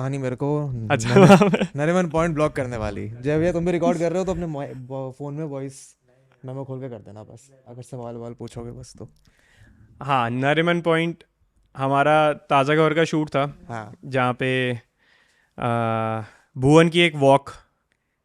कहानी मेरे को अच्छा नरीमन पॉइंट ब्लॉक करने वाली। जय भैया तुम भी रिकॉर्ड कर रहे हो तो अपने फोन में वॉइस मेमो खोल के कर देना बस, अगर सवाल वाल पूछोगे बस तो। हाँ, नरीमन पॉइंट हमारा ताज़ा खबर का शूट था, हाँ जहाँ पे भुवन की एक वॉक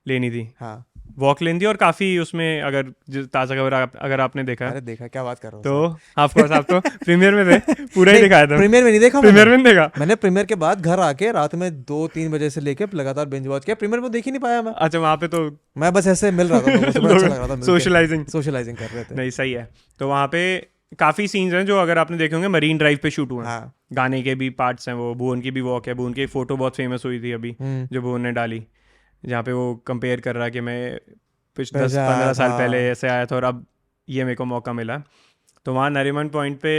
लेनी थी। हाँ। वॉक लेनी थी और काफ़ी उसमें, अगर ताज़ा खबर अगर आपने देखा है अरे देखा, क्या बात कर रहे हो तो सर। ऑफ कोर्स आप तो प्रीमियर में थे, पूरा ही नहीं, दिखाया था। प्रीमियर में नहीं देखा प्रीमियर मैंने। में नहीं देखा? मैंने प्रीमियर के बाद घर आके रात में 2-3 बजे से लेके लगातार बिंज वॉच किया, प्रीमियर में देख ही नहीं पाया मैं। अच्छा, वहाँ पे तो मैं बस ऐसे मिल रहा था लोगों से, बड़ा अच्छा लग रहा था मिलके, सोशलाइजिंग। सोशलाइजिंग कर रहे थे। नहीं, सही है। तो वहाँ पे काफ़ी सीन्स हैं जो अगर आपने देखे होंगे मरीन ड्राइव पे शूट हुए हैं। हाँ। गाने के भी पार्ट्स हैं, वो भुवन की भी वॉक है, भुवन की फ़ोटो बहुत फेमस हुई थी अभी जो भुवन ने डाली, जहाँ पे वो कंपेयर कर रहा है कि मैं कुछ पैसा आया 10-15 साल था। पहले ऐसे आया था और अब ये मेरे को मौका मिला। तो वहाँ नरीमन पॉइंट पे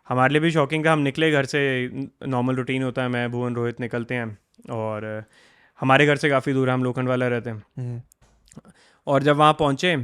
हमारे लिए भी शॉकिंग था। हम निकले घर से, नॉर्मल रूटीन होता है, मैं भुवन रोहित निकलते हैं और हमारे घर से काफ़ी दूर है, हम लोखंड वाला रहते हैं। और जब वहाँ पहुँचे,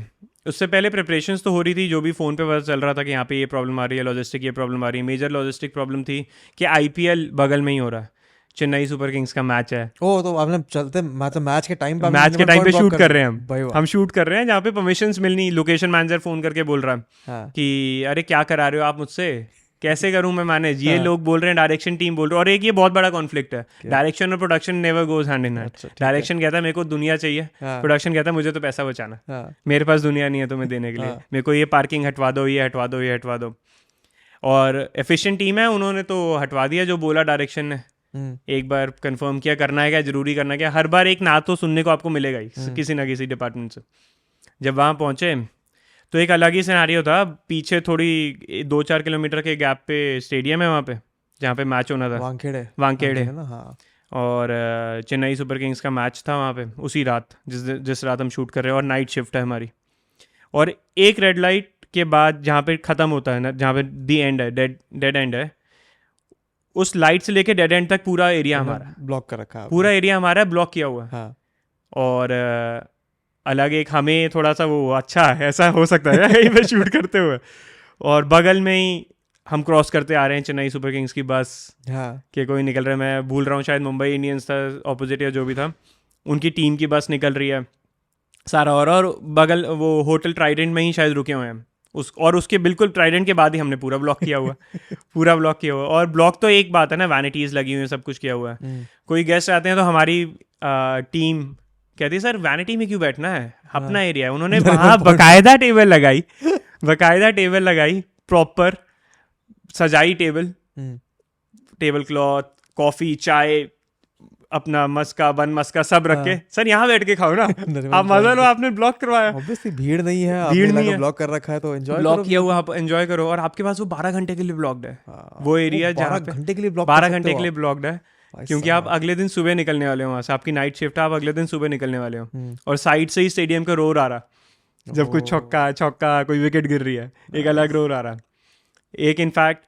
उससे पहले प्रिपरेशंस तो हो रही थी, जो भी फ़ोन पे पता चल रहा था कि यहाँ पे ये प्रॉब्लम आ रही है, लॉजिस्टिक ये प्रॉब्लम आ रही है। मेजर लॉजिस्टिक प्रॉब्लम थी कि आईपीएल बगल में ही हो रहा है, चेन्नई सुपर किंग्स का मैच है। ओ तो आपने चलते मतलब मैच के टाइम पे मैच के टाइम पे शूट कर रहे हैं भाई हम शूट कर रहे हैं, जहाँ पे परमिशंस मिलनी, लोकेशन मैनेजर फ़ोन करके बोल रहा है हाँ कि अरे क्या करा रहे हो आप मुझसे, कैसे करूं मैं मैनेज, ये हाँ। लोग बोल रहे हैं, डायरेक्शन टीम बोल रहे हैं। और एक ये बहुत बड़ा कॉन्फ्लिक्ट है, क्या? डायरेक्शन और production never goes hand in hand. अच्छा ठीक है। डायरेक्शन कहता है मेरे को दुनिया चाहिए, हाँ प्रोडक्शन कहता है मुझे तो पैसा बचाना, हाँ मेरे पास दुनिया नहीं है तुम्हें देने के लिए, हाँ। मेरे को ये पार्किंग हटवा दो, ये हटवा दो, ये हटवा दो। और एफिशिएंट टीम है, उन्होंने तो हटवा दिया जो बोला डायरेक्शन ने। एक बार कंफर्म किया करना है क्या, जरूरी करना है क्या, हर बार एक ना तो सुनने को आपको मिलेगा ही किसी ना किसी डिपार्टमेंट से। जब वहाँ पहुँचे तो एक अलग ही सिनेरियो था। पीछे थोड़ी 2-4 किलोमीटर के गैप पे स्टेडियम है, वहाँ पे जहाँ पे मैच होना था, वानखेड़े वानखेड़े। ना। हाँ और चेन्नई सुपर किंग्स का मैच था वहाँ पे उसी रात, जिस रात हम शूट कर रहे हैं, और नाइट शिफ्ट है हमारी। और एक रेड लाइट के बाद जहाँ पे ख़त्म होता है ना, जहाँ पे दी एंड है, डेड एंड है, उस लाइट से लेके डेड एंड तक पूरा एरिया हमारा, ब्लॉक कर रखा है पूरा एरिया हमारा ब्लॉक किया हुआ है। हाँ। और अलग एक हमें थोड़ा सा वो, अच्छा ऐसा हो सकता है यहीं पे शूट करते हुए, और बगल में ही हम क्रॉस करते आ रहे हैं चेन्नई सुपर किंग्स की बस हाँ कि कोई निकल रहा है, मैं भूल रहा हूँ, शायद मुंबई इंडियंस था ऑपोजिट या जो भी था, उनकी टीम की बस निकल रही है सारा। और बगल वो होटल ट्राइडेंट में ही शायद रुके हुए हैं और उसके बिल्कुल ट्राइडेंट के बाद ही हमने पूरा ब्लॉक किया हुआ पूरा ब्लॉक किया हुआ। और ब्लॉक तो एक बात है ना, वैनिटीज़ लगी हुई हैं, सब कुछ किया हुआ है। कोई गेस्ट आते हैं तो हमारी टीम कहती है सर वैनिटी में क्यों बैठना है, अपना एरिया है। उन्होंने वहाँ बकायदा टेबल लगाई, बकायदा टेबल लगाई, प्रॉपर सजाई टेबल क्लॉथ, कॉफ़ी, चाय, अपना मस्का, बन मस्का सब रख के, सर यहाँ बैठ के खाओ ना, आप मजा लो, आपने ब्लॉक करवाया। ऑब्वियसली भीड़ नहीं है, भीड़ आपने नहीं है, ब्लॉक कर रखा है तो एंजॉय ब्लॉक किया हुआ, आप एंजॉय करो। और आपके पास वो 12 घंटे के लिए ब्लॉक्ड है, वो एरिया जहाँ पे 12 घंटे के लिए ब्लॉक 12 घंटे के लिए ब्लॉक्ड है, क्योंकि आप साहब। अगले दिन सुबह निकलने वाले हो वहाँ से, आपकी नाइट शिफ्ट है, आप अगले दिन सुबह निकलने वाले हो। और साइड से ही स्टेडियम का रोर आ रहा, जब कोई छक्का छक्का कोई विकेट गिर रही है, एक अलग रोर आ रहा। एक इनफैक्ट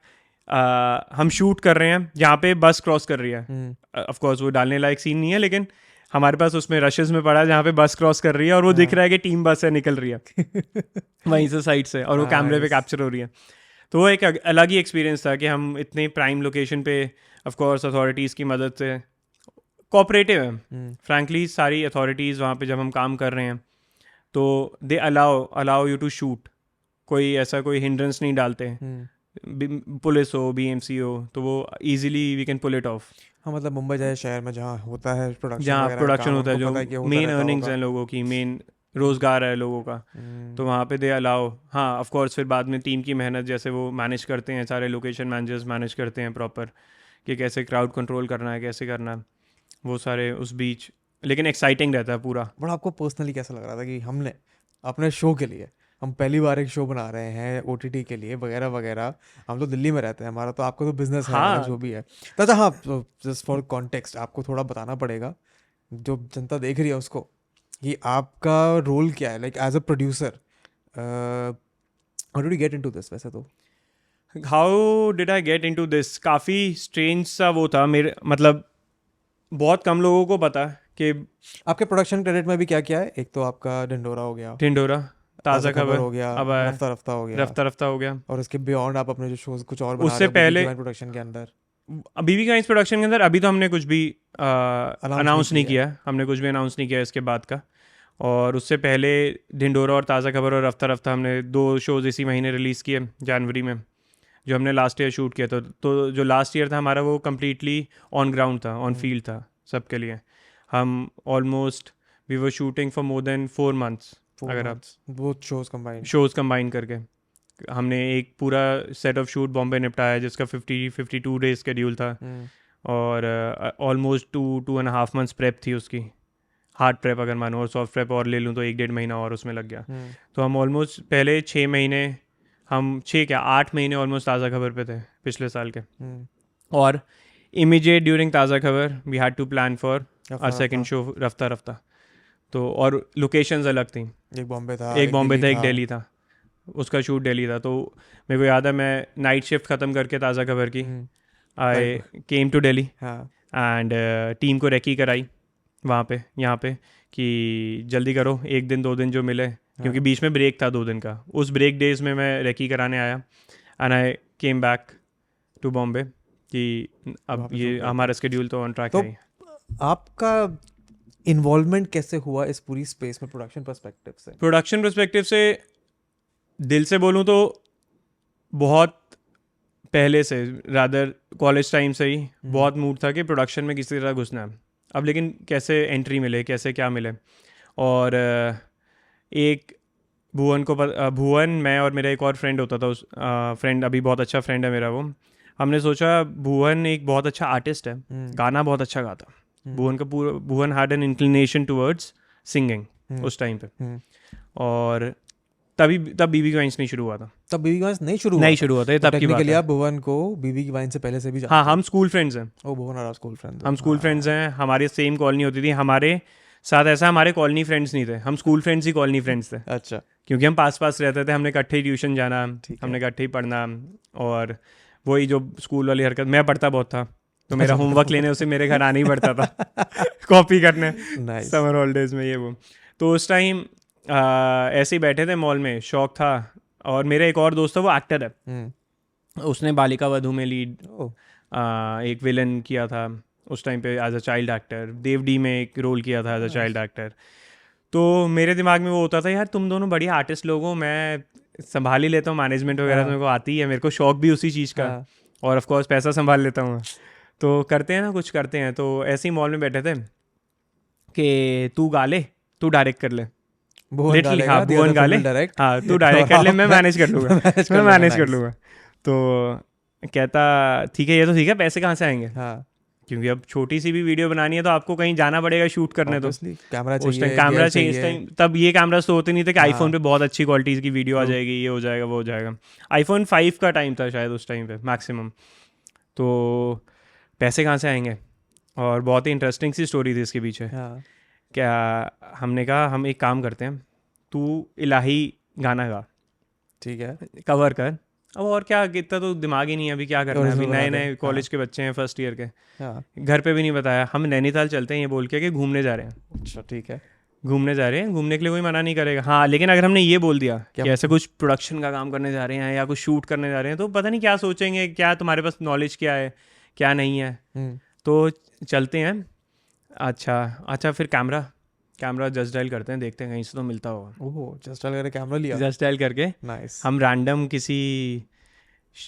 हम शूट कर रहे हैं जहाँ पे बस क्रॉस कर रही है, ऑफ कोर्स वो डालने लायक सीन नहीं है, लेकिन हमारे पास उसमें रशेस में पड़ा है जहाँ पे बस क्रॉस कर रही है और वो दिख रहा है कि टीम बस है निकल रही है वहीं से साइड से, और वो कैमरे पे कैप्चर हो रही है। तो वो एक अलग ही एक्सपीरियंस था कि हम इतने प्राइम लोकेशन पे, ऑफ कोर्स अथॉरिटीज़ की मदद से, कोऑपरेटिव है फ्रैंकली सारी अथॉरिटीज़ वहाँ पे जब हम काम कर रहे हैं, तो they allow you to shoot, कोई ऐसा कोई हिंड्रेंस नहीं डालते। पुलिस हो, बीएमसी हो, तो वो easily we can pull it off. हाँ मतलब मुंबई जैसे शहर में जहाँ होता है प्रोडक्शन, जहाँ वगैरह का प्रोडक्शन काम, होता है, उनको जो पता है कि होता मेन रहता अर्निंग्स होगा। हैं लोगों की, मेन रोज़गार है लोगों का, तो वहाँ पे दे अलाउ। हाँ ऑफ कोर्स फिर बाद में टीम की मेहनत, जैसे वो मैनेज करते हैं, सारे लोकेशन मैनेजर्स मैनेज करते हैं प्रॉपर कि कैसे क्राउड कंट्रोल करना है, कैसे करना है, वो सारे उस बीच। लेकिन एक्साइटिंग रहता है पूरा। बड़ा आपको पर्सनली कैसा लग रहा था कि हमने अपने शो के लिए, हम पहली बार एक शो बना रहे हैं ओटीटी के लिए वगैरह वगैरह, हम तो दिल्ली में रहते हैं, हमारा तो, आपको तो बिजनेस है हाँ जो भी है। तो अच्छा हाँ, जस्ट फॉर कॉन्टेक्स्ट आपको थोड़ा बताना पड़ेगा, जो जनता देख रही है उसको, कि आपका रोल क्या है, like as a producer, how did you get into this वैसे तो? How did I get into this, काफ़ी स्ट्रेंज सा वो था मेरे, मतलब बहुत कम लोगों को पता कि आपके प्रोडक्शन क्रेडिट में भी क्या क्या है? एक तो आपका ढिंडोरा हो गया, ढिंडोरा, ताज़ा खबर हो गया, अब रफ्ता रफ्ता हो गया, रफ्ता रफ्ता हो गया, और उसके बियॉन्ड आप अपने जो शोज कुछ और बना उससे रहे हो पहले प्रोडक्शन के अंदर। बीबी का प्रोडक्शन के अंदर अभी तो हमने कुछ भी अनाउंस नहीं किया किया, हमने कुछ भी अनाउंस नहीं किया इसके बाद का। और उससे पहले ढिंडोरा और ताज़ा खबर और रफ्ता रफ्ता हमने 2 शोज़ इसी महीने रिलीज़ किए जनवरी में, जो हमने लास्ट ईयर शूट किया था। तो जो लास्ट ईयर था हमारा वो कम्प्लीटली ऑन ग्राउंड था, ऑन फील्ड था सबके लिए। हम almost we were shooting for more than 4 months, अगर आप बोथ शोज कंबाइन करके हमने एक पूरा सेट ऑफ शूट बॉम्बे निपटाया जिसका 52 डेज शेड्यूल था। और ऑलमोस्ट 2.5 मंथ्स प्रेप थी उसकी, हार्ड प्रेप अगर मानो, और सॉफ्ट प्रेप और ले लूँ तो 1-1.5 महीना और उसमें लग गया। तो हम ऑलमोस्ट पहले 6 महीने, हम 8 महीने ऑलमोस्ट ताज़ा खबर पे थे पिछले साल के। और immediate during Taaza Khabar we had to plan for a second show Rafta Rafta. तो और लोकेशंस अलग थी, एक बॉम्बे था, एक दिल्ली था, उसका शूट दिल्ली था। तो मेरे को याद है मैं नाइट शिफ्ट ख़त्म करके ताज़ा खबर की I came to Delhi and team को रेकी कराई वहाँ पे, यहाँ पे, कि जल्दी करो, 1 दिन 2 दिन जो मिले, क्योंकि बीच में ब्रेक था 2 दिन का। उस ब्रेक डेज में मैं रेकी कराने आया and I came back to Bombay कि अब ये हमारा स्केड्यूल तो ऑन ट्रैक है। आपका इन्वॉल्वमेंट कैसे हुआ इस पूरी स्पेस में प्रोडक्शन पर्सपेक्टिव से? प्रोडक्शन पर्सपेक्टिव से दिल से बोलूँ तो बहुत पहले से, रादर कॉलेज टाइम से ही बहुत मूड था कि प्रोडक्शन में किसी तरह घुसना है। अब लेकिन कैसे एंट्री मिले, कैसे क्या मिले। और एक भुवन को भुवन, मैं और मेरा एक और फ्रेंड होता था, उस फ्रेंड अभी बहुत अच्छा फ्रेंड है मेरा वो। हमने सोचा भुवन एक बहुत अच्छा आर्टिस्ट है, गाना बहुत अच्छा गाता। Bhuvan had an inclination towards singing उस टाइम पे। और तब बीबी की वाइन्स नहीं शुरू हुआ था। तब बीबी की वाइन्स नहीं शुरू हुआ था, तब की बात है। आप भुवन को बीबी की वाइन्स से पहले से भी जानते हाँ, हम स्कूल फ्रेंड्स हैं। ओ, भुवन और आप स्कूल फ्रेंड्स? हम स्कूल फ्रेंड्स हैं, हमारे सेम कॉलोनी होती थी। हमारे साथ ऐसा हमारे कॉलोनी फ्रेंड्स नहीं थे, हम स्कूल फ्रेंड्स ही कॉलोनी फ्रेंड्स थे। अच्छा। क्योंकि हम पास पास रहते थे, हमने इकट्ठे ही ट्यूशन जाना, हमने इकट्ठे ही पढ़ना। और वही जो स्कूल वाली हरकत, मैं पढ़ता बहुत था तो मेरा होमवर्क लेने उसे मेरे घर आना ही पड़ता था कॉपी करने समर हॉलीडेज में, ये वो। तो उस टाइम ऐसे ही बैठे थे मॉल में, शौक था। और मेरा एक और दोस्त था, वो एक्टर है, उसने बालिका वधू में लीड एक विलन किया था उस टाइम पे as a child actor. Devdi में एक रोल किया था एज अ चाइल्ड एक्टर। तो मेरे दिमाग में वो होता था, यार तुम दोनों बढ़िया आर्टिस्ट लोग हो, मैं संभाल ही लेता हूँ मैनेजमेंट वगैरह, तो मेरे को आती है, मेरे को शौक भी उसी चीज़ का, और ऑफ कोर्स पैसा संभाल लेता हूँ। तो करते हैं ना, कुछ करते हैं। तो ऐसे ही मॉल में बैठे थे कि तू गा ले, तू डायरेक्ट कर ले, लिटरली। हाँ, भुवन गा ले, हाँ तू डायरेक्ट कर ले, मैं मैनेज कर लूँगा, मैं मैनेज कर लूँगा। तो कहता ठीक है, ये तो ठीक है, पैसे कहाँ से आएंगे? हाँ, क्योंकि अब छोटी सी भी वीडियो बनानी है तो आपको कहीं जाना पड़ेगा शूट करने। तो कैमरा चाहिए इस टाइम। तब ये कैमरास तो होते नहीं थे कि आईफोन पे बहुत अच्छी क्वालिटी की वीडियो आ जाएगी, ये हो जाएगा, वो हो जाएगा। आईफोन 5 का टाइम था शायद उस टाइम पे मैक्सिमम। तो पैसे कहाँ से आएंगे? और बहुत ही इंटरेस्टिंग सी स्टोरी थी इसके पीछे। क्या हमने कहा, हम एक काम करते हैं, तू इलाही गाना गा, ठीक है, कवर कर। अब और क्या, इतना तो दिमाग ही नहीं है, अभी क्या करना है, अभी नए नए कॉलेज के बच्चे हैं, फर्स्ट ईयर के। घर पे भी नहीं बताया, हम नैनीताल चलते हैं ये बोल के कि घूमने जा रहे हैं। अच्छा, ठीक है, घूमने जा रहे हैं, घूमने के लिए कोई मना नहीं करेगा। हाँ, लेकिन अगर हमने ये बोल दिया कि ऐसे कुछ प्रोडक्शन का काम करने जा रहे हैं या कुछ शूट करने जा रहे हैं, तो पता नहीं क्या सोचेंगे, क्या तुम्हारे पास नॉलेज क्या है, क्या नहीं है। तो चलते हैं। अच्छा, फिर कैमरा जस्ट डायल करते हैं, देखते हैं कहीं से तो मिलता होगा। ओह, जस्ट डायल करके कैमरा लिया, जस्ट डायल करके। नाइस। हम रैंडम किसी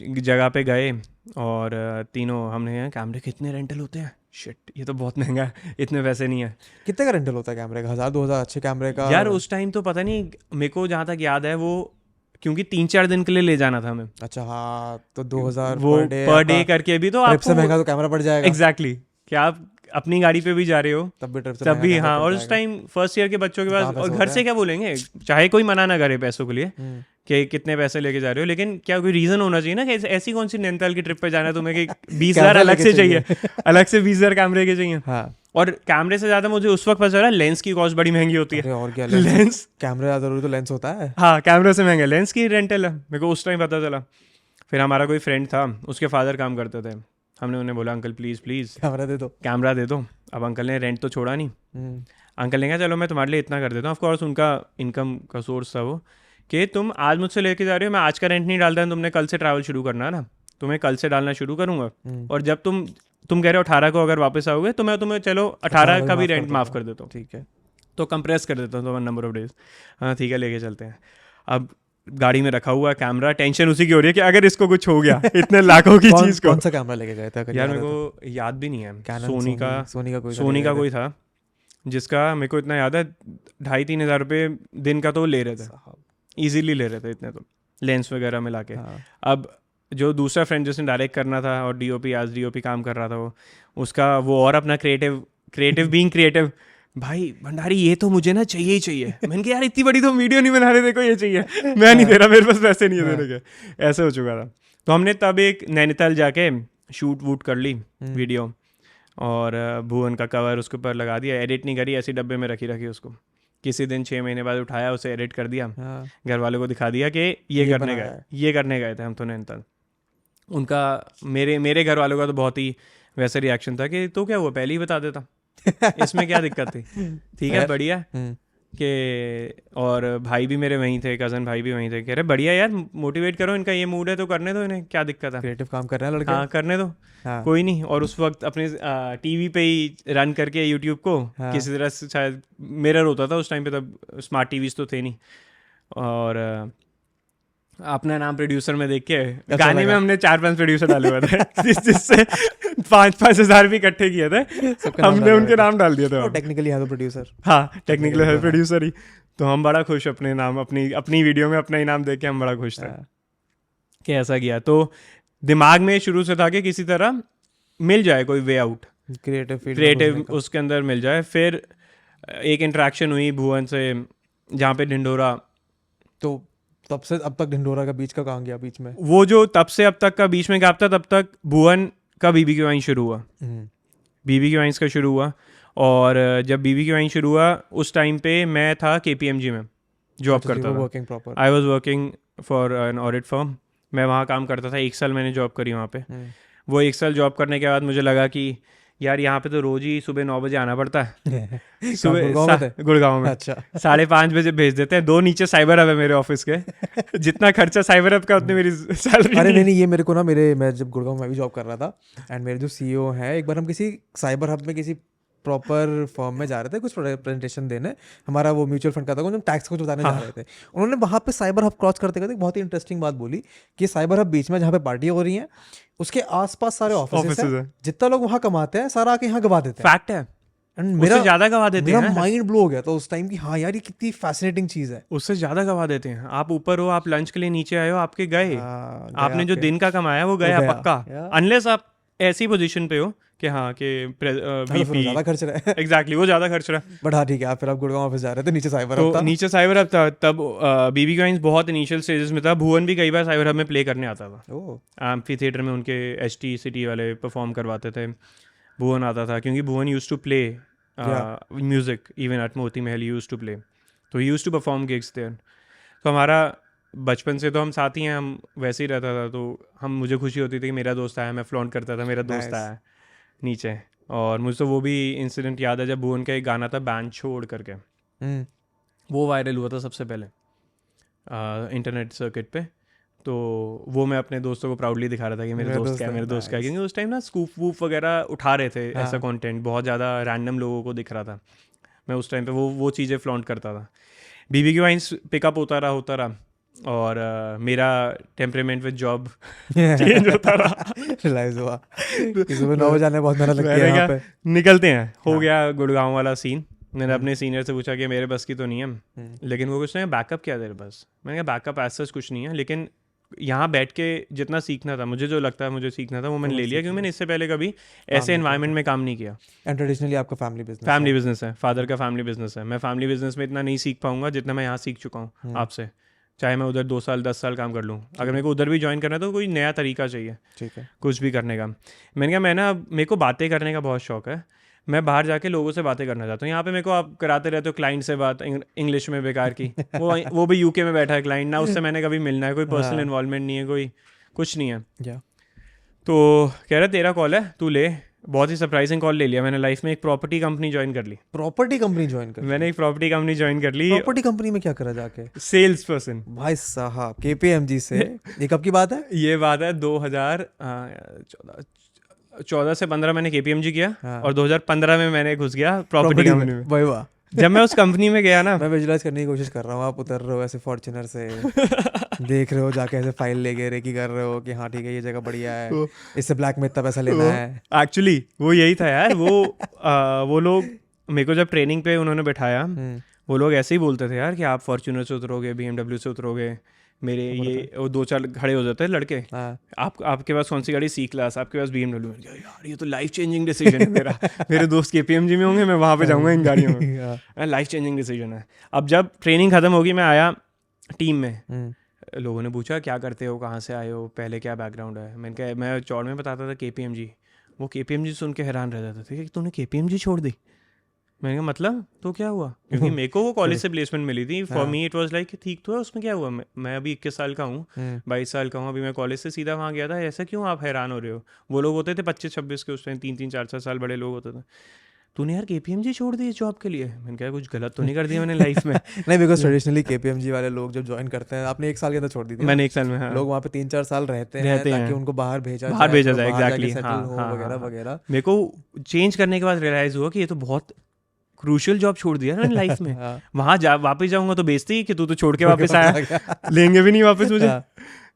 जगह पे गए और तीनों हमने, कैमरे कितने रेंटल होते हैं? शिट, ये तो बहुत महंगा है, इतने पैसे नहीं है। कितने का रेंटल होता है कैमरे का? 1000-2000 अच्छे कैमरे का? यार उस टाइम तो पता नहीं, मेरे को जहाँ तक याद है वो, क्योंकि 3-4 दिन के लिए ले जाना था हमें। अच्छा, हाँ, तो 2000 वो पर डे करके भी तो आपसे महंगा तो कैमरा पड़ जाएगा। एग्जैक्टली, क्या आप अपनी गाड़ी पे भी जा रहे हो तब भी। हाँ, और उस टाइम फर्स्ट ईयर के बच्चों के पास, और घर से क्या बोलेंगे, चाहे कोई मना ना करे पैसों के लिए कि कितने पैसे लेके जा रहे हो, लेकिन क्या कोई रीजन होना चाहिए ना कि ऐसी कौन सी नैनीताल की ट्रिप पे जाना है तुम्हें कि 20,000 अलग से चाहिए, अलग से 20,000 कैमरे के चाहिए। हाँ, और कैमरे से ज्यादा मुझे उस वक्त पता चला लेंस की कॉस्ट बड़ी महंगी होती है। और क्या, लेंस कैमरे ज्यादा जरूरी तो लेंस होता है। हाँ, कैमरे से महंगा लेंस की रेंटल है, मेरे को उस टाइम पता चला। फिर हमारा कोई फ्रेंड था, उसके फादर काम करते थे, हमने उन्हें बोला अंकल प्लीज़ कैमरा दे दो। अब अंकल ने रेंट तो छोड़ा नहीं, अंकल ने कहा चलो मैं तुम्हारे लिए इतना कर देता हूँ। ऑफकोर्स उनका इनकम का सोर्स था वो, कि तुम आज मुझसे लेके जा रहे हो, मैं आज का रेंट नहीं डालता, तुमने कल से ट्रैवल शुरू करना है ना, तुम्हें कल से डालना शुरू करूँगा, और जब तुम कह रहे हो 18 को अगर वापस आओगे तो मैं तुम्हें चलो 18 का भी रेंट माफ़ कर देता हूँ, ठीक है, तो कंप्रेस कर देता हूँ तो नंबर ऑफ डेज। हाँ ठीक है, लेके चलते हैं। अब गाड़ी में रखा हुआ कैमरा, टेंशन उसी की हो रही है कि अगर इसको कुछ हो गया इतने लाखों की चीज़ को। कौन सा कैमरा लेके गए थे अगर यार याद मेरे है तो? को याद भी नहीं है, Canon, सोनी का कोई था जिसका मेरे को इतना याद है 2,500-3 हज़ार रुपये दिन का तो वो ले रहे थे, ईजीली ले रहे थे इतने, तो लेंस वगैरह मिला के। अब जो दूसरा फ्रेंड जिसने डायरेक्ट करना था और डीओपी काम कर रहा था उसका वो और अपना क्रिएटिव बीइंग क्रिएटिव, भाई भंडारी ये तो मुझे ना चाहिए ही चाहिए। मैंने कहा यार इतनी बड़ी तो वीडियो नहीं बना रहे, देखो ये चाहिए, मैं नहीं दे रहा, मेरे पास पैसे नहीं है देने के, ऐसे हो चुका था। तो हमने तब एक नैनीताल जाके शूट वूट कर ली वीडियो, और भुवन का कवर उसके ऊपर लगा दिया, एडिट नहीं करी, ऐसी डब्बे में रखी उसको। किसी दिन 6 महीने बाद उठाया, उसे एडिट कर दिया, घर वालों को दिखा दिया कि ये करने गए थे हम तो नैनीताल। उनका मेरे घर वालों का तो बहुत ही वैसे रिएक्शन था कि तो क्या हुआ, पहले ही बता देता, इसमें क्या दिक्कत थी, ठीक है बढ़िया के। और भाई भी मेरे वहीं थे, कज़न भाई भी वहीं थे, कह रहे बढ़िया यार, मोटिवेट करो, इनका ये मूड है तो करने दो इन्हें, क्या दिक्कत है, क्रिएटिव काम कर रहे हैं लड़के, हाँ करने दो, कोई नहीं। और उस वक्त अपने टीवी पे ही रन करके यूट्यूब को किसी तरह से, शायद मिरर होता था उस टाइम पे, तब स्मार्ट टीवीज तो थे नहीं, और अपना नाम प्रोड्यूसर में देख के गाने में हमने 4-5 प्रोड्यूसर डाले हुए थे जिससे 5-5 हज़ार भी इकट्ठे किए थे, हमने उनके नाम डाल दिए थे। टेक्निकली है तो प्रोड्यूसर, हाँ टेक्निकली है प्रोड्यूसर ही। तो हम बड़ा खुश, अपने नाम अपनी वीडियो में अपना ही नाम देख के हम बड़ा खुश थे कि ऐसा किया। तो दिमाग में शुरू से था कि किसी तरह मिल जाए कोई वे आउट, क्रिएटिव उसके अंदर मिल जाए। फिर एक इंटरेक्शन हुई भुवन से जहाँ पे ढिंढोरा, तो तब से अब तक ढिंढोरा का बीच का कहाँ गया बीच में, वो जो तब से अब तक का बीच में गैप था, तब तक भुवन का बीबीक्यू वाइन शुरू हुआ, बीबीक्यू वाइन्स का शुरू हुआ। और जब बीबीक्यू वाइन शुरू हुआ उस टाइम पे मैं था KPMG में जॉब करता था, I was working for an audit firm, मैं वहाँ काम करता था, 1 साल मैंने जॉब करी वहाँ पे। वो 1 साल जॉब करने के बाद मुझे लगा कि यार यहाँ पे तो रोज ही सुबह 9 बजे आना पड़ता है सुबह गुड़गांव में, अच्छा 5:30 बजे भेज देते हैं, 2 नीचे साइबर हब है मेरे ऑफिस के जितना खर्चा साइबर हब का उतनी मेरी सैलरी। अरे नहीं ये मेरे को ना मैं जब गुड़गांव में भी जॉब कर रहा था, एंड मेरे जो CEO है, एक बार हम किसी साइबर हब में किसी प्रॉपर फॉर्म में जा रहे थे कुछ प्रेजेंटेशन देने, हमारा वो म्यूचुअल फंड का था, कुछ हम टैक्स कुछ बताने जा रहे थे। उन्होंने वहाँ पे साइबर हब क्रॉस करते करते बहुत ही इंटरेस्टिंग बात बोली कि साइबर हब बीच में जहाँ पे पार्टी हो रही है उसके आसपास सारे ऑफिस हैं, जितना लोग वहाँ कमाते हैं सारा आके यहाँ गवा देते हैं, फैक्ट है। मेरा ज्यादा गवा देते हैं, मेरा माइंड ब्लो हो गया था उस टाइम की, हाँ यार ये कितनी फैसिनेटिंग चीज है, उससे ज्यादा गवा देते हैं। आप ऊपर हो, आप लंच के लिए नीचे आए हो, आपके गए, आपने जो दिन का कमाया वो गया पक्का, अनलेस आप ऐसी पोजीशन पे हो कि हाँ कि VP ज्यादा खर्च रहा है एग्जैक्टली वो ज्यादा खर्च रहा है। बट हाँ ठीक है, फिर आप गुड़गांव ऑफिस जा रहे थे, नीचे साइबर हब हब था, नीचे साइबर हब था, तब बीबी वाइन्स बहुत इनिशियल स्टेजेस में था। भुवन भी कई बार साइबर हब में प्ले करने आता था, एम्फी थिएटर में उनके HT सिटी वाले परफॉर्म करवाते थे, भुवन आता था क्योंकि Bhuvan used to play music even at Moti Mahal, used to play, तो he used to perform gigs there. तो हमारा बचपन से तो हम साथ ही हैं, हम वैसे ही रहता था, तो मुझे खुशी होती थी कि मेरा दोस्त आया, मैं फ्लॉन्ट करता था मेरा दोस्त आया नीचे। और मुझे तो वो भी इंसिडेंट याद है जब भुवन का एक गाना था बैंड छोड़ करके, वो वायरल हुआ था सबसे पहले इंटरनेट सर्किट पे, तो वो मैं अपने दोस्तों को प्राउडली दिखा रहा था कि मेरे दोस्त का है, क्योंकि उस टाइम ना स्कूप वूप वगैरह उठा रहे थे, ऐसा कंटेंट बहुत ज़्यादा रैंडम लोगों को दिख रहा था। मैं उस टाइम पे वो चीज़ें फ्लॉन्ट करता था। बीबीक्यू वाइन्स पिकअप होता रहा और मेरा टेम्परेमेंट विद जॉब चेंज होता रहा, रियलाइज हुआ कि सुबह 9 बजे आने बहुत मेहनत लगती है, यहाँ पे निकलते हैं। हो गया गुड़गांव वाला सीन, मैंने अपने सीनियर से पूछा कि मेरे बस की तो नहीं है, लेकिन वो कुछ नहीं, बैकअप क्या तेरे पास? मैंने कहा बैकअप ऐसा कुछ नहीं है, लेकिन यहाँ बैठ के जितना सीखना था, मुझे जो लगता है मुझे सीखना था, वो मैंने ले लिया, क्योंकि मैंने इससे पहले कभी ऐसे एनवायरनमेंट में काम नहीं किया। एंड ट्रेडिशनली आपका फैमिली बिजनेस है, फादर का फैमिली बिजनेस है, मैं फैमिली बिजनेस में इतना नहीं सीख पाऊंगा जितना मैं यहाँ सीख चुका हूँ आपसे, चाहे मैं उधर 2 साल 10 साल काम कर लूँ। अगर मेरे को उधर भी ज्वाइन करना है तो कोई नया तरीका चाहिए, ठीक है, कुछ भी करने का। मैंने कहा मेरे को बातें करने का बहुत शौक है, मैं बाहर जाके लोगों से बातें करना चाहता हूँ। यहाँ पे मेरे को आप कराते रहते हो क्लाइंट से बात इंग्लिश में बेकार की, वो भी UK में बैठा है क्लाइंट ना, उससे मैंने कभी मिलना है, कोई पर्सनल इन्वॉल्वमेंट नहीं है, कोई कुछ नहीं है। तो कह रहा तेरा कॉल है, तू ले, बहुत ही सरप्राइजिंग कॉल ले लिया मैंने लाइफ में, एक प्रॉपर्टी कंपनी ज्वाइन कर ली। प्रॉपर्टी कंपनी ज्वाइन कर? मैंने एक प्रॉपर्टी कंपनी ज्वाइन कर ली। प्रॉपर्टी कंपनी में क्या करा जाके? Salesperson. भाई साहब, KPMG से। ये कब की बात है? ये बात है 2014 से 15 मैंने KPMG किया। हाँ। और 2015 में मैंने घुस गया प्रॉपर्टी कंपनी में। भाई वाह। जब मैं उस कंपनी में गया ना, मैं विजुलाइज करने की कोशिश कर रहा हूँ, आप उतर रहे हो ऐसे फॉर्च्यूनर से, देख रहे हो जाके ऐसे फाइल लेके रेकी कर रहे हो कि हाँ ठीक है ये जगह बढ़िया है, इससे ब्लैक में इतना पैसा लेना है। एक्चुअली वो यही था यार। वो लोग मेरे को जब ट्रेनिंग पे उन्होंने बैठाया, वो लोग ऐसे ही बोलते थे यार कि आप फॉर्च्यूनर से उतरोगे, BMW से उतरोगे। मेरे ये वो 2-4 खड़े हो जाते हैं लड़के, आपके पास कौन सी गाड़ी? C-Class, आपके पास BMW। यार ये तो लाइफ चेंजिंग डिसीजन है मेरा। मेरे दोस्त KPMG में होंगे, मैं वहाँ पे जाऊँगा इन गाड़ियों में। लाइफ चेंजिंग डिसीजन है। अब जब ट्रेनिंग खत्म होगी, मैं आया टीम में, लोगों ने पूछा क्या करते हो, कहाँ से आए हो, पहले क्या बैकग्राउंड है। मैंने कहा, मैं चौड़ में बताता था KPMG। वो KPMG सुन के हैरान रह जाते थे कि तूने KPMG छोड़ दी। मैंने कहा मतलब तो क्या हुआ, क्योंकि मेरे को वो कॉलेज से प्लेसमेंट मिली थी। For me it was like ठीक तो है, उसमें क्या हुआ। मैं अभी 21 साल का हूँ, 22 साल का हूँ, अभी मैं कॉलेज से सीधा वहाँ गया था। ऐसा क्यों आप हैरान हो रहे हो? वो लोग होते थे 25-26 के, उस टाइम 3-3, 4-4 साल बड़े लोग होते थे। तूने यार KPMG छोड़ दी जॉब के लिए? मैंने कहा कुछ गलत तो नहीं कर दिया मैंने लाइफ में? नहीं, बिकॉज ट्रेडिशनली KPMG वाले लोग जब ज्वाइन करते हैं, आपने 1 साल के अंदर छोड़ दी थी। मैंने 1 साल में, हाँ। लोग वहाँ पे 3-4 साल रहते हैं ताकि उनको बाहर भेजा जाए, एग्जैक्टली, वगैरह वगैरह। मेरे को चेंज करने के बाद रियलाइज हुआ कि ये तो बहुत क्रूशियल जॉब छोड़ दिया ना लाइफ में। वहाँ वापस जाऊंगा तो बेइज्जती कि तू तो छोड़ के वापस आया, लेंगे भी नहीं वापस मुझे।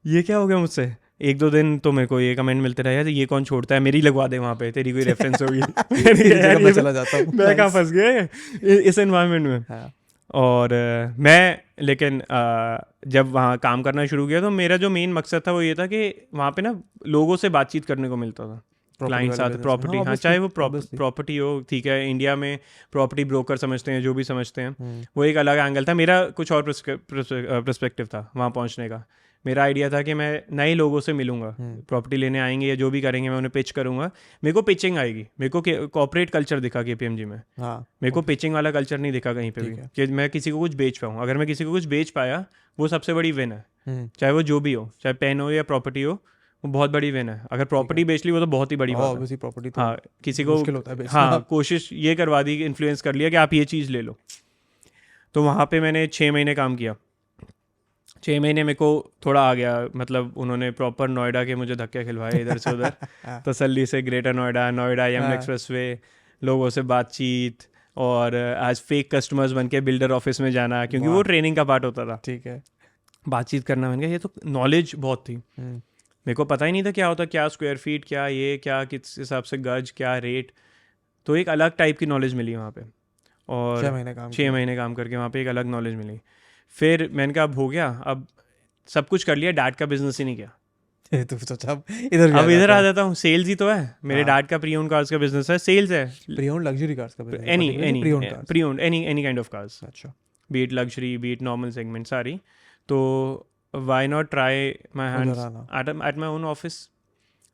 ये क्या हो गया मुझसे? 1-2 दिन तो मेरे को ये कमेंट मिलते रहे यार, ये कौन छोड़ता है, मेरी लगवा दे वहाँ पे, तेरी कोई रेफरेंस होगी। मैं चला जाता हूँ, मैं कहाँ फंस गया इस एनवायरनमेंट में। और मैं लेकिन जब वहाँ काम करना शुरू किया तो मेरा जो मेन मकसद था वो ये था कि वहाँ पे ना लोगों से बातचीत करने को मिलता था, क्लाइंट साथ, प्रॉपर्टी। हाँ, चाहे वो प्रॉपर्टी हो, ठीक है, इंडिया में प्रॉपर्टी ब्रोकर समझते हैं, जो भी समझते हैं, वो एक अलग एंगल था। मेरा कुछ और पर्सपेक्टिव था वहाँ पहुँचने का। मेरा आइडिया था कि मैं नए लोगों से मिलूंगा, प्रॉपर्टी लेने आएंगे या जो भी करेंगे, मैं उन्हें पिच करूंगा। मेरे को पिचिंग आएगी। मेरे को कॉर्पोरेट कल्चर दिखा KPMG में। मेरे को पिचिंग वाला कल्चर नहीं दिखा कहीं पे भी कि मैं किसी को कुछ बेच पाऊँ। अगर मैं किसी को कुछ बेच पाया, वो सबसे बड़ी विन है। चाहे वो जो भी हो, चाहे पेन हो या प्रॉपर्टी हो, वो बहुत बड़ी विन है। अगर प्रॉपर्टी बेच ली वो तो बहुत ही बड़ी बात है। प्रॉपर्टी हाँ, किसी को हाँ कोशिश ये करवा दी, इन्फ्लुएंस कर लिया कि आप ये चीज़ ले लो। तो वहाँ पे मैंने 6 महीने काम किया। 6 महीने मेरे को थोड़ा आ गया, मतलब उन्होंने प्रॉपर नोएडा के मुझे धक्के खिलवाए इधर से उधर। तसल्ली से ग्रेटर नोएडा यमुना एक्सप्रेसवे, लोगों से बातचीत, और आज फेक कस्टमर्स बन के बिल्डर ऑफिस में जाना, क्योंकि वो ट्रेनिंग का पार्ट होता था। ठीक है, बातचीत करना। मैंने कहा ये तो नॉलेज बहुत थी। मेरे को पता ही नहीं था क्या होता, क्या स्क्वायर फीट, क्या ये, क्या किस हिसाब से गज, क्या रेट। तो एक अलग टाइप की नॉलेज मिली वहाँ पे। और 6 महीने काम करके वहाँ पे एक अलग नॉलेज मिली। फिर मैंने कहा अब हो गया, अब सब कुछ कर लिया, डैड का बिजनेस ही नहीं किया। तो सोचा अब इधर आ जाता हूँ। सेल्स ही तो है मेरे डैड का, प्री ओन्ड कार्स का बिजनेस है, सेल्स है, प्री ओन्ड लग्जरी कार्स का business, any kind of cars. अच्छा, be it luxury, be it normal segment, सारी। तो why not try my hands at my own office.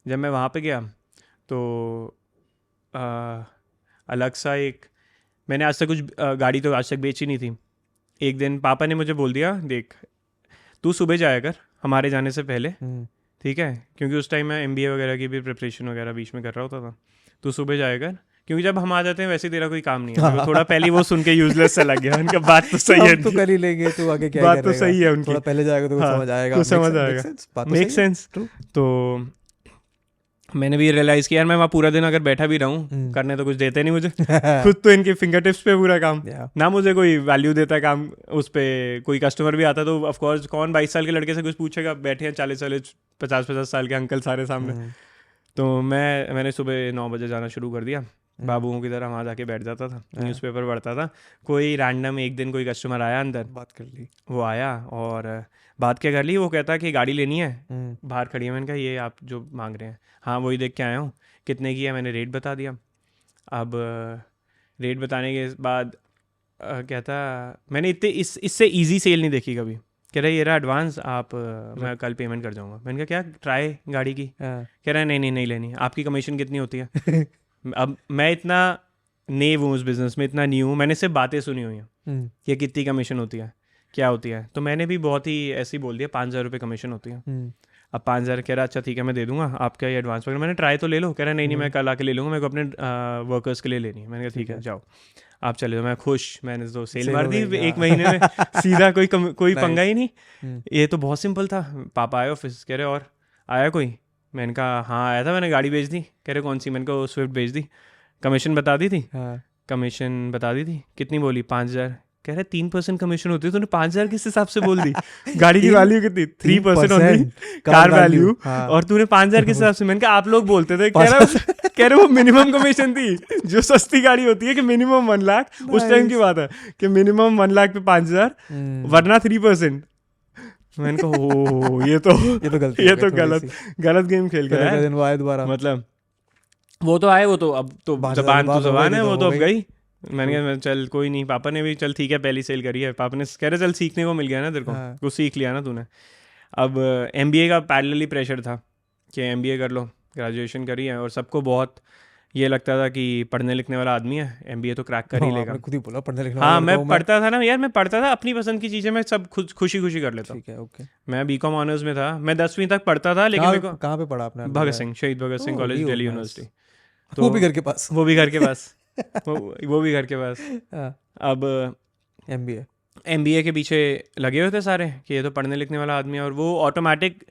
जब मैं वहाँ पे गया तो अलग सा एक, मैंने आज तक कुछ गाड़ी तो आज तक बेची नहीं थी। एक दिन पापा ने मुझे बोल दिया, देख तू सुबह जाया कर हमारे जाने से पहले, ठीक है, क्योंकि उस टाइम मैं MBA वगैरह की भी प्रिपरेशन वगैरह बीच में कर रहा होता था। तू सुबह जाया कर, क्योंकि जब हम आ जाते हैं वैसे तेरा कोई काम नहीं है। थोड़ा पहले वो सुन के यूजलेस सा लग गया। उनका बात तो सही है, तो कर ही लेंगे, तो आगे क्या बात तो सही है उनकी, थोड़ा पहले जाएगा तो समझ आएगा, तो समझ आएगा, मेक सेंस। तो मैंने भी रियलाइज किया यार, मैं वहाँ पूरा दिन अगर बैठा भी रहूँ, करने तो कुछ देते नहीं मुझे। खुद तो इनके फिंगर टिप्स पे पूरा काम, ना मुझे कोई वैल्यू देता है काम उस पर। कोई कस्टमर भी आता तो ऑफकोर्स कौन 22 साल के लड़के से कुछ पूछेगा, बैठे हैं 40-40 50-50 साल के अंकल सारे सामने। तो मैंने सुबह 9 बजे जाना शुरू कर दिया, बाबुओं की तरह वहाँ जाके बैठ जाता था, न्यूज़पेपर पढ़ता था। कोई रैंडम एक दिन कोई कस्टमर आया, अंदर बात कर ली, वो आया और बात क्या कर ली, वो कहता कि गाड़ी लेनी है, बाहर खड़ी है। मैंने कहा ये आप जो मांग रहे हैं, हाँ वही देख के आया हूँ, कितने की है, मैंने रेट बता दिया। अब रेट बताने के बाद कहता मैंने इससे इजी सेल नहीं देखी कभी। कह रहा है ये रहा एडवांस, आप मैं कल पेमेंट कर जाऊँगा। मैंने कहा क्या ट्राई गाड़ी की? कह रहा है नहीं लेनी। आपकी कमीशन कितनी होती है? अब मैं इतना नेव हूँ उस बिज़नेस में, इतना न्यू हूँ, मैंने सिर्फ बातें सुनी हुई हैं कि कितनी कमीशन होती है, क्या होती है। तो मैंने भी बहुत ही ऐसे ही बोल दिया 5,000 रुपये कमीशन होती है। अब 5,000 कह रहा अच्छा ठीक है मैं दे दूंगा, आपका ये एडवांस वगैरह। मैंने ट्राई तो ले लो, कह रहा नहीं मैं कल आके ले लूँगा, मेरे को अपने वर्कर्स के लिए लेनी है। मैंने कहा ठीक है जाओ आप चले जाओ, मैं खुश, मैंने तो सेल Sale मार हो दी गई, एक हाँ। महीने में सीधा, कोई पंगा ही नहीं। हम्म। ये तो बहुत सिंपल था। पापा आए ऑफिस, कह रहे और आया कोई? मैंने कहा हाँ आया था, मैंने गाड़ी बेच दी। कह रहे कौन सी? मैंने कहा स्विफ्ट बेच दी। कमीशन बता दी थी? हाँ कमीशन बता दी थी। कितनी बोली? 5,000। कह रहे 3% कमीशन होती है, तूने 5,000 किस हिसाब से बोल दी? गाड़ी की वैल्यू कितनी? 3% ऑन दी कार वैल्यू, हाँ। और तूने 5,000 किस हिसाब से? मैंने कहा आप लोग बोलते थे। कह रहे वो मिनिमम कमीशन थी, जो सस्ती गाड़ी होती है कि मिनिमम 1 लाख, उस टाइम की बात है कि मिनिमम 1 लाख पे 5,000 वरना 3%। मैंने कहा ओ ये तो गलती ये तो गलत गेम खेल गया है। दिन वो आए दोबारा, मतलब वो तो आए, वो तो अब तो जबान तो जबान है, वो तो अब गई। मैंने कहा चल कोई नहीं, पापा ने भी चल ठीक है पहली सेल करी है, पापा ने कह रहे चल सीखने को मिल गया ना तेरे को, हाँ। कुछ सीख लिया ना तूने। अब MBA का पैरेलली प्रेशर था कि MBA कर लो, ग्रेजुएशन करी है, और सबको बहुत ये लगता था कि पढ़ने लिखने वाला आदमी है, MBA तो क्रैक कर ही लेगा। खुद ही बोला पढ़ने लिखने हाँ मैं पढ़ता था ना यार, मैं पढ़ता था अपनी पसंद की चीज़ें, मैं सब खुद खुशी खुशी कर लेता हूँ। ठीक है, ओके। मैं BCom ऑनर्स में था, मैं 10वीं तक पढ़ता था, लेकिन मेरे को कहाँ पे पढ़ा आपने? भगत सिंह, शहीद भगत सिंह कॉलेज, दिल्ली यूनिवर्सिटी। वो भी घर के पास? वो भी घर के पास वो भी घर के पास। अब MBA के पीछे लगे हुए थे सारे कि ये तो पढ़ने लिखने वाला आदमी है, और वो ऑटोमेटिक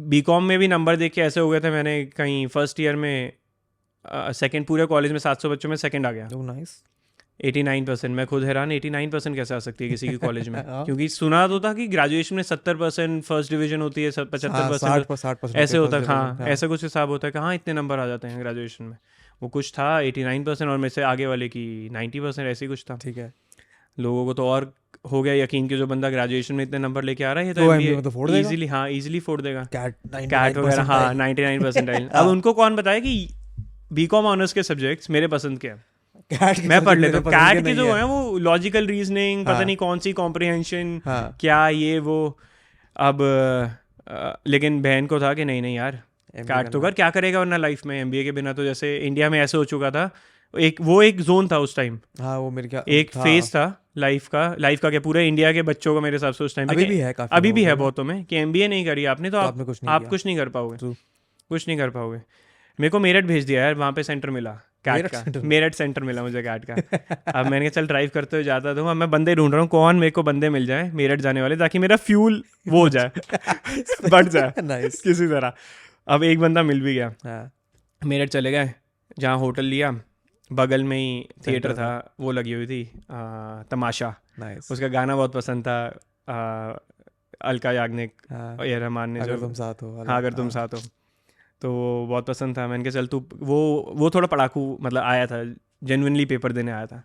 BCom में भी नंबर देख के ऐसे हो गए थे। मैंने कहीं फर्स्ट ईयर में सेकंड, पूरे कॉलेज में 700 बच्चों में सेकंड आ गया। नाइस। 89%। मैं खुद हैरान, 89% कैसे आ सकती है किसी की कॉलेज में? क्योंकि सुना तो था कि ग्रेजुएशन में 70% फर्स्ट डिवीजन होती है, 75% 60% ऐसे होता है। हाँ ऐसा कुछ हिसाब होता है, कहाँ इतने नंबर आ जाते हैं ग्रेजुएशन में। वो कुछ था 89%, और मेरे से आगे वाले की 90%, ऐसे ही कुछ था। ठीक है। लोगों को तो और हो गया यकीन कि जो बंदा ग्रेजुएशन में इतने नंबर लेके आ रहा है ये तो तो MBA में तो फोड़ देगा। इजीली, हाँ इजीली फोड़ देगा। कैट वगैरह, हाँ 99%। अब उनको कौन बताए कि BCom ऑनर्स के सब्जेक्ट्स मेरे पसंद के हैं, मैं पढ़ लेता हूँ। कैट के जो है वो लॉजिकल रीजनिंग, पता नहीं कौन सी कॉम्प्रिहेंशन, क्या ये वो। अब लेकिन बहन को था कि नहीं यार कैट तो कर, क्या करेगा वरना लाइफ में MBA के बिना। तो जैसे इंडिया में ऐसे हो चुका था, एक जोन था उस टाइम, हाँ वो मेरे क्या एक फेज था लाइफ का क्या पूरे इंडिया के बच्चों को मेरे हिसाब से उस टाइम अभी भी है, काफी अभी भी है बहुतों में, कि MBA नहीं करी आपने तो आप कुछ नहीं कर पाओगे, कुछ नहीं कर पाओगे। मेरे को मेरठ भेज दिया यार, वहाँ पे सेंटर मिला कैट का, मेरठ सेंटर मिला मुझे कैट का। अब मैंने कहा चल ड्राइव करते हुए जाता हूँ, अब मैं बंदे ढूंढ रहा हूँ कौन मेरे को बंदे मिल जाए मेरठ जाने वाले, ताकि मेरा फ्यूल वो हो जाए बढ़ जाए किसी तरह। अब एक बंदा मिल भी गया, मेरठ चले गए, जहाँ होटल लिया बगल में ही थिएटर था, वो लगी हुई थी तमाशा, उसका गाना बहुत पसंद था, अलका याग्निक और ए रहमान ने, अगर तुम साथ हो। हाँ अगर तुम साथ हो, तो वो बहुत पसंद था। मैंने कहा चल तू, वो थोड़ा पढ़ाकू मतलब आया था, जेन्युइनली पेपर देने आया था,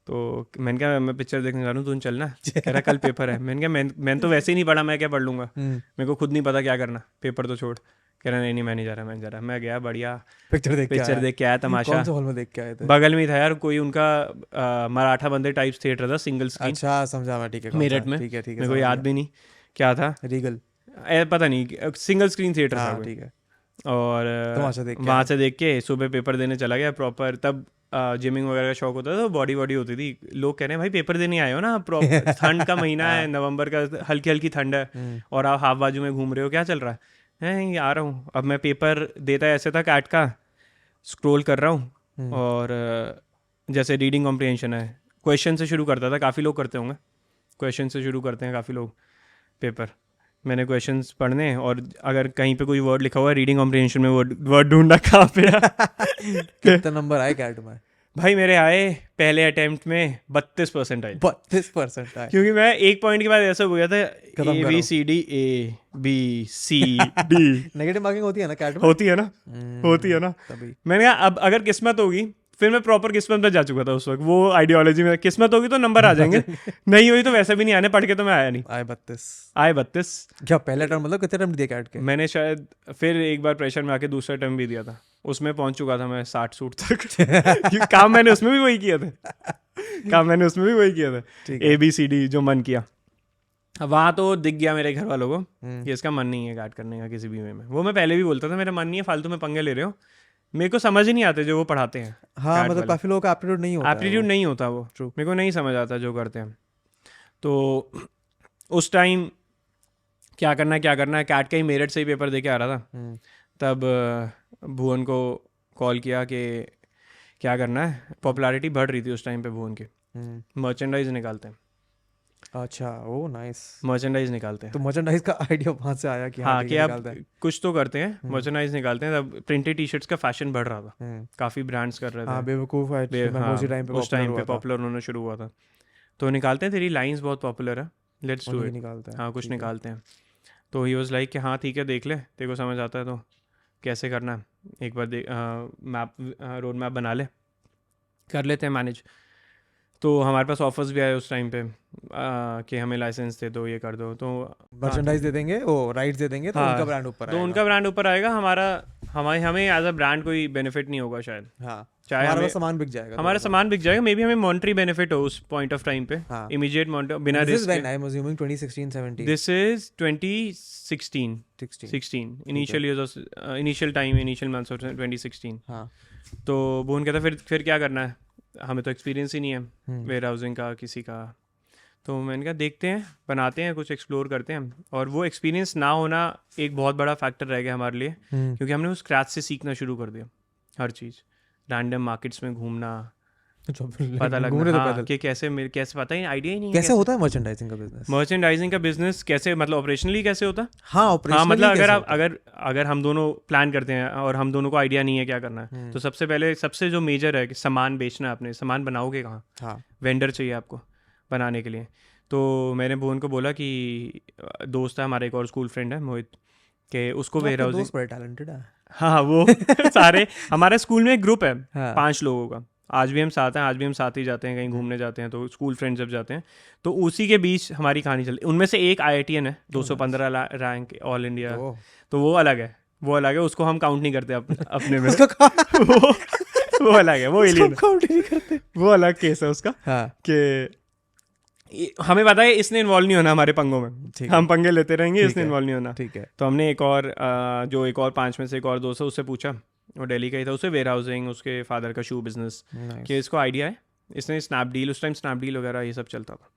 तो मैंने कहा मैं पिक्चर देखने जा रहा हूँ, तू चलना। कह रहा कल पेपर है। मैंने कहा मैंने तो वैसे ही नहीं पढ़ा, मैं क्या पढ़ लूँगा, मेरे को खुद नहीं पता क्या करना, पेपर तो छोड़। कह रहा नहीं मैं नहीं जा रहा, मैं गया बढ़िया पिक्चर देख के आया तमाशा। कौन से हॉल में देख के आए थे? बगल में ही था यार, कोई उनका मराठा बंदे टाइप थिएटर था, सिंगल स्क्रीन। अच्छा समझा मैं, ठीक है, मेरठ में, ठीक है मेरे को याद भी नहीं क्या था, रीगल पता नहीं, सिंगल स्क्रीन थिएटर था, ठीक है। और वहाँ से देख के सुबह पेपर देने चला गया प्रॉपर। तब जिमिंग वगैरह का शौक होता था, तो बॉडी होती थी। लोग कह रहे हैं भाई पेपर देने आए हो ना प्रॉपर, ठंड का महीना है, नवंबर का, हल्की हल्की ठंड है, और आप हाफ बाजू में घूम रहे हो, क्या चल रहा है? आ रहा हूँ। अब मैं पेपर देता ऐसे था कैट का, स्क्रॉल कर रहा हूँ, और जैसे रीडिंग कॉम्प्रिहेंशन है, क्वेश्चन से शुरू करता था, काफ़ी लोग करते होंगे, क्वेश्चन से शुरू करते हैं काफ़ी लोग पेपर। मैंने क्वेश्चंस पढ़ने, और अगर कहीं पे कोई वर्ड लिखा हुआ है रीडिंग कॉम्प्रिहेंशन में, वर्ड ढूंढना कहाँ पे है। कितना नंबर आए कैट में? भाई मेरे आए पहले अटेम्प्ट में 32% आए। 32% आए, क्योंकि मैं एक पॉइंट के बाद ऐसा हो गया था, ABCD ABCD। नेगेटिव मार्किंग होती है ना कैट में? होती है ना तभी मैंने कहा अब अगर किस्मत होगी, फिर मैं प्रॉपर किस्मत में जा चुका था उस वक्त, वो आइडियोलॉजी में किस्मत होगी तो नंबर आ जाएंगे, नहीं हुई तो वैसे भी नहीं आने, पढ़ के तो मैं आया नहीं। आए 32। क्या पहले टर्म मतलब कितने टर्म दिए कैट के? मैंने शायद फिर एक बार प्रेशर में आके दूसरा टर्म भी दिया था, उसमें पहुंच चुका था मैं 60 सूट तक। काम मैंने उसमें भी वही किया था, ABCD जो मन किया। वहाँ तो दिख गया मेरे घर वालों को कि इसका मन नहीं है गार्ड करने का किसी भी वे में। वो मैं पहले भी बोलता था मेरा मन नहीं है, फालतू में पंगे ले रहे हो, मेरे को समझ ही नहीं आते जो वो पढ़ाते हैं। हाँ मतलब काफ़ी लोगों का एप्टीट्यूड नहीं होता वो मेरे को नहीं समझ आता जो करते हैं। तो उस टाइम क्या करना है, कैट का ही मेरठ से ही पेपर दे के आ रहा था। तब भुवन को कॉल किया कि क्या करना है, पॉपुलैरिटी बढ़ रही थी उस टाइम पे भुवन की, मर्चेंडाइज निकालते हैं, अच्छा, ओ नाइस। मर्चेंडाइज निकालते हैं। तो मर्चेंडाइज का आइडिया वहाँ से आया कि हाँ हाँ ठीक कि है आप निकालते हैं। कुछ तो करते हैं, मर्चेंडाइज निकालते हैं। तब प्रिंटेड टी शर्ट्स का फैशन बढ़ रहा था, काफ़ी ब्रांड्स कर रहे हाँ थे। बेवकूफ़ मैं हाँ उसी टाइम पे उस पॉपुलर टाइम पे हुआ था। पॉपुलर होना शुरू हुआ था। तो निकालते हैं, तेरी लाइंस बहुत पॉपुलर है, लेट्स डू उन्हीं की इट। निकालते हैं, हाँ कुछ ठीक है। निकालते हैं। तो ही वॉज लाइक कि हाँ ठीक है देख ले, तेरे को समझ आता है तो कैसे करना है, एक बार मैप रोड मैप बना ले, कर लेते हैं मैनेज। तो हमारे पास ऑफर्स भी आए उस टाइम पे कि हमें लाइसेंस दे दो, ये कर दो। तो हाँ मर्चेंडाइज ठीक दे है। देंगे, वो राइट्स दे देंगे, तो हाँ उनका ब्रांड ऊपर तो आएगा। उनका ब्रांड ऊपर आएगा, हमें एज अ ब्रांड कोई बेनिफिट नहीं होगा शायद, हाँ, चाहे हमारा हमें बस सामान बिक जाएगा हमारा थोड़ा सा। सामान बिक जाएगा, मे बी हमें मॉनेटरी बेनिफिट हो उस पॉइंट ऑफ टाइम पे, हाँ, इमीडिएट बिना दिस इज रिस्क व्हेन के। I am assuming 2016-17। This is 2016 16। 16 initial years of initial months of 2016। हाँ। तो भुवन कहता फिर क्या करना है, हमें तो एक्सपीरियंस ही नहीं है हम्म। वेयर हाउसिंग का किसी का। तो मैंने कहा देखते हैं, बनाते हैं कुछ, एक्सप्लोर करते हैं। और वो एक्सपीरियंस ना होना एक बहुत बड़ा फैक्टर रह गया हमारे लिए, क्योंकि हमने उस स्क्रैच से सीखना शुरू कर दिया हर चीज़, रैंडम मार्केट्स में घूमना, पता लगना घूम रहे थे हाँ पैदल। कि कैसे पता ही आइडिया ही नहीं है कैसे होता है मर्चेंडाइजिंग का बिजनेस? मर्चेंडाइजिंग का बिजनेस कैसे, मतलब ऑपरेशनली कैसे होता है। हाँ, हाँ ऑपरेशनली मतलब कैसे होता है? अगर हम दोनों प्लान करते हैं और हम दोनों को आइडिया नहीं है क्या करना है, तो सबसे पहले सबसे जो मेजर है कि सामान बेचना है, अपने सामान बनाओगे कहाँ, हाँ। वेंडर चाहिए आपको बनाने के लिए। तो मैंने भुवन को बोला कि दोस्त है हमारा, एक और स्कूल फ्रेंड है मोहित, कि उसको वेयर आपके हाउसिंग। दोस्त बड़े टैलेंटेड है। हाँ वो सारे हमारे स्कूल में एक ग्रुप है हाँ। 5 लोगों का, आज भी हम साथ हैं, आज भी हम साथ ही जाते हैं, कहीं घूमने जाते हैं तो स्कूल फ्रेंड्स जब जाते हैं तो उसी के बीच हमारी कहानी चलती। उनमें से एक IITN है, 215 रैंक ऑल इंडिया, ओह। तो वो अलग है, उसको हम काउंट नहीं करते अपने में उसका काम वो अलग है, वो एलियन काउंट नहीं करते। वो अलग केस है उसका, हाँ, कि हमें पता है इसने इन्वॉल्व नहीं होना हमारे पंगों में, ठीक है। हम पंगे लेते रहेंगे, ठीक इसने है। इन्वॉल्व नहीं होना। ठीक है। तो हमने एक और जो 5 में से एक और दोस्त है उससे पूछा, वो दिल्ली का ही था, उसे वेयर हाउसिंग, उसके फादर का शू बिजनेस, Nice. कि इसको आइडिया है, इसने स्नैपडील, उस टाइम स्नैपडील वगैरह ये सब चलता था,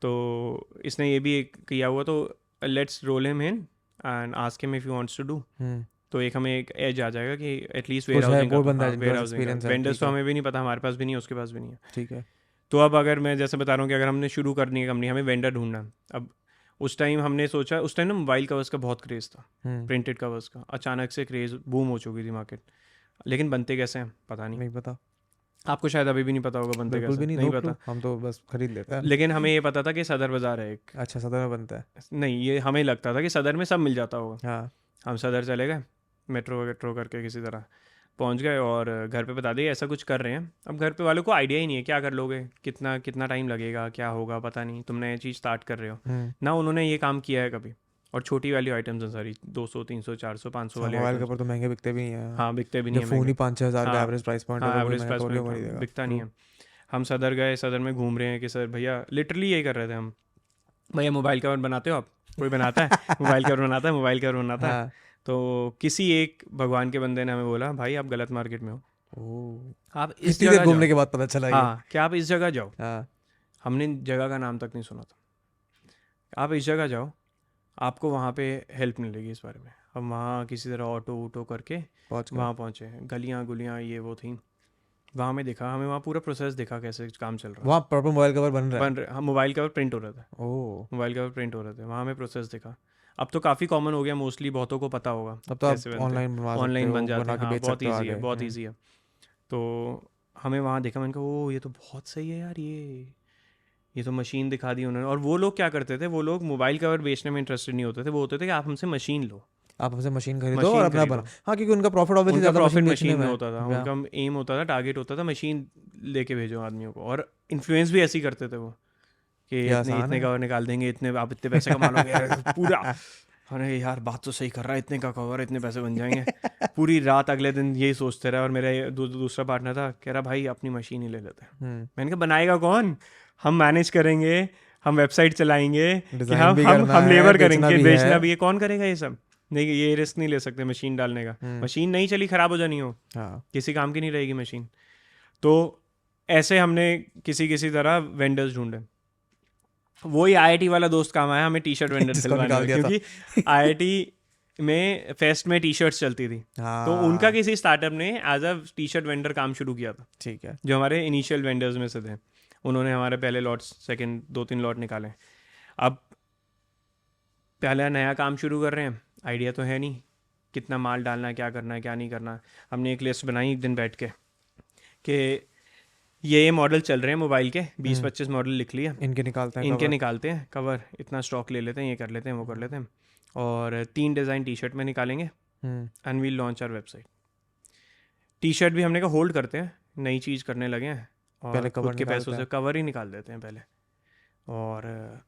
तो इसने ये भी एक किया हुआ, तो let's roll him in and ask him if you wants to do. तो एक हमें एक एज आ जाएगा कि एटलीस्ट वेयर हाउसिंग का, वेयर हाउसिंग का वेंडर्स तो हमें भी नहीं पता, हमारे पास भी नहीं है, उसके पास भी नहीं है। ठीक है। तो अब अगर मैं जैसे बता रहा हूँ कि अगर हमने शुरू करनी है कंपनी, हमें वेंडर ढूंढना है। अब उस टाइम हमने सोचा, उस टाइम ना मोबाइल कवर्स का बहुत क्रेज़ था, प्रिंटेड कवर्स का, अचानक से क्रेज़ बूम हो चुकी थी मार्केट, लेकिन बनते कैसे हैं पता नहीं, नहीं पता, आपको शायद अभी भी नहीं पता होगा बनते बिल्कुल कैसे, भी नहीं पता। clue, हम तो बस खरीद लेते हैं। लेकिन हमें ये पता था कि सदर बाज़ार है एक, अच्छा, सदर में बनता है। नहीं ये हमें लगता था कि सदर में सब मिल जाता होगा। हाँ। हम सदर चले गए, मेट्रो करके किसी तरह पहुंच गए और घर पे बता दिए ऐसा कुछ कर रहे हैं। अब घर पे वालों को आइडिया ही नहीं है क्या कर लोगे, कितना टाइम लगेगा, क्या होगा पता नहीं, तुमने ये चीज़ स्टार्ट कर रहे हो ना, उन्होंने ये काम किया है कभी। और छोटी वैल्यू आइटम्स हैं सारी, 200 300 400 500 वाले मोबाइल फ़ोन कवर तो महंगे बिकते भी नहीं है। हाँ बिकते भी नहीं जब है फ़ोन महंगे। ही 5-6 हज़ार का हाँ एवरेज प्राइस पॉइंट हाँ होगा, एवरेज प्राइस कवर क्यों पॉइंट खरीदेगा? बिकता नहीं है। हम सदर गए, सदर में घूम रहे हैं कि सर भैया, लिटरली यही कर रहे थे हम, भैया मोबाइल कवर बनाते हो आप, कोई बनाता है मोबाइल कवर बनाता है, मोबाइल कवर बनाता है। हाँ। तो किसी एक भगवान के बंदे ने हमें बोला, भाई आप गलत मार्केट में हो, ओह, आप इस कितनी देर जगह घूमने जाओ। के बाद पता चला ये? हाँ कि आप इस जगह जाओ। हाँ। हमने जगह का नाम तक नहीं सुना था, आप इस जगह जाओ, आपको वहाँ पे हेल्प मिलेगी इस बारे में। हम वहाँ किसी तरह ऑटो करके पहुँच गए। वहाँ पहुँचे, गलियाँ गुलियाँ ये वो थी, वहाँ में देखा, हमें वहाँ पूरा प्रोसेस देखा कैसे काम चल रहा है, वहाँ प्रॉपर मोबाइल कवर बन रहा है? बन रहे, हम मोबाइल कवर प्रिंट हो रहे थे, ओह, मोबाइल कवर प्रिंट हो रहे थे, वहाँ हमें प्रोसेस देखा। अब तो काफ़ी कॉमन हो गया, मोस्टली बहुतों को पता होगा अब तो आप कैसे बनते हैं, ऑनलाइन बनवा सकते ऑनलाइन हो, बन जाते बना हैं, के हाँ बेच बहुत सकते हो ईजी है, आगे। बहुत ईजी है। तो हमें वहाँ देखा, मैंने कहा ओ ये तो बहुत सही है यार, ये तो मशीन दिखा दी उन्होंने। और वो लोग क्या करते थे, वो लोग मोबाइल कवर बेचने में इंटरेस्टेड नहीं होते थे, वो होते थे कि आप हमसे मशीन लो, आप हमसे मशीन खरीदो मशीन और अपना खरीदो। बना। हाँ, क्योंकि उनका प्रॉफिट ऑब्वियसली उनका ज़्यादा प्रॉफिट मशीन मशीन बेचने में में होता था, है। उनका एम होता था, टारगेट होता था मशीन लेके भेजो आदमियों को। और इन्फ्लुएंस भी ऐसे ही करते थे वो, कि ये आसान इतने है। कवर निकाल देंगे, इतने आप इतने पैसे कमा लोगे पूरा। अरे यार बात तो सही कर रहा है, इतने का कवर, इतने पैसे बन जाएंगे। पूरी रात अगले दिन यही सोचते रहे। और मेरा दूसरा पार्टनर था, कह रहा भाई अपनी मशीन ही ले लेते हैं। मैंने कहा बनाएगा कौन, हम मैनेज करेंगे, हम वेबसाइट चलाएंगे, कि डिजाइन भी करना हम है, लेबर बेचना करेंगे, भी बेचना है। भी है, कौन करेगा ये सब, नहीं ये रिस्क नहीं ले सकते मशीन डालने का। मशीन नहीं चली, ख़राब हो जानी हो, हाँ। किसी काम की नहीं रहेगी मशीन। तो ऐसे हमने किसी तरह वेंडर्स ढूंढे, वही IIT वाला दोस्त काम आया हमें टी शर्ट वेंडर जिसको दिलवाने निकाल में, दिया था। क्योंकि IIT में फेस्ट में टी शर्ट्स चलती थी, तो उनका किसी स्टार्टअप ने as a T shirt vendor काम शुरू किया था, ठीक है। जो हमारे इनिशियल वेंडर्स में से थे। उन्होंने हमारे पहले लॉट्स, सेकंड 2-3 लॉट निकाले। अब पहला नया काम शुरू कर रहे हैं, आइडिया तो है नहीं कितना माल डालना है, क्या करना है, क्या नहीं करना। हमने एक लिस्ट बनाई एक दिन बैठ के कि ये मॉडल चल रहे हैं मोबाइल के, 20-25 मॉडल लिख लिया, इनके निकालते हैं इनके cover। निकालते हैं कवर, इतना स्टॉक ले लेते हैं, ये कर लेते हैं, वो कर लेते हैं, और 3 डिज़ाइन टी शर्ट में निकालेंगे and we'll launch our website. T shirt भी हमने कहा होल्ड करते हैं, नई चीज़ करने लगे हैं, और पहले cover खुद के पैसों निकालते से कवर ही निकाल देते हैं पहले। और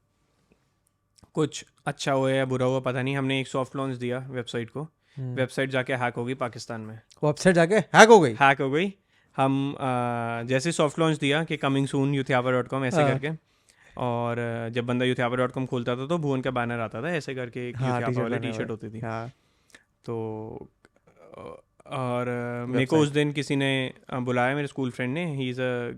कुछ अच्छा हुआ या बुरा हुआ पता नहीं, हमने एक सॉफ्ट लॉन्च दिया वेबसाइट को, वेबसाइट जाके हैक हो गई पाकिस्तान में, वेबसाइट जाके हैक हो गई। हैक हो गई। हम जैसे सॉफ्ट लॉन्च दिया कि कमिंग सून यूथियापा.com ऐसे करके, और जब बंदा यूथियापा.com खोलता था तो भुवन का बैनर आता था ऐसे करके, एक यूथियापा वाली टी शर्ट होती थी। तो और मेरे को उस दिन किसी ने बुलाया, मेरे स्कूल फ्रेंड ने, he is a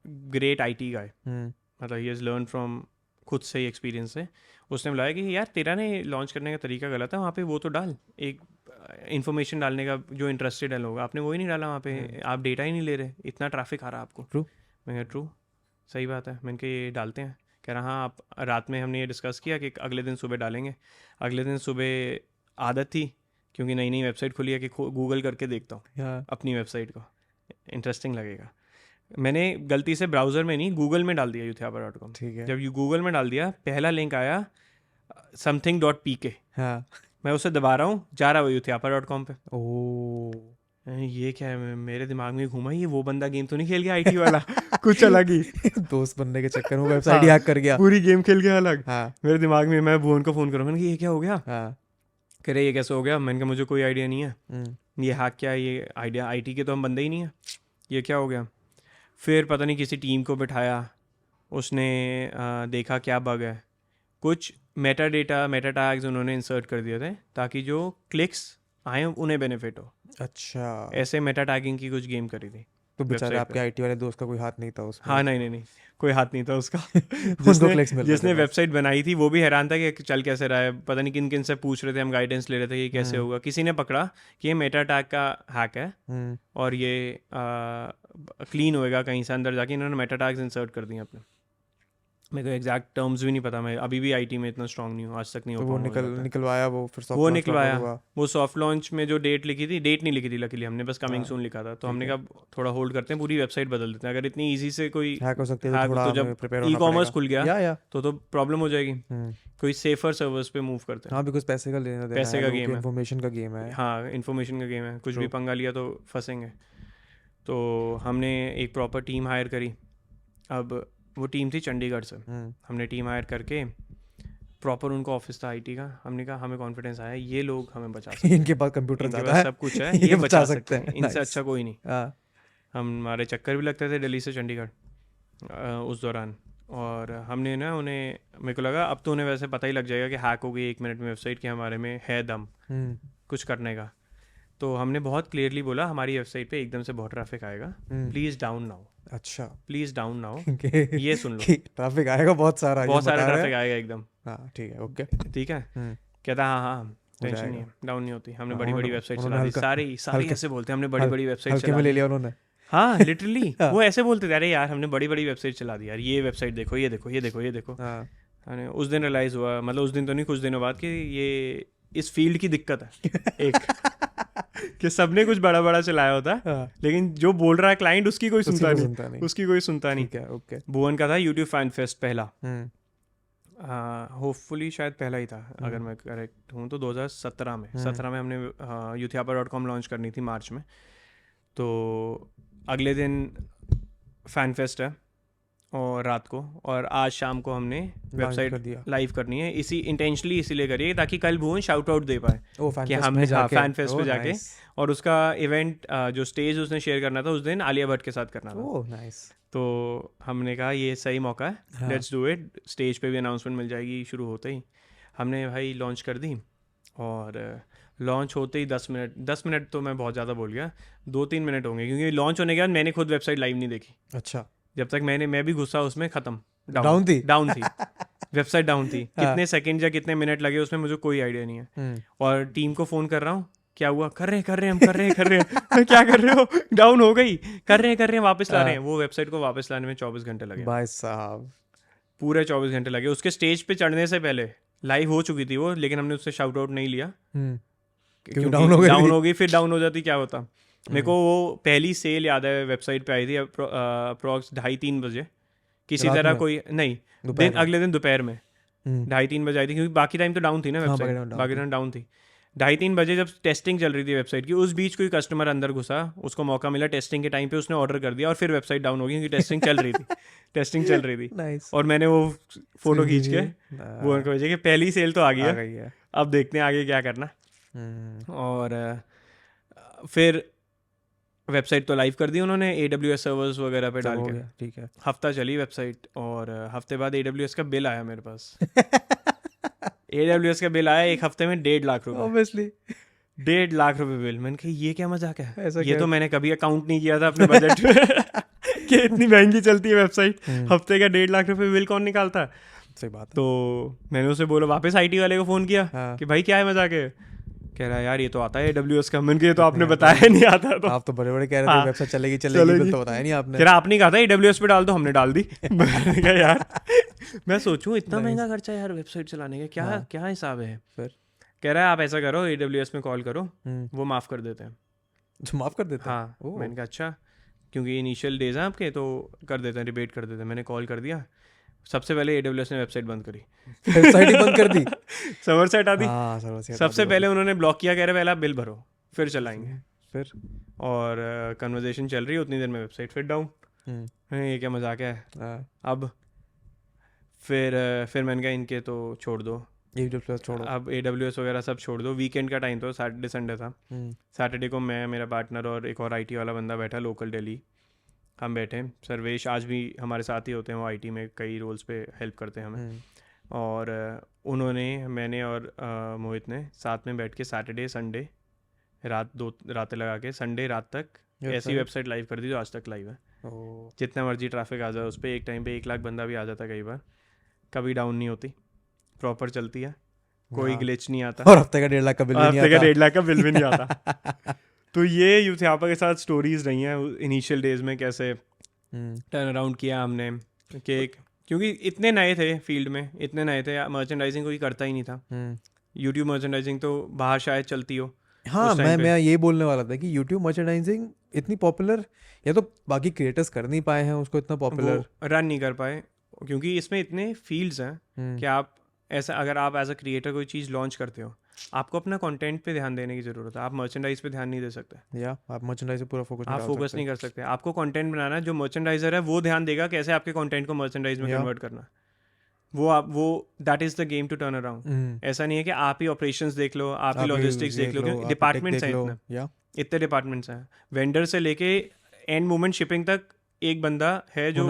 great IT गाय, मतलब ही हैज़ लर्न फ्रॉम खुद से ही एक्सपीरियंस से। उसने बुलाया कि यार तेरा ने लॉन्च करने का तरीका गलत है, वहाँ पे वो तो डाल, एक इन्फॉर्मेशन डालने का जो इंटरेस्टेड है लोग, आपने वो ही नहीं डाला वहाँ पे, आप डेटा ही नहीं ले रहे, इतना ट्रैफिक आ रहा आपको। ट्रू। मैंने कहा ट्रू, सही बात है। मैंने कहा ये डालते हैं। कह रहा हाँ, आप रात में हमने ये डिस्कस किया कि अगले दिन सुबह डालेंगे। अगले दिन सुबह आदत थी, क्योंकि नई नई वेबसाइट खुली है, कि गूगल करके देखता हूँ अपनी वेबसाइट को, इंटरेस्टिंग लगेगा। मैंने गलती से ब्राउज़र में नहीं, गूगल में डाल दिया यूथियापा.com। ठीक है। जब गूगल में डाल दिया, पहला लिंक आया something.pk, मैं उसे दबा रहा हूँ, जा रहा हूँ यूथियापा.com पे। ये क्या है, मेरे दिमाग में घूमा, ये वो बंदा गेम तो नहीं खेल गया IT वाला, कुछ अलग ही दोस्त बनने के चक्कर में वेबसाइट ही हैक कर गया, पूरी गेम खेल गया अलग। हाँ। मेरे दिमाग में, मैं भुवन को फ़ोन करूँ, मैंने कहा ये क्या हो गया, हाँ। कह रहे ये कैसे हो गया। मैंने कहा मुझे कोई आइडिया नहीं है, ये हैक क्या है, ये आइडिया IT के तो हम बंदे ही नहीं है, ये क्या हो गया। फिर पता नहीं किसी टीम को बिठाया, उसने देखा क्या बग है, कुछ मेटा टैग्स उन्होंने इंसर्ट कर दिए थे ताकि जो क्लिक्स आए उन्हें बेनिफिट हो। अच्छा, ऐसे मेटा टैगिंग की कुछ गेम करी थी। तो बेचारे आपके IT वाले दोस्त का कोई हाथ नहीं था उसमें। हाँ, नहीं, कोई हाथ नहीं था उसका। जिसने वेबसाइट बनाई थी वो भी हैरान था कि चल कैसे रहा है, पता नहीं किन किन से पूछ रहे थे, हम गाइडेंस ले रहे थे कि कैसे होगा। किसी ने पकड़ा कि ये मेटा टैग का हैक है और ये क्लीन होएगा कहीं से, अंदर जाके इन्होंने मेटा टैग्स इंसर्ट कर दिए अपने। मेरे को एग्जैक्ट टर्म्स भी नहीं पता, मैं अभी भी IT में इतना स्ट्रांग नहीं हूँ, आज तक नहीं हो तो वो निकलवाया वो, फिर वो निकलवाया। वो सॉफ्ट लॉन्च में जो डेट लिखी थी, डेट नहीं लिखी थी लकीली, हमने बस कमिंग सून लिखा था। तो हमने कहा थोड़ा होल्ड करते हैं, पूरी वेबसाइट बदल देते हैं। अगर इतनी ईजी से कोई हैक हो सकती है तो जब ई-कॉमर्स खुल गया तो प्रॉब्लम हो जाएगी। कोई सेफर सर्वर्स पे मूव करते हैं। हाँ, बिकॉज पैसे का लेना देना, पैसे का गेम है, इन्फॉर्मेशन का गेम है। हाँ, इन्फॉर्मेशन का गेम है, कुछ भी पंगा लिया तो फंसेंगे। तो हमने एक प्रॉपर टीम हायर करी। अब वो टीम थी चंडीगढ़ से, हमने टीम हायर करके प्रॉपर, उनको ऑफिस था IT का। हमने कहा हमें कॉन्फिडेंस आया ये लोग हमें बचा सकते हैं, इनके पास कंप्यूटर ज़्यादा है, सब कुछ है, ये बचा सकते हैं, इनसे Nice। अच्छा कोई नहीं। हमारे चक्कर भी लगते थे दिल्ली से चंडीगढ़ उस दौरान। और हमने ना उन्हें, मेरे को लगा अब तो उन्हें वैसे पता ही लग जाएगा कि हैक हो गई 1 मिनट में वेबसाइट के, हमारे में है दम कुछ करने का। तो हमने बहुत क्लियरली बोला हमारी वेबसाइट पे एकदम से बहुत ट्रैफिक आएगा, प्लीज़ डाउन नाउ। अच्छा, प्लीज़ डाउन नाउ, ये सुन लो, ट्रैफिक आएगा बहुत सारा ट्रैफिक आएगा एकदम। हाँ, ठीक है, ओके, ठीक है। कहता हाँ, टेंशन नहीं है, डाउन नहीं होती। हमने बड़ी बड़ी वेबसाइट चला दी, सारी ऐसे बोलते हैं, हमने बड़ी बड़ी वेबसाइट चला ले लिया उन्होंने। हाँ, लिटरली वो ऐसे बोलते थे, अरे यार हमने बड़ी बड़ी वेबसाइट चला दी यार, ये वेबसाइट देखो, ये देखो, ये देखो, ये देखो। उस दिन रियलाइज हुआ, मतलब उस दिन तो नहीं, कुछ दिनों बाद, कि ये इस फील्ड की दिक्कत है एक कि सबने कुछ बड़ा बड़ा चलाया होता है, लेकिन जो बोल रहा है क्लाइंट उसकी कोई सुनता नहीं, उसकी कोई सुनता नहीं। ओके। भुवन का था यूट्यूब फैन फेस्ट पहला, होपफुली शायद पहला ही था अगर मैं करेक्ट हूँ तो 2017 में। 17 में हमने यूथियापा.com लॉन्च करनी थी मार्च में। तो अगले दिन फैन फेस्ट है और रात को, और आज शाम को हमने वेबसाइट लाइव करनी है। इसी इंटेंशनली इसीलिए करिए ताकि कल भुवन शाउट आउट दे पाए कि हमने फैन फेस्ट पे जाके। और उसका इवेंट जो स्टेज उसने शेयर करना था उस दिन आलिया भट्ट के साथ करना था। तो हमने कहा ये सही मौका है, लेट्स डू इट। स्टेज पे भी अनाउंसमेंट मिल जाएगी शुरू होते ही। हमने भाई लॉन्च कर दी, और लॉन्च होते ही 10 मिनट तो मैं बहुत ज़्यादा बोल गया, 2-3 मिनट होंगे, क्योंकि लॉन्च होने के बाद मैंने खुद वेबसाइट लाइव नहीं देखी। अच्छा, जब तक मैं भी घुसा उसमें ख़त्म, डाउन थी डाउन थी वेबसाइट डाउन थी। कितने सेकंड या कितने मिनट लगे उसमें मुझे कोई आइडिया नहीं है। और टीम को फ़ोन कर रहा हूँ, क्या हुआ, कर रहे हैं मैं क्या कर रहे हो, डाउन हो गई, कर रहे हैं वापस ला रहे हैं। वो वेबसाइट को वापस लाने में 24 घंटे लगे भाई साहब, पूरे 24 घंटे लगे। उसके स्टेज पे चढ़ने से पहले लाइव हो चुकी थी वो, लेकिन हमने उससे शाउट आउट नहीं लिया क्योंकि डाउन हो गई। फिर डाउन हो जाती क्या होता। मेरे को वो पहली सेल याद है वेबसाइट पे आई थी अप्रॉक्स 2:30-3 बजे, किसी तरह कोई नहीं, अगले दिन दोपहर में 2:30-3 बजे आई थी, क्योंकि बाकी टाइम तो डाउन थी ना वेबसाइट, बाकी टाइम डाउन थी। 2:30-3 बजे जब टेस्टिंग चल रही थी वेबसाइट की, उस बीच कोई कस्टमर अंदर घुसा, उसको मौका मिला टेस्टिंग के टाइम पे, उसने ऑर्डर कर दिया और फिर वेबसाइट डाउन हो गई क्योंकि टेस्टिंग चल रही थी Nice. और मैंने वो फोटो खींच के वो उनको भेजा कि पहली सेल तो आ गई है, अब देखते हैं आगे क्या करना। और फिर वेबसाइट तो लाइव कर दी उन्होंने AWS सर्वर्स वगैरह पे डाल के, ठीक है। हफ्ता चली वेबसाइट और हफ्ते बाद AWS का बिल आया मेरे पास। AWS का बिल आया एक हफ्ते में 1.5 लाख रुपए। Obviously. 1.5 लाख रुपए बिल। मैंने कहा ये क्या मजाक है, ऐसा ये तो मैंने कभी अकाउंट नहीं किया था अपने बजट में कि इतनी महंगी चलती है वेबसाइट, हफ्ते का 1.5 लाख रुपए बिल कौन निकालता है। सही बात है। तो मैंने उसे बोला, वापस IT वाले को फ़ोन किया कि भाई क्या है मजाक है। कह रहा है यार ये तो आता है AWS का। मैंने कहा ये तो आपने बताया नहीं आता। तो आप तो बड़े बड़े कह रहे थे वेबसाइट चलेगी बिल तो बताया नहीं आपने। कह रहा आपने कहा था AWS पे डाल दो, हमने डाल दी। मैंने कहा यार मैं सोचूं इतना महंगा खर्चा है यार वेबसाइट चलाने का, क्या हिसाब है। फिर कह रहा है आप ऐसा करो, AWS में कॉल करो, वो माफ़ कर देते हैं। जो माफ़ कर देते हैं? हाँ। मैंने कहा अच्छा, क्योंकि इनिशियल डेज हैं आपके तो कर देते हैं, रिबेट कर देते हैं। मैंने कॉल कर दिया, सबसे पहले AWS ने वेबसाइट बंद करी। वेबसाइट ही बंद कर दी। सर्वर से हटा दी। हाँ, सबसे पहले उन्होंने ब्लॉक किया, कह रहे पहले आप बिल भरो फिर चलाएंगे। फिर और कन्वर्जेशन चल रही है, उतनी देर में वेबसाइट फिर डाउन। ये क्या मजाक है। अब फिर मैंने कहा इनके तो छोड़ दो, छोड़ो, अब AWS वगैरह सब छोड़ दो। वीकेंड का टाइम था, सैटरडे संडे था। सैटरडे को मैं, मेरा पार्टनर और एक और IT वाला बंदा बैठा, लोकल दिल्ली, हम बैठे। सर्वेश आज भी हमारे साथ ही होते हैं, वो IT में कई रोल्स पे हेल्प करते हैं हमें। और उन्होंने, मैंने और मोहित ने साथ में बैठ के सैटरडे संडे रात 2 रातें लगा के संडे रात तक ऐसी वेबसाइट लाइव कर दी जो आज तक लाइव है। जितना मर्जी ट्रैफिक आ जाए उस पर, एक टाइम पे 1 लाख बंदा भी आ जाता कई बार, कभी डाउन नहीं होती, प्रॉपर चलती है, कोई ग्लिच नहीं आता। और हफ्ते का 1.5 लाख का बिल भी नहीं आता। 1.5 लाख का बिल भी नहीं आता। तो ये यूथियापा के साथ स्टोरीज रही हैं इनिशियल डेज में, कैसे टर्न अराउंड किया हमने। क्योंकि इतने नए थे फील्ड में, इतने नए थे, मर्चेंडाइजिंग कोई करता ही नहीं था। यूट्यूब मर्चेंडाइजिंग तो बाहर शायद चलती हो। हाँ, मैं ये बोलने वाला था कि यूट्यूब मर्चेंडाइजिंग इतनी पॉपुलर, या तो बाकी क्रिएटर्स कर नहीं पाए हैं उसको इतना पॉपुलर, रन नहीं कर पाए, क्योंकि इसमें इतने फील्ड्स हैं कि आप ऐसा, अगर आप एज अ क्रिएटर कोई चीज़ लॉन्च करते हो, आपको अपना कंटेंट पे ध्यान देने की ज़रूरत है। आप मर्चेंडाइज पे ध्यान नहीं दे सकते, या आप मर्चेंडाइज पे पूरा फोकस नहीं कर सकते। आपको कंटेंट बनाना है, जो मर्चेंडाइजर है वो ध्यान देगा कैसे आपके कंटेंट को मर्चेंडाइज में कन्वर्ट करना। वो that is the game to turn around. ऐसा नहीं है कि आप ही ऑपरेशंस देख लो, आप ही लॉजिस्टिक्स देख लो, क्योंकि डिपार्टमेंट्स हैं इतने डिपार्टमेंट्स हैं। वेंडर से लेके एंड मोमेंट शिपिंग तक एक बंदा है जो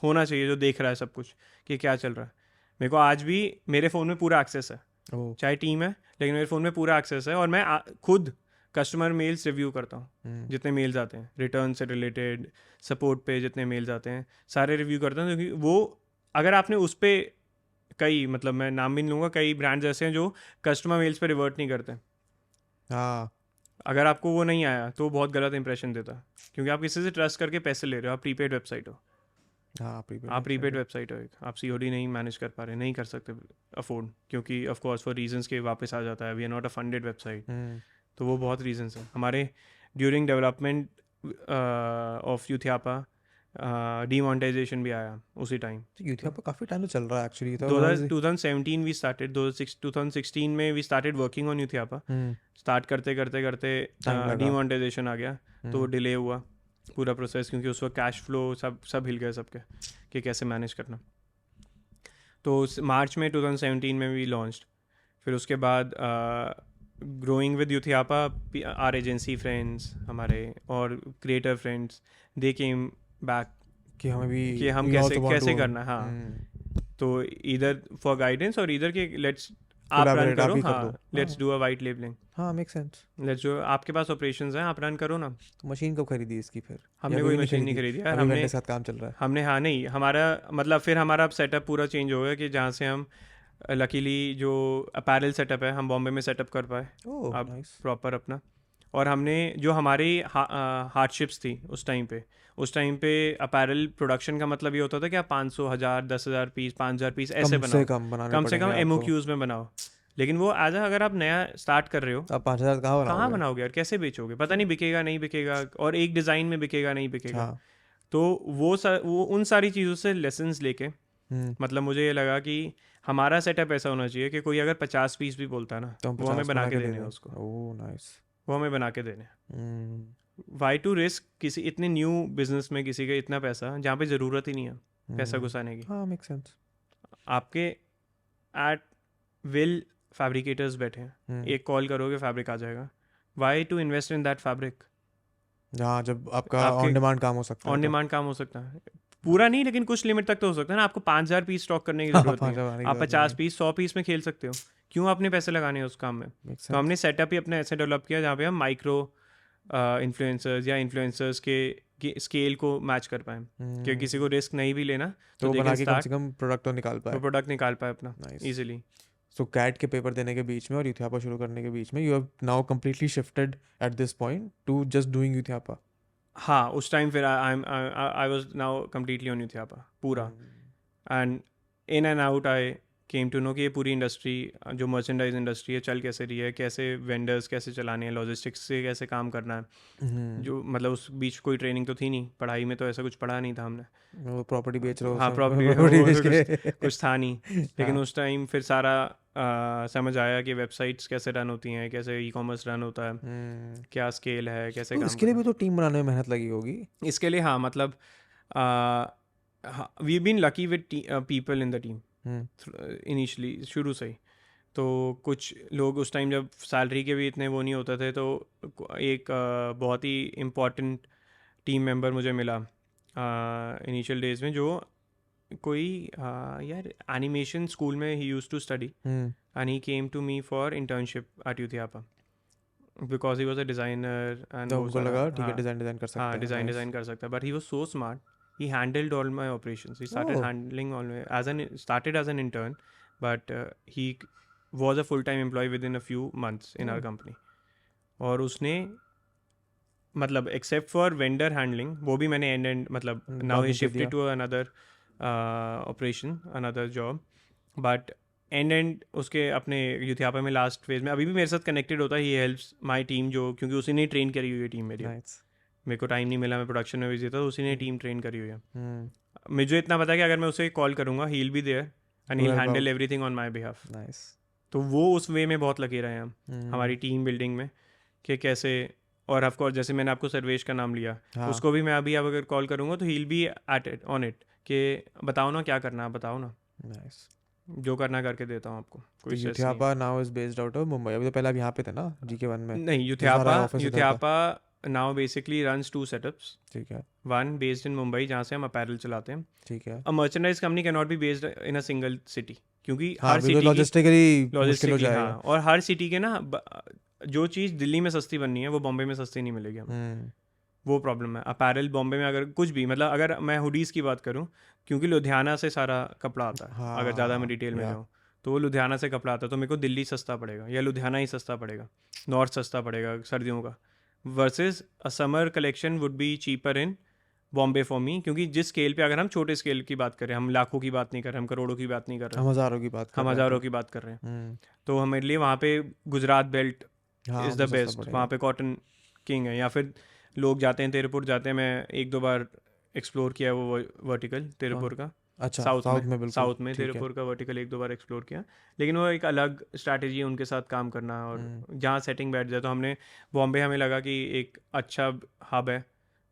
होना चाहिए जो देख रहा है सब कुछ कि क्या चल रहा है। मेरे को आज भी मेरे फ़ोन में पूरा एक्सेस है, चाहे टीम है, लेकिन मेरे फ़ोन में पूरा एक्सेस है। और मैं खुद कस्टमर मेल्स रिव्यू करता हूँ, जितने मेल्स आते हैं रिटर्न से रिलेटेड, सपोर्ट पे जितने मेल्स आते हैं सारे रिव्यू करता हूँ। क्योंकि वो, अगर आपने उस पर कई, मतलब मैं नाम भी नहीं लूँगा, कई ब्रांड्स ऐसे हैं जो कस्टमर मेल्स पे रिवर्ट नहीं करते। हाँ, अगर आपको वो नहीं आया तो बहुत गलत इंप्रेशन देता है, क्योंकि आप किसी से ट्रस्ट करके पैसे ले रहे हो। आप प्रीपेड वेबसाइट हो, आप प्रीपेड वेबसाइट हो, आप COD नहीं मैनेज कर पा रहे, नहीं कर सकते अफोर्ड, क्योंकि ऑफ कोर्स फॉर रीजंस के वापस आ जाता है, we are not a funded website. तो वो बहुत रीजंस हैं हमारे। During development of Youthiapa demonetisation भी आया उसी टाइम। यूथियापा काफ़ी टाइम चल रहा है एक्चुअली। 2017 वी स्टार्टेड, 2016 में we started working on Youthiapa. Start करते डीमोनेटाइजेशन आ गया, तो वो डिले हुआ पूरा प्रोसेस, क्योंकि उस वक्त कैश फ्लो सब हिल गए सबके कि कैसे मैनेज करना। तो मार्च में 2017 में वी लॉन्च्ड। फिर उसके बाद growing with Youthiapa, our agency friends हमारे और creator friends, they came back कि हमें भी, कि हम कैसे करना है। हाँ, तो इधर फॉर गाइडेंस और इधर कि लेट्स आप रन Collaborate, आप करो, ही कर हाँ, दो। Let's do a white labelling, हाँ, मेक सेंस। लेट्स डू, आपके पास ऑपरेशंस हैं, आप रन करो ना। तो मशीन कब खरीदी इसकी फिर? हमने या कोई कभी नहीं मशीन नहीं खरीदी? खरीदी यार, अभी हमने वेंडर के साथ काम चल रहा है। हमने हाँ नहीं, हमारा मतलब फिर हमारा सेटअप पूरा चेंज हो गया कि जहाँ से हम लकीली जो अपैरल सेटअप है हम बॉम्बे में सेटअप कर पाए ओह अब नाइस। प्रॉपर अपना। और हमने जो हमारी हार्डशिप्स थी उस टाइम पे अपैरल प्रोडक्शन का मतलब ये होता था कि आप 500 हज़ार 10,000 पीस 5,000 पीस ऐसे कम से बनाओ, कम बनाने कम से पड़ेंगे कम आपको। MOQs में बनाओ। लेकिन वो एज अगर आप नया स्टार्ट कर रहे हो, तो आप 5,000 कहाँ कहाँ बनाओगे? बनाओगे यार, कैसे बेचोगे, पता नहीं बिकेगा नहीं बिकेगा, और एक डिज़ाइन में बिकेगा नहीं बिकेगा। हाँ। तो वो उन सारी चीज़ों से लेसन्स लेके हम्म। मतलब मुझे ये लगा कि हमारा सेटअप ऐसा होना चाहिए कि कोई अगर 50 पीस भी बोलता है ना, तो हम वो हमें 50 बना के दे देने हैं दें। उसको, ओह नाइस। वो हमें बना के देने हैं। हम्म। वाई टू रिस्क किसी इतने न्यू बिजनेस में किसी का इतना पैसा जहाँ पे ज़रूरत ही नहीं है पैसा घुसाने की। हाँ, मेक सेंस। आपके एट विल फैब्रिकेटर्स बैठे हैं, एक कॉल करोगे फैब्रिक आ जाएगा। Why to invest in that fabric? हाँ, जब आपका आपके ऑन डिमांड काम हो सकता है ऑन तो। डिमांड काम हो सकता है, पूरा नहीं लेकिन कुछ लिमिट तक तो हो सकता है ना। आपको 5,000 पीस स्टॉक करने की हाँ, ज़रूरत नहीं 5,000 है, बनाने की आप जरूरत 50 नहीं पीस 100 पीस में खेल सकते हो। क्यों अपने पैसे लगाने हैं उस काम में? है। मेक तो हमने सेंस। सेटअप ही अपने ऐसे डेवलप किया जहाँ पे हम माइक्रो इन्फ्लुएंसर्स या इन्फ्लुएंसर्स के स्केल को मैच कर पाएँ, कि किसी को रिस्क नहीं भी लेना तो तो दे बना कैन के कम से स्टार्ट, कम प्रोडक्ट तो निकाल वो पाए। प्रोडक्ट निकाल पाए अपना नाइस। ईजिली। सो कैट के पेपर देने के बीच में और यूथियापा शुरू करने के बीच में you have now completely shifted at this point to just doing Youthiapa. हाँ, उस टाइम फिर I was now completely on Youthiapa पूरा, and in and out I came to know कि ये पूरी इंडस्ट्री जो मर्चेंडाइज इंडस्ट्री है चल कैसे रही है, कैसे वेंडर्स कैसे चलाने हैं, लॉजिस्टिक्स से कैसे काम करना है। जो मतलब उस बीच कोई ट्रेनिंग तो थी नहीं, पढ़ाई में तो ऐसा कुछ पढ़ा नहीं था हमने। वो प्रॉपर्टी बेच रहे हो हाँ, सब प्रॉपर्टी प्रॉपर्टी बेच कुछ था नहीं। लेकिन हाँ। उस टाइम फिर सारा समझ आया कि वेबसाइट्स कैसे रन होती हैं, कैसे ई-कॉमर्स रन होता है, क्या स्केल है, कैसे तो काम इसके लिए करना भी तो टीम बनाने में मेहनत लगी होगी। है। इसके लिए हाँ मतलब we been lucky with people in the team initially, शुरू से ही। तो कुछ लोग उस टाइम जब सैलरी के भी इतने वो नहीं होते थे, तो एक बहुत ही इम्पोर्टेंट टीम मेंबर मुझे मिला इनिशियल डेज में, जो कोई यार एनिमेशन स्कूल में ही used to study, and he came to me for internship at Youthiapa because he was a designer and तो वो उनको सारा, लगा ठीक है हाँ डिजाइन कर सकते हाँ, हैं। डिज़ाइन कर सकता है। But he was so smart, he handled all my operations, he started oh handling all my, started as an intern, but he was a full time employee within a few months in our company। और उसने मतलब except for vendor handling वो भी मैंने and मतलब now he shifted to another operation another job, but and उसके अपने यूथियापा में लास्ट फेज में अभी भी मेरे साथ कनेक्टेड होता है। ही हेल्प्स माई टीम, जो क्योंकि उसी ने ट्रेन करी हुई है टीम मेरी। नाइस। मेरे को टाइम नहीं मिला, मैं प्रोडक्शन में बिजी था, तो उसी ने टीम ट्रेन करी हुई है। मुझे इतना पता है कि अगर मैं उसे कॉल करूँगा he will be there and he will handle everything on my behalf. Nice. तो वो उस वे में बहुत लगे रहे हैं हम हमारी टीम बिल्डिंग में, कि कैसे। और ऑफ कोर्स जैसे मैंने आपको सर्वेश का नाम लिया, उसको भी मैं अभी अब अगर कॉल करूँगा तो ही will B at it on it, कि बताओ ना क्या करना है, बताओ ना, नाइस। जो करना करके देता हूँ आपको, कोई स्ट्रेस नहीं है। Youthiapa now is based out of Mumbai. अभी तो पहले आप यहाँ पे थे ना GK1 में। नहीं, सारा office इधर था। Youthiapa now basically runs 2 setups, ठीक है। वन बेस्ड इन मुंबई जहाँ से हम अपैरल चलाते हैं। ठीक है। A merchandise company can not be based in a single city, क्योंकि हाँ, हर सिटी लॉजिस्टिकली मुश्किल हो लॉजिस्टिकली, जाएगा। हाँ, और हर सिटी के ना जो चीज़ दिल्ली में सस्ती बननी है वो बॉम्बे में सस्ती नहीं मिलेगी हमें। वो प्रॉब्लम है। अपैरल बॉम्बे में अगर कुछ भी मतलब अगर मैं हुडीज़ की बात करूँ, क्योंकि लुधियाना से सारा कपड़ा आता है। हाँ, अगर ज़्यादा मैं डिटेल में जाऊँ तो वो लुधियाना से कपड़ा आता है, तो मेरे को दिल्ली सस्ता पड़ेगा या लुधियाना ही सस्ता पड़ेगा, नॉर्थ सस्ता पड़ेगा सर्दियों का, versus a summer collection would be cheaper in Bombay for me. क्योंकि जिस स्केल पे, अगर हम छोटे स्केल की बात करें, हम लाखों की बात नहीं कर रहे, हम करोड़ों की बात नहीं कर रहे, हम हज़ारों की बात कर हम रहे हैं हज़ारों तो। की बात कर रहे हैं, तो हमारे लिए वहाँ पे गुजरात बेल्ट हाँ, इज़ द बेस्ट, वहाँ पे कॉटन किंग है। या फिर लोग जाते हैं तिरुपुर जाते हैं, मैं 1-2 बार एक्सप्लोर किया वो वर्टिकल तिरुपुर का। अच्छा, साउथ में बिल्कुल साउथ में ठीक है। तिरुपुर का वर्टिकल 1-2 बार एक्सप्लोर किया, लेकिन वो एक अलग स्ट्रैटेजी है उनके साथ काम करना, और जहाँ सेटिंग बैठ जाए। तो हमने बॉम्बे, हमें लगा कि एक अच्छा हब है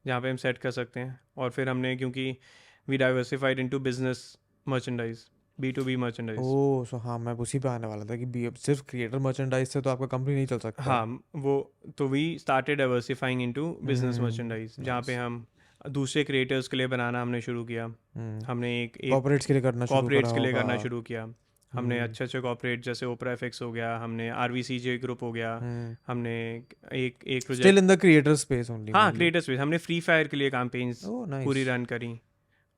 जहाँ पे हम सेट कर सकते हैं। और फिर हमने, क्योंकि we diversified into business merchandise, B2B merchandise. Oh so हाँ, मैं उसी पे आने वाला था कि सिर्फ क्रिएटर मर्चेंडाइज से तो आपका कंपनी नहीं चल सकता। हाँ, वो तो we started diversifying into business merchandise, जहाँ पे हम दूसरे क्रिएटर्स के लिए बनाना हमने शुरू किया। हमने एक कॉर्पोरेट्स के लिए करना शुरू कॉर्पोरेट्स करा के लिए होगा। करना शुरू किया। हमने अच्छे अच्छे कॉर्पोरेट जैसे ओपरा एफएक्स हो गया, हमने आरवीसीजे ग्रुप हो गया, हमने एक एक still project, in the creator space only? हाँ क्रिएटर स्पेस, हमने फ्री फायर के लिए कैंपेन्स ओह पूरी नाइस, रन करी,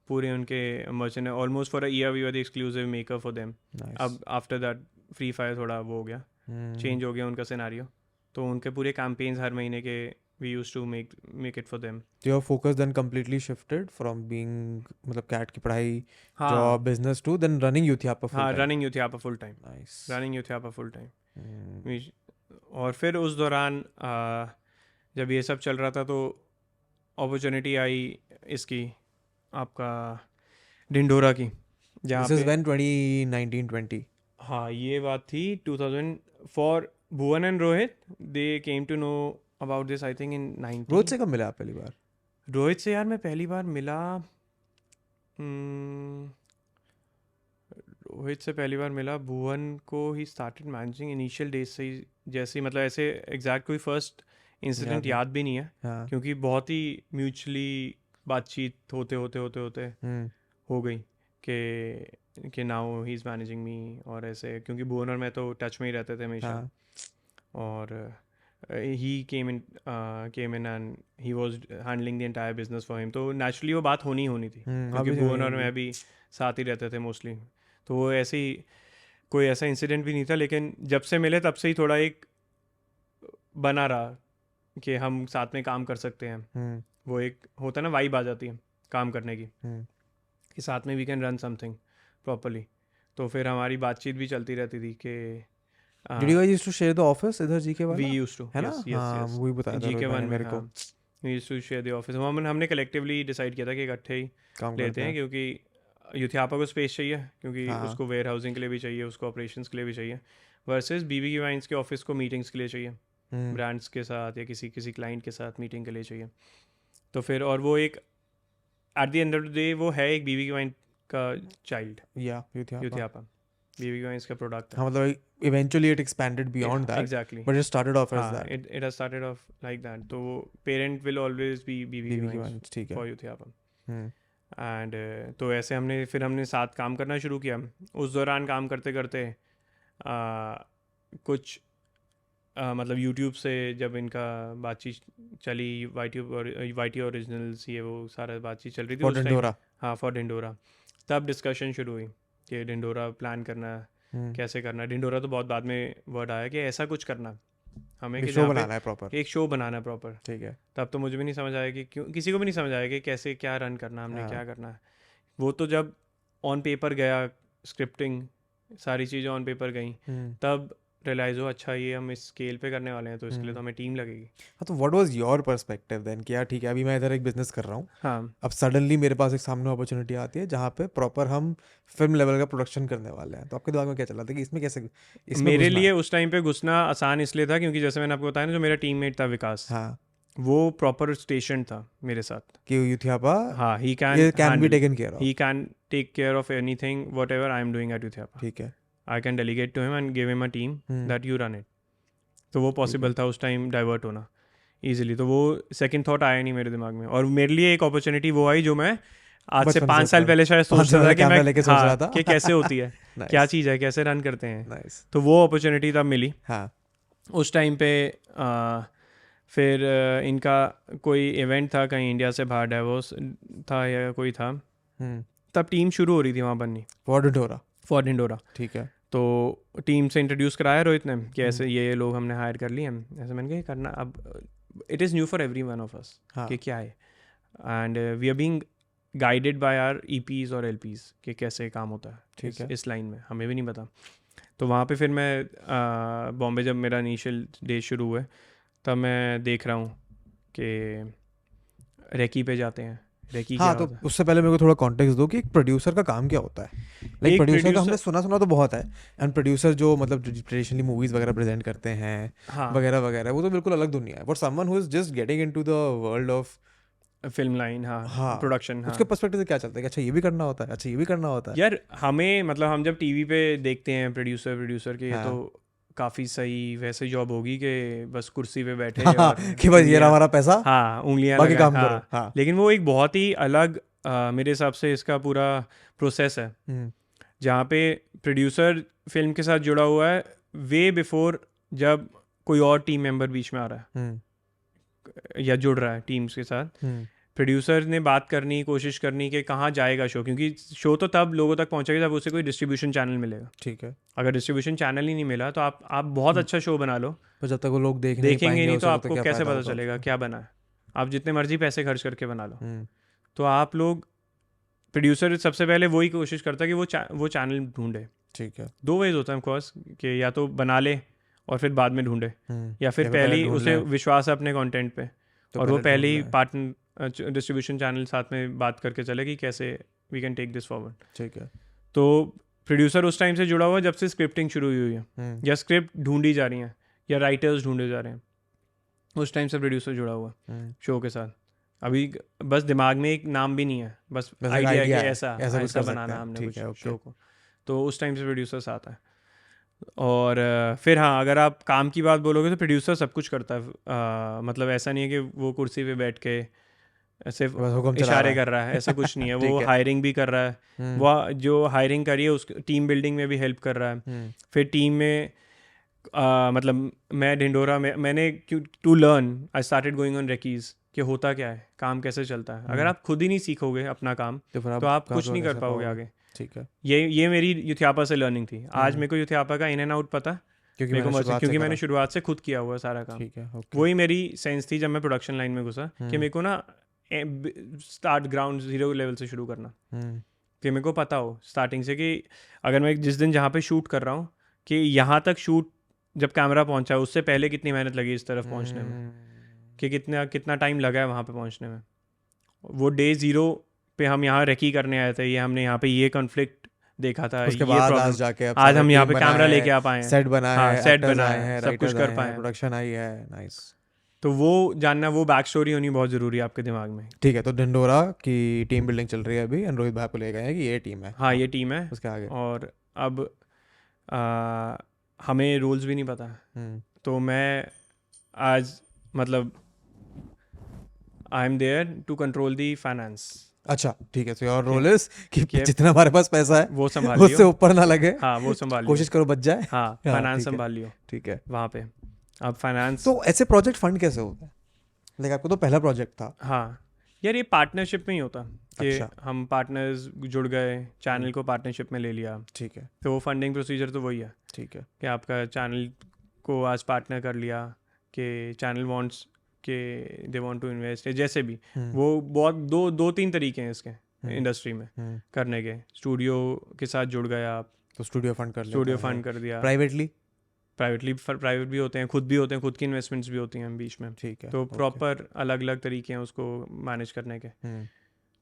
पूरे उनके merchant almost for a year we were the exclusive maker for them. Nice. अब आफ्टर दैट फ्री फायर थोड़ा वो हो गया, चेंज हो गया उनका सिनेरियो, तो उनके पूरे कैंपेन्स हर महीने के we used to make it for them. Your focus then completely shifted from being मतलब कैट की पढ़ाई, हाँ job, business to then running Youthiapa full हाँ, time? Running Youthiapa full time, nice. Running Youthiapa full time. और फिर उस दौरान जब ये सब चल रहा था तो अपॉर्चुनिटी आई इसकी, आपका ढिंढोरा की, जहाँ दिस इज पे, व्हेन 2019-20? हाँ ये बात थी 2000 for Bhuvan and Rohit, they came to know about this I think in 19। Rohit से कब मिला आप पहली बार? रोहित से यार मैं पहली बार मिला, रोहित से पहली बार मिला, भुवन को he started managing initial days से ही, जैसे ही मतलब ऐसे एग्जैक्ट कोई फर्स्ट इंसिडेंट याद भी नहीं है, हाँ। क्योंकि बहुत ही म्यूचुअली बातचीत होते हो गई कि नाउ ही इज़ मैनेजिंग मी, और ऐसे क्योंकि भुवन और मैं तो टच में ही रहते थे हमेशा, हाँ। और he came in and he was handling the entire business for him, तो नेचुरली वो बात होनी थी, क्योंकि अभी भुवन और मैं भी साथ ही रहते थे मोस्टली, तो वो ऐसे ही कोई ऐसा इंसिडेंट भी नहीं था, लेकिन जब से मिले तब से ही थोड़ा एक बना रहा कि हम साथ में काम कर सकते हैं, वो एक होता है ना वाइब आ जाती है काम करने की, कि साथ में we can run something properly, तो फिर हमारी बातचीत भी चलती रहती थी कि Did you guys used to share the office इधर जीके वाला? वी यूज्ड टू, है ना? हाँ, वही बताया था जीके रोहित भाई वन ने में, मेरे को। हाँ we used to share the office, हमने कलेक्टिवली डिसाइड किया था कि इकट्ठे ही काम लेते करते हैं, हैं। क्योंकि यूथियापा को स्पेस चाहिए, क्योंकि हाँ। उसको वेयर हाउसिंग के लिए भी चाहिए, उसको ऑपरेशंस के लिए भी चाहिए, वर्सेस बीबी की वाइन्स के ऑफिस को मीटिंग्स के लिए चाहिए, ब्रांड्स के साथ या किसी क्लाइंट के साथ मीटिंग के लिए चाहिए, तो फिर और वो एक at the end of the day वो है एक बीबी की वाइन का चाइल्ड, या यूथियापा बीबी की वाइन्स का प्रोडक्ट हाँ, मतलब eventually it expanded beyond that, exactly, but it started off as हाँ that. it has started off like that, तो पेरेंट विल ऑलवेज बी बीबी की BB की वाइन्स wines, ठीक है। फॉर यूथियापा, हम्म, एंड तो ऐसे हमने साथ काम करना शुरू किया। उस दौरान काम करते करते कुछ मतलब यूट्यूब से जब इनका बातचीत चली, वाईटी ओरिजिनल्स ये वो सारा बातचीत चल रही थी For उस टाइम, ढिंढोरा। हाँ फॉर ढिंढोरा, तब डिस्कशन शुरू हुई कि ढिंढोरा प्लान करना, कैसे करना। ढिंढोरा तो बहुत बाद में वर्ड आया कि ऐसा कुछ करना हमें, कि शो जहाँ पे बनाना है प्रॉपर। एक शो बनाना है प्रॉपर। ठीक है। तब तो मुझे भी नहीं समझ आया कि क्यों, किसी को भी नहीं समझ आया कि कैसे क्या रन करना, हमने क्या करना है। वो तो जब ऑन पेपर गया, स्क्रिप्टिंग सारी चीज़ें ऑन पेपर गई, तब रियलाइज हो अच्छा ये हम इस स्केल पे करने वाले हैं, तो इसके लिए तो हमें टीम लगेगी। हाँ, तो what was your perspective then कि यार ठीक है अभी मैं इधर एक बिजनेस कर रहा हूँ, हाँ अब सडनली मेरे पास एक सामने अपॉर्चुनिटी आती है जहाँ पे प्रॉपर हम फिल्म लेवल का प्रोडक्शन करने वाले हैं, तो आपके दिमाग में क्या चल रहा था कि इसमें कैसे इसमें मेरे घुसना लिए है? उस टाइम पे घुसना आसान इसलिए था क्योंकि जैसे मैंने आपको बताया ना, जो मेरा टीममेट था विकास, हाँ, वो प्रॉपर स्टेशन था मेरे साथ कि यूथियापा हाँ, he can be taken care of. he can take care of anything whatever I am doing at Uthiapa. ठीक है। I can delegate to him and give him a team that you run it. तो वो possible था उस time divert होना easily, तो वो second thought आया नहीं मेरे दिमाग में। और मेरे लिए एक अपॉर्चुनिटी वो आई जो मैं आज से 5 साल पहले शायद सोच रहा था कि मैं लेके सोच रहा था कि कैसे होती है क्या चीज़ है, कैसे रन करते हैं। नाइस। तो वो अपॉर्चुनिटी तब मिली। हाँ, उस टाइम पे फिर इनका कोई इवेंट था कहीं इंडिया से बाहर, डेवोस था या कोई था, तब टीम शुरू हो रही थी वहाँ बननी फॉर ढिंढोरा। ठीक है। तो टीम से इंट्रोड्यूस कराया रोहित ने कि ऐसे ये लोग हमने हायर कर लिए हैं, ऐसे मैंने कहा करना। अब it is new for every one of us कि क्या है, and we are being guided by our EPs और LPs कि कैसे काम होता है। ठीक है। इस लाइन में हमें भी नहीं पता। तो वहाँ पे फिर मैं बॉम्बे जब मेरा इनिशियल डे शुरू हुए, तब मैं देख रहा हूँ कि रेकी पे जाते हैं। रेकी हाँ, क्या तो होता है? उससे पहले मेरे को थोड़ा कॉन्टेक्स्ट दो कि एक प्रोड्यूसर का काम क्या होता है। लाइक प्रोड्यूसर का हमने सुना तो बहुत है, एंड प्रोड्यूसर जो मतलब ट्रेडिशनली मूवीज वगैरह प्रेजेंट करते हैं हाँ, वगैरह वगैरह, वो तो बिल्कुल अलग दुनिया है। For someone who is just getting into the world of film line, हाँ, हाँ, प्रोडक्शन, हाँ। उसके पर्सपेक्टिव से क्या चलता है कि अच्छा ये भी करना होता है, अच्छा ये भी करना होता है। यार हमें मतलब हम जब टीवी पे देखते हैं प्रोड्यूसर के, हाँ। तो काफ़ी सही वैसे जॉब होगी कि बस कुर्सी पे बैठे हाँ, और कि बस ये रहा हमारा पैसा, हाँ उंगलियां बाकी लगाएं, काम हाँ। करो। हाँ। लेकिन वो एक बहुत ही अलग मेरे हिसाब से इसका पूरा प्रोसेस है। जहाँ पे प्रोड्यूसर फिल्म के साथ जुड़ा हुआ है वे बिफोर जब कोई और टीम मेंबर बीच में आ रहा है या जुड़ रहा है टीम्स के साथ। प्रोड्यूसर ने बात करनी, कोशिश करनी कि कहाँ जाएगा शो, क्योंकि शो तो तब लोगों तक पहुंचेगा जब उसे कोई डिस्ट्रीब्यूशन चैनल मिलेगा। ठीक है। अगर डिस्ट्रीब्यूशन चैनल ही नहीं मिला तो आप बहुत अच्छा शो बना लो, पर जब तक वो लोग देखेंगे नहीं तो आपको कैसे पता चलेगा क्या बना है। आप जितने मर्जी पैसे खर्च करके बना लो। तो आप लोग, प्रोड्यूसर सबसे पहले वही कोशिश करता है कि वो चैनल ढूंढे। ठीक है। 2 वेज होता है ऑफकोर्स कि या तो बना ले और फिर बाद में ढूंढे, या फिर पहले ही उसे विश्वास है अपने कंटेंट पे और वो पहले ही पार्टनर डिस्ट्रीब्यूशन चैनल साथ में बात करके चले कि कैसे we can take this forward. ठीक है। तो प्रोड्यूसर उस टाइम से जुड़ा हुआ है जब से स्क्रिप्टिंग शुरू हुई है या स्क्रिप्ट ढूंढी जा रही है या राइटर्स ढूंढे जा रहे हैं, उस टाइम से प्रोड्यूसर जुड़ा हुआ है शो के साथ। अभी बस दिमाग में एक नाम भी नहीं है, बस आइडिया है कि ऐसा बनाना हमने कुछ शो को, तो उस टाइम से प्रोड्यूसर साथ है। और फिर हाँ, अगर आप काम की बात बोलोगे तो प्रोड्यूसर सब कुछ करता है। मतलब ऐसा नहीं है कि वो कुर्सी पे बैठ के ऐसे इशारे कर रहा है, ऐसा कुछ नहीं है। वो हायरिंग भी कर रहा है, वो जो हायरिंग करी है उस टीम बिल्डिंग में भी हेल्प कर रहा है। फिर टीम में मतलब मैं ढिंडोरा में मैंने to learn I started going on recces कि होता क्या है, काम कैसे चलता है। अगर आप खुद ही नहीं सीखोगे अपना काम तो आप कुछ नहीं कर पाओगे आगे। ठीक है। ये मेरी यूथियापा से लर्निंग थी। आज मेरे को यूथियापा का इन एंड आउट पता क्योंकि मैंने शुरुआत से खुद किया हुआ सारा काम। ठीक है। वही मेरी सेंस थी जब मैं प्रोडक्शन लाइन में घुसा कि मेरे को ना स्टार्ट ग्राउंड 0 लेवल से शुरू करना, कि मेरे को पता हो स्टार्टिंग से कि अगर मैं जिस दिन जहाँ पे शूट कर रहा हूँ कि यहाँ तक शूट जब कैमरा पहुँचा उससे पहले कितनी मेहनत लगी इस तरफ पहुँचने में, कि कितना टाइम लगा है वहाँ पे पहुँचने में। वो डे 0 पे हम यहाँ रेकी करने आए थे, ये हमने यहाँ पे ये कॉन्फ्लिक्ट देखा था, उसके बाद आज जाके आज हम यहाँ पे कैमरा लेके आ पाए हैं, सेट बनाया है, सेट बनाया है, सब कुछ कर पाए, प्रोडक्शन आई है। नाइस। तो वो जानना, वो बैक स्टोरी होनी बहुत ज़रूरी है आपके दिमाग में। ठीक है। तो ढिंडोरा की टीम बिल्डिंग चल रही है अभी, रोहित भाई को ले गए हैं कि ये टीम है। हाँ, ये टीम है। उसके आगे और अब हमें रूल्स भी नहीं पता, तो मैं आज मतलब I am there to control the finance. अच्छा, ठीक है। तो योर रोल इज कि जितना हमारे पास पैसा है वो संभालियो, उससे ऊपर ना लगे। हाँ, वो संभालियो, कोशिश करो बच जाए। हाँ, फाइनेंस संभालियो। ठीक है। वहाँ पे अब फाइनेंस। तो ऐसे प्रोजेक्ट फंड कैसे होता है? लाइक आपको तो पहला प्रोजेक्ट था। हाँ यार, ये पार्टनरशिप में ही होता कि अच्छा। हम पार्टनर्स जुड़ गए, चैनल को पार्टनरशिप में ले लिया। ठीक है। तो वो फंडिंग प्रोसीजर तो वही है। ठीक है। कि आपका चैनल को आज पार्टनर कर लिया कि चैनल वांट्स के दे वांट टू इन्वेस्ट, जैसे भी वो बहुत 2-3 तरीके हैं इसके इंडस्ट्री में करने के। स्टूडियो के साथ जुड़ गए आप तो स्टूडियो फंड कर दिया। प्राइवेट भी होते हैं, खुद भी होते हैं, खुद की इन्वेस्टमेंट्स भी होती हैं बीच में। ठीक है। तो प्रॉपर अलग अलग तरीके हैं उसको मैनेज करने के।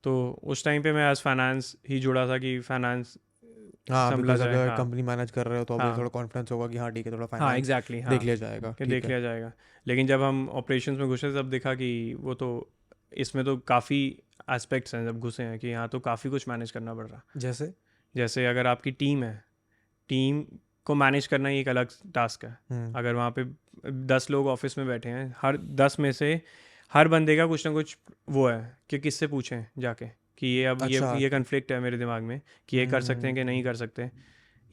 तो उस टाइम पे मैं एज फाइनेंस ही जुड़ा था कि फाइनेंस संभला जाए। हाँ, कंपनी मैनेज कर रहे हो तो अभी थोड़ा कॉन्फिडेंस होगा कि हाँ ठीक है, थोड़ा फाइनेंस। हाँ, एग्जैक्टली, देख लिया जाएगा, देख लिया जाएगा। लेकिन जब हम ऑपरेशंस में घुसे तब देखा कि वो तो इसमें तो काफ़ी एस्पेक्ट्स हैं जब घुसे हैं कि यहाँ तो काफ़ी कुछ मैनेज करना पड़ रहा। जैसे अगर आपकी टीम है, टीम को मैनेज करना ही एक अलग टास्क है। अगर वहाँ पे 10 लोग ऑफिस में बैठे हैं, हर 10 में से हर बंदे का कुछ ना कुछ वो है कि किससे पूछें जाके कि ये अब ये कन्फ्लिक्ट है मेरे दिमाग में कि ये कर सकते हैं कि नहीं कर सकते,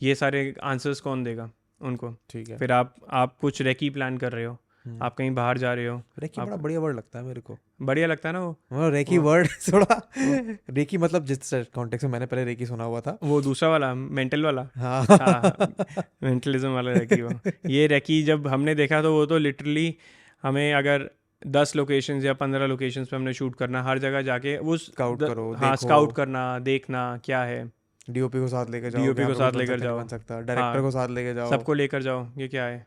ये सारे आंसर्स कौन देगा उनको। ठीक है। फिर आप कुछ रेकी प्लान कर रहे हो, आप कहीं बाहर जा रहे हो। रेकी बड़ा बढ़िया वर्ड लगता है मेरे को। बढ़िया लगता है ना वो रेकी वर्ड थोड़ा। रेकी मतलब जिस कॉन्टेक्स्ट में मैंने पहले रेकी सुना हुआ था, वो दूसरा वाला मेंटल वाला। हाँ, मेंटलिज्म वाला रेकी। वो ये रेकी जब हमने देखा तो वो तो लिटरली हमें अगर 10 लोकेशंस या 15 लोकेशंस पे हमने शूट करना, हर जगह जाके वो स्काउट करो। हाँ, स्काउट करना, देखना क्या है। डीओपी को साथ लेकर जाओ, डायरेक्टर को साथ लेकर जाओ, सबको लेकर जाओ। ये क्या है,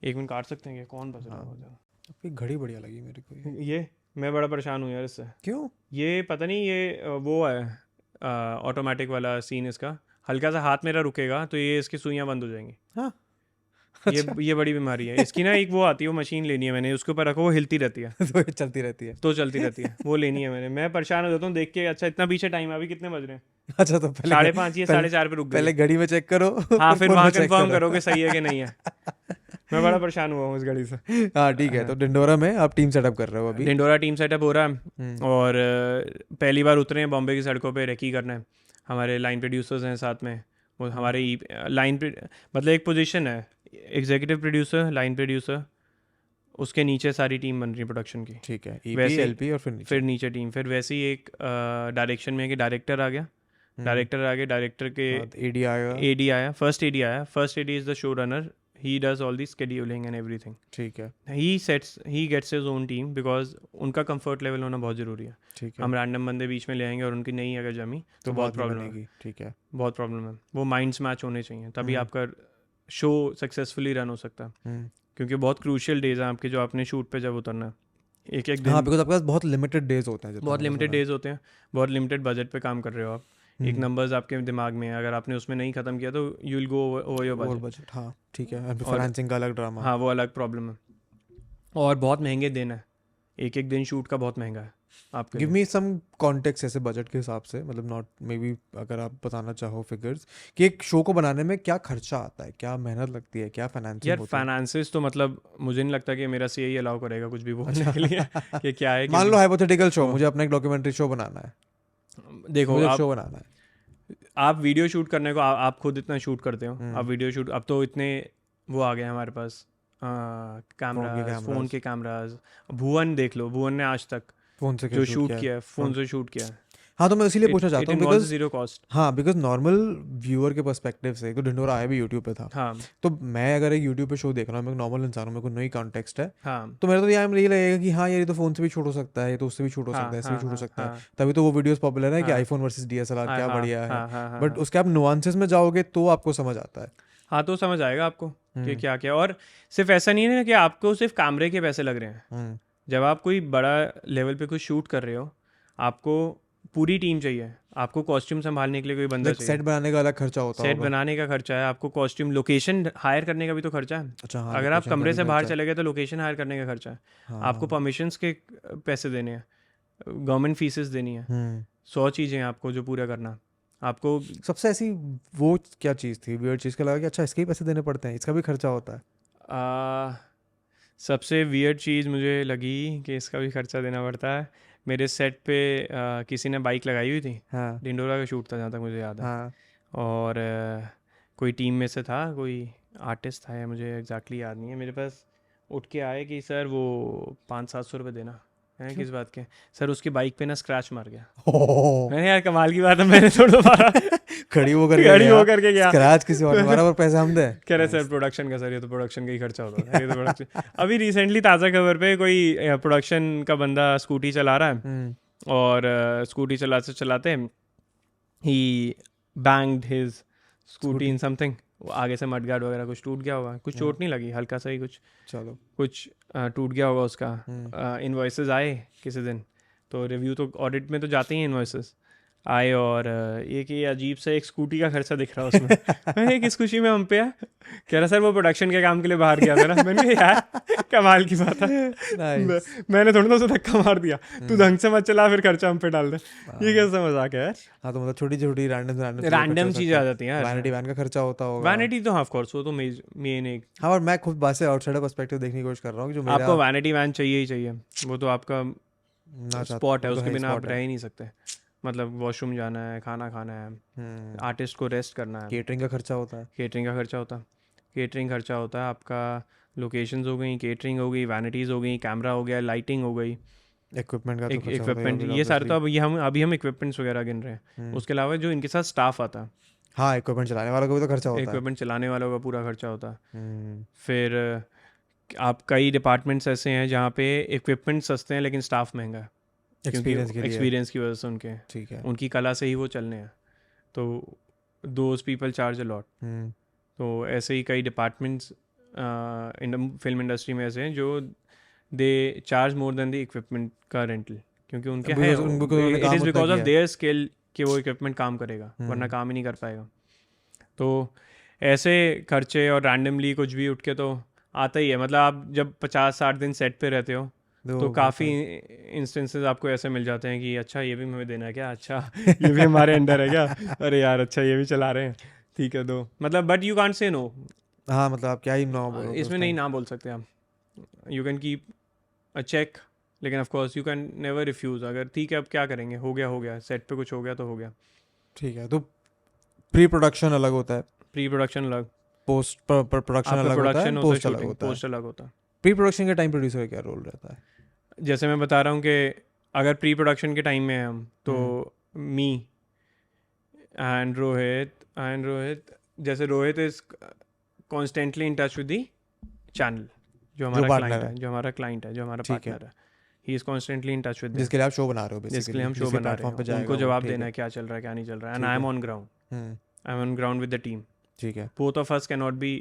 1 मिनट काट सकते हैं? कौन बच रहा है? आपकी घड़ी बढ़िया लगी मेरे को। ये मैं बड़ा परेशान हूँ यार इससे। क्यों? ये पता नहीं, ये वो है ऑटोमेटिक वाला सीन। इसका हल्का सा हाथ मेरा रुकेगा तो ये इसकी सुइयाँ बंद हो जाएंगी। हाँ, ये बड़ी बीमारी है इसकी ना। एक वो आती है, वो मशीन लेनी है मैंने, उसके ऊपर रखो, वो हिलती रहती है तो चलती रहती है। वो लेनी है मैंने। मैं परेशान हो जाता हूँ देख के। अच्छा, इतना पीछे टाइम, अभी कितने बज रहे हैं? अच्छा, तो पहले 5:30 या 4:30 पे रुक गए। पहले घड़ी में चेक करो। हाँ, फिर वहाँ कंफर्म करो कि सही है कि नहीं है। मैं बड़ा परेशान हुआ हूँ इस घड़ी से। हाँ, ठीक है। तो ढिंडोरा में आप टीम सेटअप कर रहे हो अभी? ढिंडोरा टीम सेटअप हो रहा है और पहली बार उतरे हैं बॉम्बे की सड़कों पे रेकी करना है। हमारे लाइन प्रोड्यूसर्स हैं साथ में वो हमारे लाइन पे, मतलब एक पोजीशन है एग्जीक्यूटिव प्रोड्यूसर, लाइन प्रोड्यूसर, उसके नीचे सारी टीम बन रही है प्रोडक्शन की। ठीक है, ईपी वैसे एलपी और फिर नीचे टीम, फिर वैसे ही एक डायरेक्शन में है कि डायरेक्टर आ गया, डायरेक्टर आ गया, डायरेक्टर के एडी आएगा। एडी आया, फर्स्ट एडी आया, first AD is the show runner, he does all the scheduling and everything, ठीक है, he gets his own team, because उनका कंफर्ट लेवल होना बहुत ज़रूरी है। ठीक है, हम रैंडम बंदे बीच में ले आएंगे और उनकी नहीं अगर जमी तो बहुत बात नहीं प्रॉब्लम है, बनेगी। ठीक है। बहुत प्रॉब्लम है। वो माइंड्स मैच होने चाहिए तभी आपका शो सक्सेसफुली रन हो सकता है, क्योंकि बहुत क्रूशियल डेज हैं आपके जो आपने शूट पे जब उतरना है, एक एक दिन। हाँ, बिकॉज आपके पास बहुत लिमिटेड डेज होते हैं, जितना बहुत मैंने लिमिटेड सुना है। डेज होते हैं, बहुत लिमिटेड बजट पे काम कर रहे हो आप, एक नंबर्स आपके दिमाग में है, अगर आपने उसमें नहीं ख़त्म किया तो you will go over your और बजट। बजट, हाँ ठीक है, फाइनेंसिंग का अलग ड्रामा। हाँ, वो अलग प्रॉब्लम है, और बहुत महंगे दिन है, एक एक दिन शूट का बहुत महंगा है आपके गिव लिए। मी सम कॉन्टेक्स्ट ऐसे बजट के हिसाब से, मतलब नॉट मे बी अगर आप बताना चाहो फिगर्स कि एक शो को बनाने में क्या खर्चा आता है, क्या मेहनत लगती है, क्या फाइनेंसिंग यार होती है। फाइनेंसिस तो मतलब मुझे नहीं लगता कि मेरा सीए अलाउ करेगा कुछ भी बोलने के लिए कि क्या है, मान लो क्योंकि हाइपोथेटिकल शो, तो मुझे अपना एक डॉक्यूमेंट्री शो बनाना है, देखो मुझे एक आप शो बनाना है। आप वीडियो शूट करने को आप खुद इतना शूट करते हो, आप वीडियो शूट, अब तो इतने वो आ गए हैं हमारे पास कैमराज, फ़ोन के कैमराज। भुवन देख लो, भुवन ने आज तक फोन से जो शूट शूट किया किया है फ़ोन से शूट किया है। हाँ, तो मैं इसीलिए पूछना इट चाहता हूँ इन्वॉल्व्स बिकॉज जीरो कॉस्ट। हाँ, बिकॉज नॉर्मल व्यूअर के पर्सपेक्टिव से, तो ढिंडोरा आया भी यूट्यूब पे था, हाँ तो मैं अगर एक यूट्यूब पे शो देख रहा हूँ, मैं एक नॉर्मल इंसान हूँ, मेरे को नई कॉन्टेक्स्ट है, हाँ तो मेरा तो यहाँ यही लगेगा कि हाँ यार, ये तो फोन से भी शूट हो सकता है, ये तो उससे भी शूट हो सकता हाँ है, ऐसे भी हाँ शूट हो हाँ सकता है। हाँ तभी तो वो वीडियोस पॉपुलर है कि हाँ आईफोन वर्सेस डीएसएलआर हाँ क्या हाँ बढ़िया है। हाँ हाँ हाँ बट हाँ उसके आप नुआंसेस में जाओगे तो आपको समझ आता है। हाँ, तो समझ आएगा आपको कि क्या क्या। और सिर्फ ऐसा नहीं है ना कि आपको सिर्फ कैमरे के पैसे लग रहे हैं, जब आप कोई बड़ा लेवल पे कुछ शूट कर रहे हो, आपको पूरी टीम चाहिए, आपको कॉस्ट्यूम संभालने के लिए कोई बंदा लाइक चाहिए, सेट बनाने का अलग खर्चा होता सेट होगा। बनाने का खर्चा है, आपको कॉस्ट्यूम, लोकेशन हायर करने का भी तो खर्चा है। अच्छा हाँ, अगर आप लोकेशन का कमरे भी से बाहर खर्चा है। चले गए तो लोकेशन हायर करने का खर्चा है, आपको हाँ। परमिशंस के पैसे देने हैं, गवर्नमेंट फीसेस देनी है, 100 चीज़ें हैं आपको जो पूरा करना है। आपको सबसे ऐसी वो क्या चीज़ थी, वियर्ड चीज़ का लगा कि अच्छा इसके ही पैसे देने पड़ते हैं, इसका भी खर्चा होता है। आ, सबसे वियर्ड चीज़ मुझे लगी कि इसका भी खर्चा देना पड़ता है, मेरे सेट पे किसी ने बाइक लगाई हुई थी, हाँ डिंडोरा का शूट था जहाँ तक मुझे याद है, हाँ। और कोई टीम में से था, कोई आर्टिस्ट था या मुझे एग्जैक्टली याद नहीं है, मेरे पास उठ के आए कि सर वो 500-700 रुपये देना है। किस बात के? सर उसकी बाइक पे ना स्क्रैच मार गया। मैंने यार कमाल की बात है, मैंने थोड़ा दोबारा खड़ी वो करके खड़ी गया, वो करके गया, स्क्रैच किसी और ने मारा और पैसे हम दे। कह रहे सर प्रोडक्शन का, सर ये तो प्रोडक्शन का ही खर्चा होता है, ये तो प्रोडक्शन। अभी रिसेंटली ताज़ा खबर पे कोई प्रोडक्शन का बंदा स्कूटी चला रहा है, और स्कूटी चलाते चलाते ही banged his scooty in something, आगे से मडगार्ड वगैरह कुछ टूट गया होगा, कुछ चोट नहीं लगी, हल्का सा ही कुछ, चलो। कुछ टूट गया होगा उसका। इन्वॉइसेस आए किसी दिन, तो रिव्यू तो ऑडिट में तो जाते ही इन्वॉइसेस आए, और एक ये अजीब सा एक स्कूटी का खर्चा दिख रहा है उसमें। मैंने किस खुशी में हम पे है, कह रहा सर वो प्रोडक्शन के काम के लिए बाहर गया था ना। मैंने कहा यार कमाल की बात है, मैंने थोड़ा ना उसे धक्का मार दिया, तू ढंग से मत चला फिर खर्चा हम पे डाल दे, ये कैसा मजाक है यार। हाँ, तो मतलब छोटी छोटी रैंडम चीज़ें आ जाती हैं यार। वैनिटी वैन का खर्चा होता होगा। वैनिटी तो ऑफ कोर्स वो तो मेन एक, हाँ, और मैं खुद बात से आउटसाइडर पर्सपेक्टिव देखने की कोशिश कर रहा हूँ, जो मेरा आपको वैनिटी वैन चाहिए ही चाहिए, वो तो आपका ना चाहता- स्पॉट है, वो तो उसके बिना आप spot रह है। ही नहीं सकते। मतलब वॉशरूम जाना है, खाना खाना है, आर्टिस्ट को रेस्ट करना है, केटरिंग का खर्चा होता है। केटरिंग का खर्चा होता है, केटरिंग खर्चा होता है आपका, लोकेशंस हो गई, केटरिंग हो गई, वैनिटीज़ हो गई, कैमरा हो गया, लाइटिंग हो गई, इक्विपमेंट का तो खर्चा होता इक्विपमेंट, है ये सारे तो obviously। अभी हम इक्विपमेंट्स वगैरह गिन रहे हैं। उसके अलावा जो इनके साथ स्टाफ आता है, हाँ, इक्विपमेंट चलाने वालों को भी तो खर्चा होता है। इक्विपमेंट चलाने वालों का पूरा खर्चा होता है। हम्म, फिर आप कई डिपार्टमेंट्स ऐसे हैं जहाँ पे इक्विपमेंट सस्ते हैं लेकिन स्टाफ महंगा है, क्योंकि एक्सपीरियंस के लिए। एक्सपीरियंस की वजह से ठीक है। उनकी कला से ही वो चलने हैं, तो those people charge a lot. तो ऐसे ही कई डिपार्टमेंट्स फिल्म इंडस्ट्री में ऐसे हैं जो they charge more than the equipment का रेंटल, क्योंकि उनके हैं, it is because of their skill कि वो इक्विपमेंट काम करेगा, वरना काम ही नहीं कर पाएगा। तो ऐसे खर्चे और रैंडमली कुछ भी उठ के तो आता ही है। मतलब आप जब 50-60 दिन सेट पे रहते हो तो काफ़ी इंस्टेंसेस आपको ऐसे मिल जाते हैं कि अच्छा ये भी हमें देना है क्या, अच्छा ये भी हमारे अंडर है क्या, अरे यार अच्छा ये भी चला रहे हैं, ठीक है दो, मतलब but you can't say no. हाँ, मतलब आप क्या ही नो बोलोगे इसमें नहीं ना बोल सकते आप, you can keep a check, लेकिन of course you can never refuse. अगर ठीक है अब क्या करेंगे, हो गया सेट पे कुछ हो गया तो हो गया। ठीक है, तो प्री प्रोडक्शन अलग होता है, प्री प्रोडक्शन अलग, पोस्ट प्रोडक्शन आपका अलग होता है, प्रोडक्शन होता है, पोस्ट अलग शूटिंग होता है। पोस्ट अलग होता है। प्री प्रोडक्शन के टाइम प्रोड्यूसर का क्या रोल रहता है? जैसे मैं बता रहा हूँ कि अगर प्री प्रोडक्शन के टाइम में हैं हम, तो मी एंड रोहित, जैसे Rohit is constantly in touch with the channel, जो हमारा partner क्लाइंट है। है, जो हमारा क्लाइंट है, जो हमारा ठीक है। पार्टनर है, he is constantly in touch with जिसके लिए आप शो बना रहे हो बेसिकली, जिसके लिए हम शो बना रहे पे हैं, जाएगा उनको वो, जवाब ठीक देना है। है क्या चल रहा है क्या नहीं चल रहा है, एंड ठीक आई एम है। On ground, hmm, I am on ground with the team. ठीक है। Both of us can not be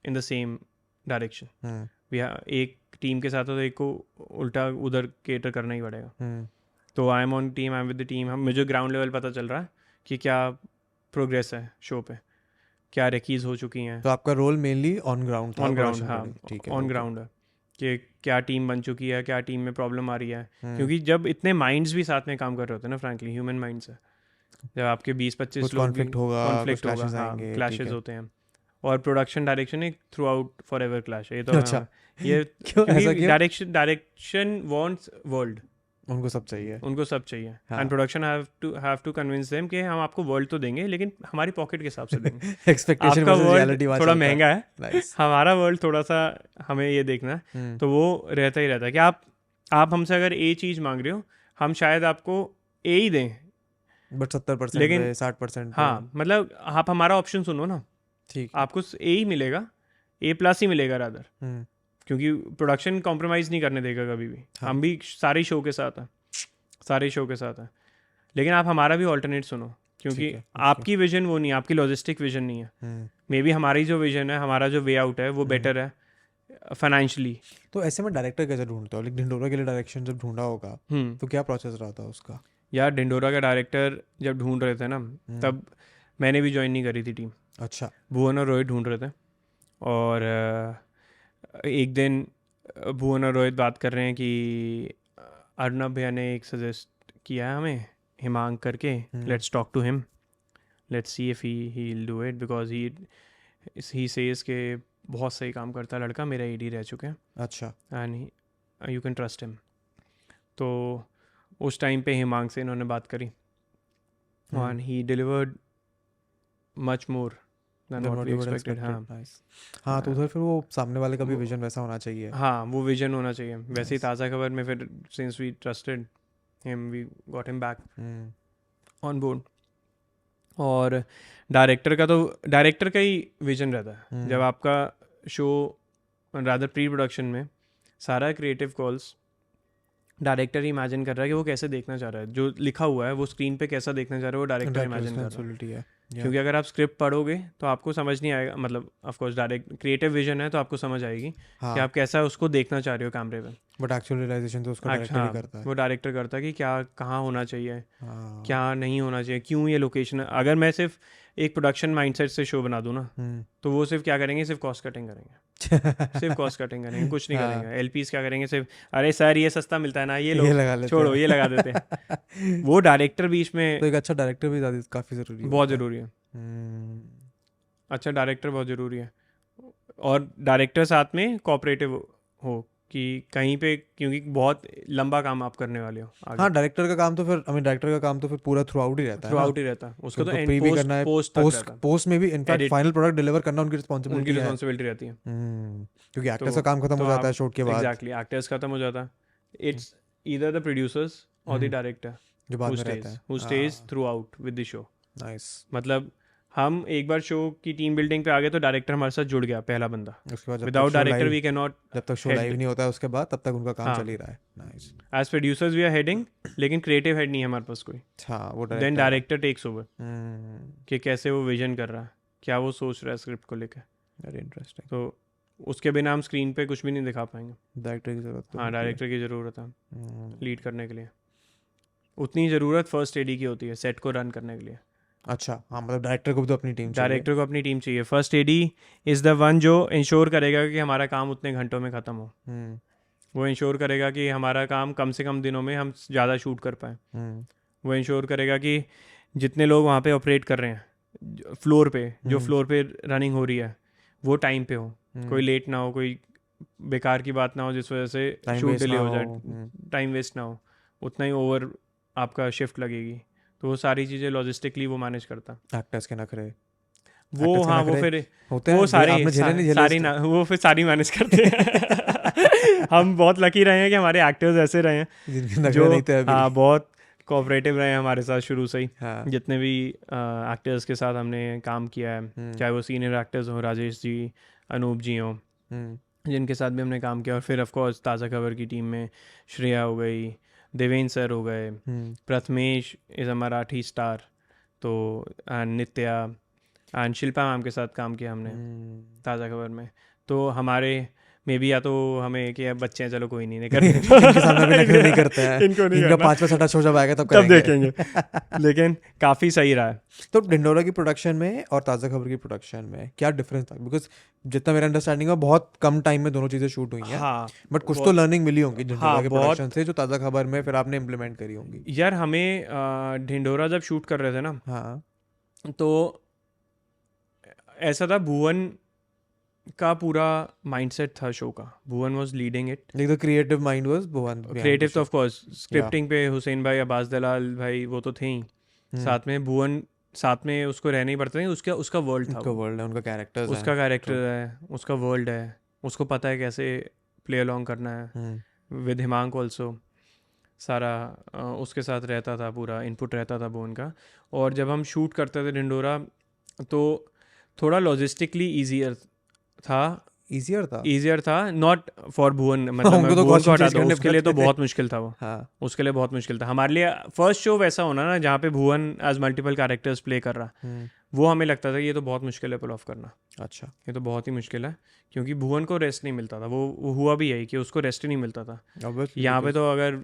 in the same direction, एक टीम के साथ हो तो एक को उल्टा उधर केटर करना ही पड़ेगा। तो I am on team, I am with the team, हम मुझे ग्राउंड लेवल पता चल रहा है कि क्या प्रोग्रेस है शो पे, क्या रेकीज हो चुकी हैं। तो आपका रोल मेनली ऑन ग्राउंड था? ऑन ग्राउंड, production हाँ, का नहीं? ठीक है, ऑन okay। ग्राउंड है कि क्या टीम बन चुकी है, क्या टीम में प्रॉब्लम आ रही है, क्योंकि जब इतने माइंड्स भी साथ में काम कर रहे होते हैं ना, फ्रैंकली ह्यूमन माइंड्स है, जब आपके 20-25 कुछ लोग भी कॉन्फ्लिक्ट होगा, कुछ कॉन्फ्लिक्ट होगा, clashes हाँ, आएंगे, ठीक क्लैशेस है। होते हैं। और प्रोडक्शन डायरेक्शन एक through out for ever clash है, ये तो अच्छा। ये क्यों, ऐसा क्यों? डायरेक्शन वांट्स वर्ल्ड, उनको सब चाहिए। उनको सब चाहिए, हाँ। And production have to convince them कि हम आपको वर्ल्ड तो देंगे लेकिन हमारी पॉकेट के हिसाब से देंगे। एक्सपेक्टेशन आपका वर्सेस वर्ल्ड रियलिटी वहाँ थोड़ा चलता है। महंगा है, नाइस। हमारा वर्ल्ड थोड़ा सा हमें ये देखना है, तो वो रहता ही रहता है कि आप हमसे अगर ए चीज़ मांग रहे हो, हम शायद आपको ए ही दें, बट 70% लेकिन पे, 60% पे। हाँ, मतलब आप हमारा ऑप्शन सुनो ना, ठीक है। आपको ए ही मिलेगा, A+ ही मिलेगा रादर, क्योंकि प्रोडक्शन कॉम्प्रोमाइज़ नहीं करने देगा कभी भी। हाँ। हम भी सारे शो के साथ हैं, सारे शो के साथ हैं, लेकिन आप हमारा भी ऑल्टरनेट सुनो, क्योंकि ठीक है, आपकी विजन वो नहीं है, आपकी लॉजिस्टिक विजन नहीं है। मे बी हमारी जो विजन है, हमारा जो वे आउट है वो बेटर है फाइनेंशियली। तो ऐसे में डायरेक्टर कैसे ढूंढते हो? लाइक ढिंढोरा के लिए डायरेक्शन जब ढूंढा होगा, तो क्या प्रोसेस रहा था उसका? यार ढिंढोरा का डायरेक्टर जब ढूंढ रहे थे ना, तब मैंने भी ज्वाइन नहीं करी थी टीम। अच्छा। भुवन और रोहित ढूंढ रहे थे, और एक दिन भुवन और रोहित बात कर रहे हैं कि अर्नब भैया ने एक सजेस्ट किया है हमें, हिमांक करके, let's talk to him, let's see if he will do it, because he says के बहुत सही काम करता है लड़का, मेरा एडी रह चुके हैं, अच्छा। And you can trust him. तो उस टाइम पे हिमांक से इन्होंने बात करी, and he delivered much more than what we expected. हाँ, तो उधर फिर वो सामने वाले का भी विजन वैसा होना चाहिए। हाँ, वो विजन होना चाहिए। वैसे ही ताज़ा खबर में फिर since we trusted him, we got him back on board. और डायरेक्टर का ही विजन रहता है। जब आपका शो रादर प्री प्रोडक्शन में सारा क्रिएटिव कॉल्स डायरेक्टर ही इमेजिन कर रहा है कि वो कैसे देखना चाह रहा है, जो लिखा हुआ है वो स्क्रीन पे कैसा देखना चाह रहा है, वो डायरेक्टर इमेजिन कर रहा है। क्योंकि अगर आप स्क्रिप्ट पढ़ोगे तो आपको समझ नहीं आएगा, मतलब of course direct creative vision है तो आपको समझ आएगी कि आप कैसा उसको देखना चाह रहे हो कैमरे पे, बट एक्चुअल रियलाइजेशन तो उसका डायरेक्टर ही करता है। वो डायरेक्टर करता है कि क्या कहाँ होना चाहिए, क्या नहीं होना चाहिए, क्यों ये लोकेशन। अगर मैं सिर्फ एक प्रोडक्शन माइंडसेट से शो बना दूँ ना, तो वो सिर्फ क्या करेंगे, सिर्फ कॉस्ट कटिंग करेंगे, सिर्फ कॉस्ट कटिंग करेंगे, कुछ नहीं करेंगे। एलपीज क्या करेंगे, सिर्फ अरे सर ये सस्ता मिलता है ना, ये लो छोड़ो, ये लगा देते हैं। वो डायरेक्टर बीच में, तो एक अच्छा डायरेक्टर भी काफ़ी ज़रूरी है, बहुत ज़रूरी है। अच्छा डायरेक्टर बहुत ज़रूरी है, और डायरेक्टर साथ में कोऑपरेटिव हो कि कहीं पे, क्योंकि बहुत लंबा काम आप करने वाले हो आगे। हाँ, डायरेक्टर का काम तो फिर डायरेक्टर का काम तो फिर पूरा थ्रू आउट ही रहता है, थ्रू आउट ही रहता है उसको, तो प्री भी करना है, पोस्ट में भी इनफैक्ट फाइनल प्रोडक्ट डिलीवर करना उनकी रिस्पांसिबिलिटी रहती है, क्योंकि एक्टर्स का काम खत्म हो जाता है शूट के बाद। एग्जैक्टली, एक्टर्स खत्म हो जाता है। इट्स ईदर द प्रोड्यूसर्स और द डायरेक्टर जो बाद में रहता है, who stays through out with the show. Nice. मतलब हम एक बार शो की टीम बिल्डिंग पे आ गए तो डायरेक्टर हमारे साथ जुड़ गया, पहला बंदा। उसके बाद without director we can not, जब तक शो लाइव नहीं होता है उसके बाद तब तक उनका काम चल ही रहा है। Nice. As producers we are heading, लेकिन क्रिएटिव हेड नहीं है हमारे पास कोई। हाँ, वो देन डायरेक्टर टेक्स ओवर कि कैसे वो विजन कर रहा है, क्या वो सोच रहा है स्क्रिप्ट को लेकर। Very interesting. तो उसके बिना हम स्क्रीन पे कुछ भी नहीं दिखा पाएंगे। डायरेक्टर की ज़रूरत। हाँ, डायरेक्टर की ज़रूरत है लीड करने के लिए। उतनी ज़रूरत फर्स्ट एडी की होती है सेट को रन करने के लिए। अच्छा, हाँ, मतलब डायरेक्टर को भी तो अपनी टीम चाहिए। डायरेक्टर को अपनी टीम चाहिए। First AD is the one जो इंश्योर करेगा कि हमारा काम उतने घंटों में ख़त्म हो। वो इंश्योर करेगा कि हमारा काम कम से कम दिनों में हम ज़्यादा शूट कर पाएँ। वो इंश्योर करेगा कि जितने लोग वहाँ पे ऑपरेट कर रहे हैं फ्लोर पे, जो फ्लोर पे रनिंग हो रही है, वो टाइम पे हो, कोई लेट ना हो, कोई बेकार की बात ना हो जिस वजह से शूट डिले हो जाए, टाइम वेस्ट ना हो, उतना ही ओवर आपका शिफ्ट लगेगी। तो वो सारी चीज़ें लॉजिस्टिकली वो मैनेज करता। एक्टर्स के नखरे वो Actors के हाँ वो नखरे फिर होते वो हैं, सारे आपने झेले नहीं झेले सारी ना वो फिर सारी मैनेज करते हैं। हम बहुत लकी रहे हैं कि हमारे एक्टर्स ऐसे रहे हैं जिनके नखरे जो नहीं थे अभी। हाँ बहुत कोऑपरेटिव रहे हैं हमारे साथ शुरू से ही। हाँ जितने भी एक्टर्स के साथ हमने काम किया है, चाहे वो सीनियर एक्टर्स हों, राजेश जी, अनूप जी हों, जिनके साथ भी हमने काम किया। और फिर ऑफ कोर्स ताज़ा खबर की टीम में श्रेया हो गई, देवेंद्र सर हो गए, Prathamesh is a Marathi star, तो नित्या एंड शिल्पा मैम के साथ काम किया हमने ताज़ा खबर में। तो हमारे में भी या तो हमें कि अब बच्चे हैं चलो कोई नहीं करते इनके सामने भी नखरे नहीं करते हैं, इनको नहीं इनका करना, 5वां 6वां शो जब आएगा तब तब करेंगे। देखेंगे। लेकिन काफ़ी सही रहा है। तो ढिंडोरा की प्रोडक्शन में और ताज़ा खबर की प्रोडक्शन में क्या डिफरेंस था? बिकॉज जितना मेरा अंडरस्टैंडिंग है बहुत कम टाइम में दोनों चीज़ें शूट हुई हैं, हाँ बट कुछ तो बहुत- लर्निंग मिली होंगी ढिंडोरा हाँ के बहुत प्रोडक्शन से जो ताज़ा खबर में फिर आपने इम्प्लीमेंट करी होंगी। यार हमें ढिंडोरा जब शूट कर रहे थे ना, हाँ तो ऐसा था, भुवन का पूरा माइंडसेट था शो का, Bhuvan was leading it. Like the creative mind was Bhuvan, creative तो ऑफ कोर्स स्क्रिप्टिंग पे हुसैन भाई, अब्बास दलाल भाई वो तो थे ही, साथ में भुवन, साथ में उसको रहना ही पड़ता है, उसका उसका वर्ल्ड था, उनका वर्ल्ड है, उनका कैरेक्टर्स उसका कैरेक्टर है, उसका वर्ल्ड है, उसको पता है कैसे प्ले अलॉन्ग करना है। विद हिमांक ऑल्सो सारा उसके साथ रहता था, पूरा इनपुट रहता था भुवन का। और जब हम शूट करते थे ढिंडोरा तो थोड़ा लॉजिस्टिकली ईजियर था, नॉट फॉर भुवन, मतलब मैं भुवन को हटा दूँ, उसके लिए तो बहुत मुश्किल था वो। हाँ उसके लिए बहुत मुश्किल था हमारे लिए। फर्स्ट शो वैसा होना ना जहाँ पे भुवन एज मल्टीपल कैरेक्टर्स प्ले कर रहा, वो हमें लगता था ये तो बहुत मुश्किल है पुल ऑफ करना। अच्छा ये तो बहुत ही मुश्किल है, क्योंकि भुवन को रेस्ट नहीं मिलता था, वो हुआ भी यही कि उसको रेस्ट ही नहीं मिलता था। यहाँ पे तो अगर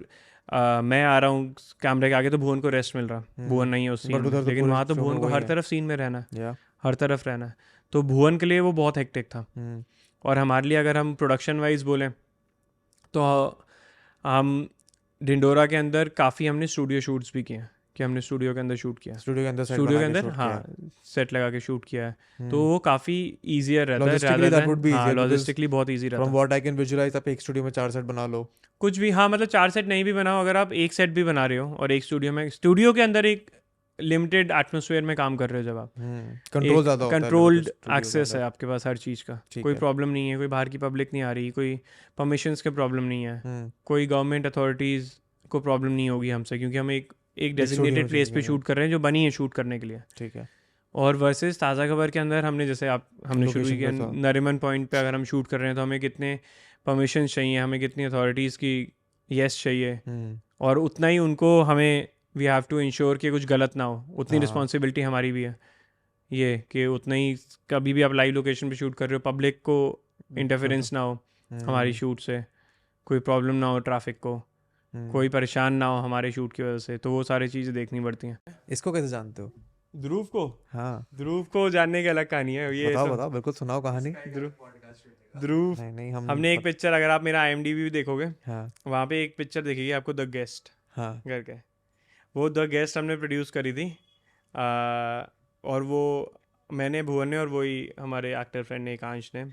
मैं आ रहा हूँ कैमरे के आगे तो भुवन को रेस्ट मिल रहा, भुवन नहीं है उस सीन में, लेकिन वहाँ तो भुवन को हर तरफ सीन में रहना है, हर तरफ रहना है। तो भुवन के लिए वो बहुत हेक्टिक था। और हमारे लिए अगर हम प्रोडक्शन वाइज बोलें तो हम ढिंडोरा के अंदर काफ़ी हमने स्टूडियो शूट्स भी किए हैं, कि हमने स्टूडियो के अंदर शूट किया, स्टूडियो के अंदर हाँ सेट लगा के शूट किया है। तो वो काफ़ी ईजियर रहता है, हाँ लॉजिस्टिकली बहुत ईजी रहता है। From what I can visualise, आप एक स्टूडियो में 4 सेट बना लो कुछ भी, हाँ मतलब 4 सेट नहीं भी बनाओ, अगर आप एक सेट भी बना रहे हो और एक स्टूडियो के अंदर एक लिमिटेड एटमॉस्फेयर में काम कर रहे हो, जब आप कंट्रोल ज़्यादा होता है, कंट्रोल्ड एक्सेस है आपके पास हर चीज़ का, कोई प्रॉब्लम नहीं है, कोई बाहर की पब्लिक नहीं आ रही, कोई परमिशंस के प्रॉब्लम नहीं है, कोई गवर्नमेंट अथॉरिटीज़ को प्रॉब्लम नहीं होगी हमसे, क्योंकि हम एक डेजिग्नेटेड प्लेस पे शूट कर रहे हैं जो बनी है शूट करने के लिए। ठीक है। और वर्सेस ताज़ा खबर के अंदर हमने जैसे हमने शुरू किया नरीमन पॉइंट पे, अगर हम शूट कर रहे हैं तो हमें कितने परमिशन चाहिए, हमें कितनी अथॉरिटीज़ की येस चाहिए, और उतना ही उनको हमें वी हैव टू इंश्योर कि कुछ गलत ना हो, उतनी रिस्पॉन्सिबिलिटी हमारी भी है ये, कि उतना ही कभी भी आप लाइव लोकेशन पे शूट कर रहे हो, पब्लिक को इंटरफेरेंस ना हो हमारी शूट से, कोई प्रॉब्लम ना हो ट्रैफिक को, कोई परेशान ना हो हमारे शूट की वजह से, तो वो सारी चीज़ें देखनी पड़ती हैं। इसको कैसे जानते हो? ध्रुव को? हाँ ध्रुव को जानने की अलग कहानी है ये। बताओ बिल्कुल, सुनाओ कहानी। ध्रुव नहीं हमने एक पिक्चर, अगर आप मेरा IMDb भी देखोगे, हाँ वहाँ पे एक पिक्चर दिखेगी आपको, द गेस्ट हाँ करके, वो द गेस्ट हमने प्रोड्यूस करी थी। और वो मैंने, भुवन ने, और वही हमारे एक्टर फ्रेंड ने, एकांश ने,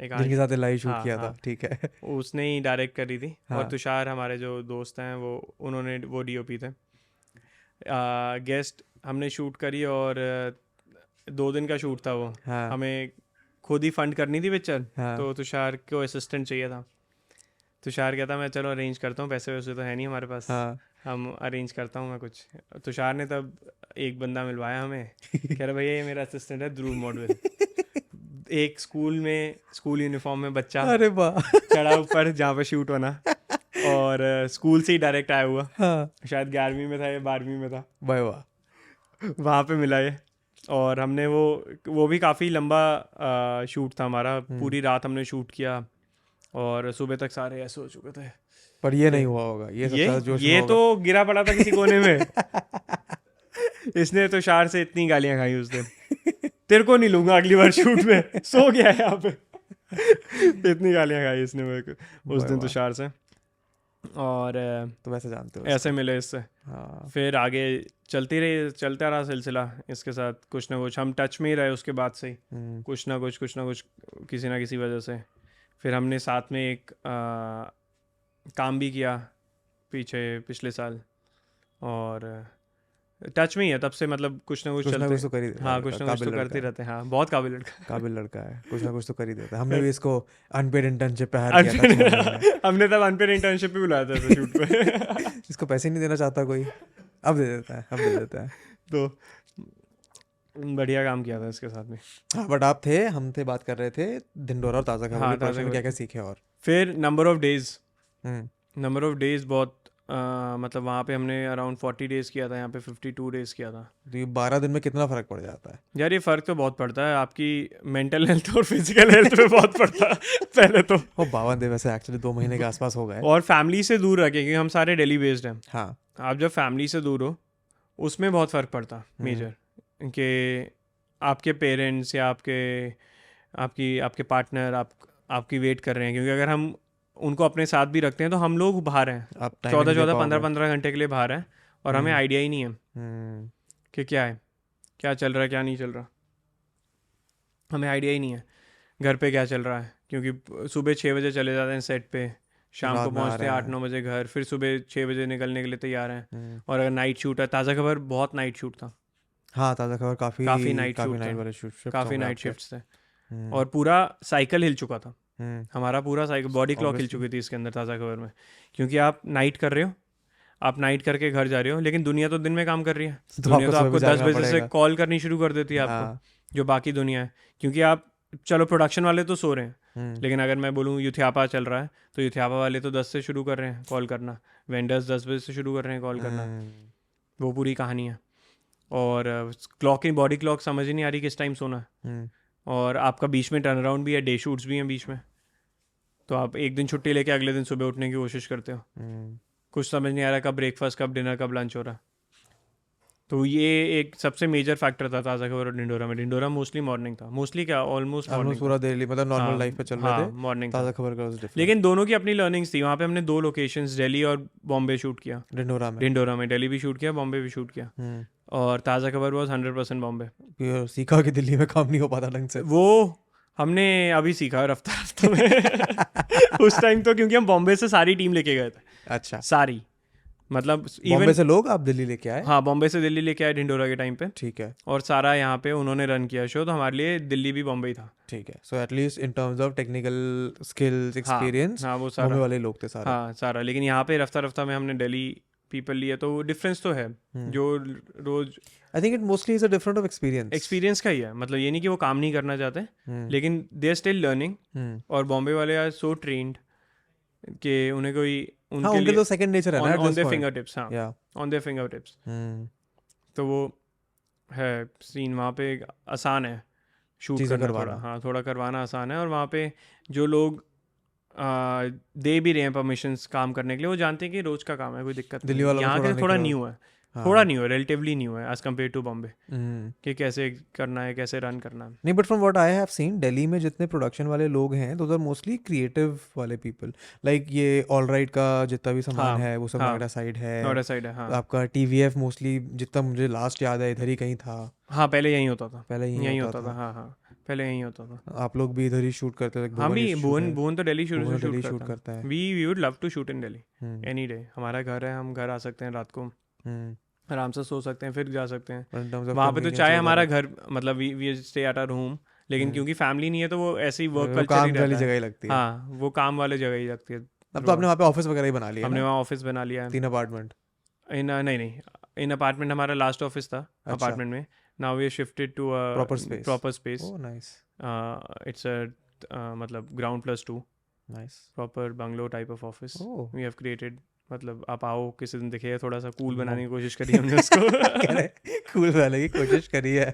जिनके साथ लाइव शूट किया था, ठीक है, उसने ही डायरेक्ट करी थी। और तुषार हमारे जो दोस्त हैं उन्होंने वो DOP थे। गेस्ट हमने शूट करी और 2 दिन का शूट था वो। हमें खुद ही फंड करनी थी पिक्चर, तो तुषार को असिस्टेंट चाहिए था। तुषार कहता मैं चलो अरेंज करता हूँ, पैसे वैसे तो है नहीं हमारे पास, हम अरेंज करता हूँ मैं कुछ। तुषार ने तब एक बंदा मिलवाया हमें, कह रहा भैया ये मेरा असिस्टेंट है ध्रुव मॉडल। एक स्कूल यूनिफॉर्म में बच्चा, अरे वाह, चढ़ा ऊपर जहाँ पे शूट होना, और स्कूल से ही डायरेक्ट आया हुआ, शायद 11वीं में था या 12वीं में था, भाई वाह, वहाँ पे मिला ये। और हमने वो भी काफ़ी लंबा शूट था हमारा, पूरी रात हमने शूट किया और सुबह तक सारे ऐसे हो चुके थे। पर ये नहीं हुआ होगा, ये तो गिरा पड़ा था किसी कोने में। इसने तो तुषार से इतनी गालियां खाई उस दिन, तेरे को नहीं लूंगा अगली बार शूट में, सो गया है यहाँ पे। इतनी गालियां खाई इसने मेरे को उस दिन तुषार से। और तो वैसे जानते हो, ऐसे मिले इससे। फिर आगे चलता रहा सिलसिला इसके साथ, कुछ ना कुछ हम टच में ही रहे उसके बाद से ही, कुछ ना कुछ किसी ना किसी वजह से। फिर हमने साथ में एक काम भी किया पिछले साल, और टच में ही है तब से, मतलब कुछ ना कुछ कुछ ना चलते। कुछ तो कर ही देता हाँ, है कुछ लड़का, ना कुछ काबिल तो करते लड़का है, रहते हैं। हाँ, बहुत काबिल लड़का। काबिल लड़का है, कुछ ना कुछ तो कर ही देता है। हमने भी इसको अनपेड इंटर्नशिप पे हायर किया था 6 महीने। हमने तब अनपेड इंटर्नशिप पे बुलाया था ऐसे शूट पे। इसको पैसे नहीं देना चाहता कोई, अब दे देता है, अब दे देता है। तो बढ़िया काम किया था इसके साथ में। हाँ बट आप थे, हम थे, बात कर रहे थे ढिंढोरा और ताज़ा खबर हाँ, के ताज़ा प्रोडक्शन में क्या खबर क्या की। सीखे और। फिर number of days, hmm. Number of days बहुत मतलब वहाँ पे हमने अराउंड 40 डेज किया था, यहाँ पे 52 डेज किया था। तो ये 12 दिन में कितना फ़र्क पड़ जाता है? यार ये फ़र्क तो बहुत पड़ता है, आपकी मेंटल हेल्थ और फिजिकल हेल्थ पे बहुत पड़ता है पहले तो। वो 52 दिन वैसे एक्चुअली 2 महीने के आसपास हो गए। और फैमिली से दूर रखे, क्योंकि हम सारे दिल्ली बेस्ड हैं। हाँ। आप जब फैमिली से दूर हो उसमें बहुत फ़र्क पड़ता मेजर, कि आपके पेरेंट्स या आपके पार्टनर आपकी वेट कर रहे हैं। क्योंकि अगर हम उनको अपने साथ भी रखते हैं तो हम लोग बाहर हैं, आप टाइम नहीं दे 15 पाओगे। 15 घंटे के लिए बाहर हैं, और हमें आइडिया ही नहीं है हम्म। कि क्या है, क्या चल रहा है, क्या नहीं चल रहा। हमें आइडिया ही नहीं है घर पे क्या चल रहा है, क्योंकि सुबह 6 बजे चले जाते हैं सेट पे, शाम रात को में आ पहुंचते रहे हैं हैं। 8 9 बजे घर, फिर सुबह 6 बजे निकलने के लिए तैयार हैं। हम्म। और अगर नाइट शूट है, ताज़ा खबर बहुत नाइट शूट था, हाँ ताज़ा खबर काफ़ी काफ़ी नाइट शूट नाइट था, वाले शिफ्ट काफ़ी होंगे नाइट आपके। शिफ्ट्स थे। और पूरा साइकिल हिल चुका था, हम्म। हमारा पूरा साइकिल, बॉडी क्लॉक हिल Obviously। चुकी थी इसके अंदर ताज़ा खबर में। क्योंकि आप नाइट कर रहे हो, आप नाइट करके घर जा रहे हो, लेकिन दुनिया तो दिन में काम कर रही है। तो दुनिया आपको तो सुबह भी आपको 10 जागना बजे से पड़ेगा। कॉल करनी शुरू कर देती है आपको, हाँ। जो बाकी दुनिया है। क्योंकि आप, चलो प्रोडक्शन वाले तो सो रहे हैं, हम्म। लेकिन अगर मैं बोलूँ यूथियापा चल रहा है, तो यूथियापा वाले तो 10 से शुरू कर रहे हैं कॉल करना, वेंडर्स 10 बजे से शुरू कर रहे हैं कॉल करना। हम्म। वो पूरी कहानी है। और क्लॉक की बॉडी क्लॉक समझ ही नहीं आ रही किस टाइम सोना है। हम्म। और आपका बीच में टर्न अराउंड भी है, डे शूट्स भी हैं बीच में, तो आप एक दिन छुट्टी लेके अगले दिन सुबह उठने की कोशिश करते हो। हम्म। कुछ समझ नहीं आ रहा कब ब्रेकफास्ट, कब डिनर, कब लंच हो रहा है। तो ये एक सबसे मेजर फैक्टर था ताज़ा खबर और ढिंढोरा में। ढिंढोरा मोस्टली मॉर्निंग था, मोस्टली क्या, ऑलमोस्ट ऑलमोस्ट मॉर्निंग पूरा था। दिल्ली मतलब नॉर्मल लाइफ पे चल रहे हाँ, थे। मॉर्निंग था। ताज़ा खबर का डिफरेंट। लेकिन दोनों की अपनी लर्निंग्स थी। वहाँ पे हमने 2 लोकेशंस, दिल्ली और बॉम्बे शूट किया। ढिंढोरा में। ढिंढोरा में दिल्ली भी शूट किया, बॉम्बे भी शूट किया। और ताज़ा खबर वॉज 100% बॉम्बे। फिर सीखा कि दिल्ली में काम नहीं हो पाता ढंग से। वो हमने अभी सीखा रफ्ता रफ्ता में। उस टाइम तो क्योंकि हम बॉम्बे से सारी टीम लेके गए थे, अच्छा। सारी, मतलब बॉम्बे इवन, से लोग आप दिल्ली लेके आए? हाँ, बॉम्बे से दिल्ली लेके आए ढिंढोरा के टाइम पे। ठीक है। और सारा यहाँ पे उन्होंने रन किया शो, तो हमारे लिए दिल्ली भी बॉम्बे ही था। ठीक है, so at least in terms of technical skills हाँ, एक्सपीरियंस हाँ, वो बॉम्बे सारा, वाले लोग थे सारे। हाँ सारा। लेकिन यहाँ पे रफ्ता रफ्ता में हमने दिल्ली पीपल लिए, तो डिफरेंस तो है। जो रोज I think it mostly is a different of experience. Experience का ही है, मतलब ये नहीं कि वो काम नहीं करना चाहते, लेकिन दे आर स्टिल लर्निंग। और बॉम्बे वाले आर सो ट्रेन्ड कि उन्हें कोई हाँ उनके उनके लिए तो सेकंड नेचर है ना ऑन देयर फिंगर टिप्स। हाँ, या ऑन देयर फिंगर टिप्स। तो वो है सीन वहाँ पे आसान है शूट चीज़ें करना, करवाना। थोड़ा, हाँ, थोड़ा करवाना आसान है। और वहाँ पे जो लोग दे भी रहे हैं परमिशंस काम करने के लिए, वो जानते हैं कि रोज का काम है, कोई दिक्कत दिल्ली नहीं। वालों में यहाँ थोड़ा के थोड़ा निकलो। न्यू है, हाँ। थोड़ा न्यू है, रिलेटिवली न्यू है एज कम्पेयर टू बॉम्बे, हम्म। कि कैसे करना है, कैसे रन करना है। नहीं but from what I have seen Delhi में जितने प्रोडक्शन वाले लोग हैं तो आर मोस्टली क्रिएटिव वाले पीपल। लाइक ये ऑल राइट का जितना भी सामान हाँ, है वो सब हाँ, नोएडा साइड है। नोएडा साइड है। हाँ, आपका टीवीएफ मोस्टली जितना मुझे लास्ट याद है इधर ही कहीं था। हाँ, पहले यहीं होता था, पहले यहीं यहीं होता होता था। हाँ, हाँ, पहले यहीं होता था। आप लोग भी इधर ही शूट करते थे? हम भी भुवन है। भुवन तो दिल्ली शुरू भुवन से दिल्ली शूट शूट करता करता है। है। We would love to shoot in Delhi hmm. Any day. हमारा घर है, हम घर आ सकते हैं रात को, आराम से सो सकते हैं, फिर जा सकते हैं। In terms of वहाँ पे तो convenience चाहे वो हमारा ज़्यादा। घर, मतलब we stay at our home, लेकिन क्योंकि फैमिली नहीं है तो वो ऐसे ही वर्क वो कल्चर ही काम वाली रहता जगह है। ही लगती है। हाँ, वो काम वाले जगह ही लगती है। अब तो आपने वहाँ पे ऑफिस वगैरह ही बना लिया हमने ना? वहाँ ऑफिस बना लिया है। 3 अपार्टमेंट। नहीं नहीं, इन अपार्टमेंट हमारा लास्ट ऑफिस था, अच्छा। अपार्टमेंट में। Now we shifted to a proper space. Space. Oh nice. It's a मतलब ground +2, nice. Proper bungalow type of office oh. We have created. मतलब आप आओ किसी दिन, दिखे, थोड़ा सा कूल मो- बनाने की कोशिश करी हमने उसको। कह रहे कूल वाले की कोशिश करी है।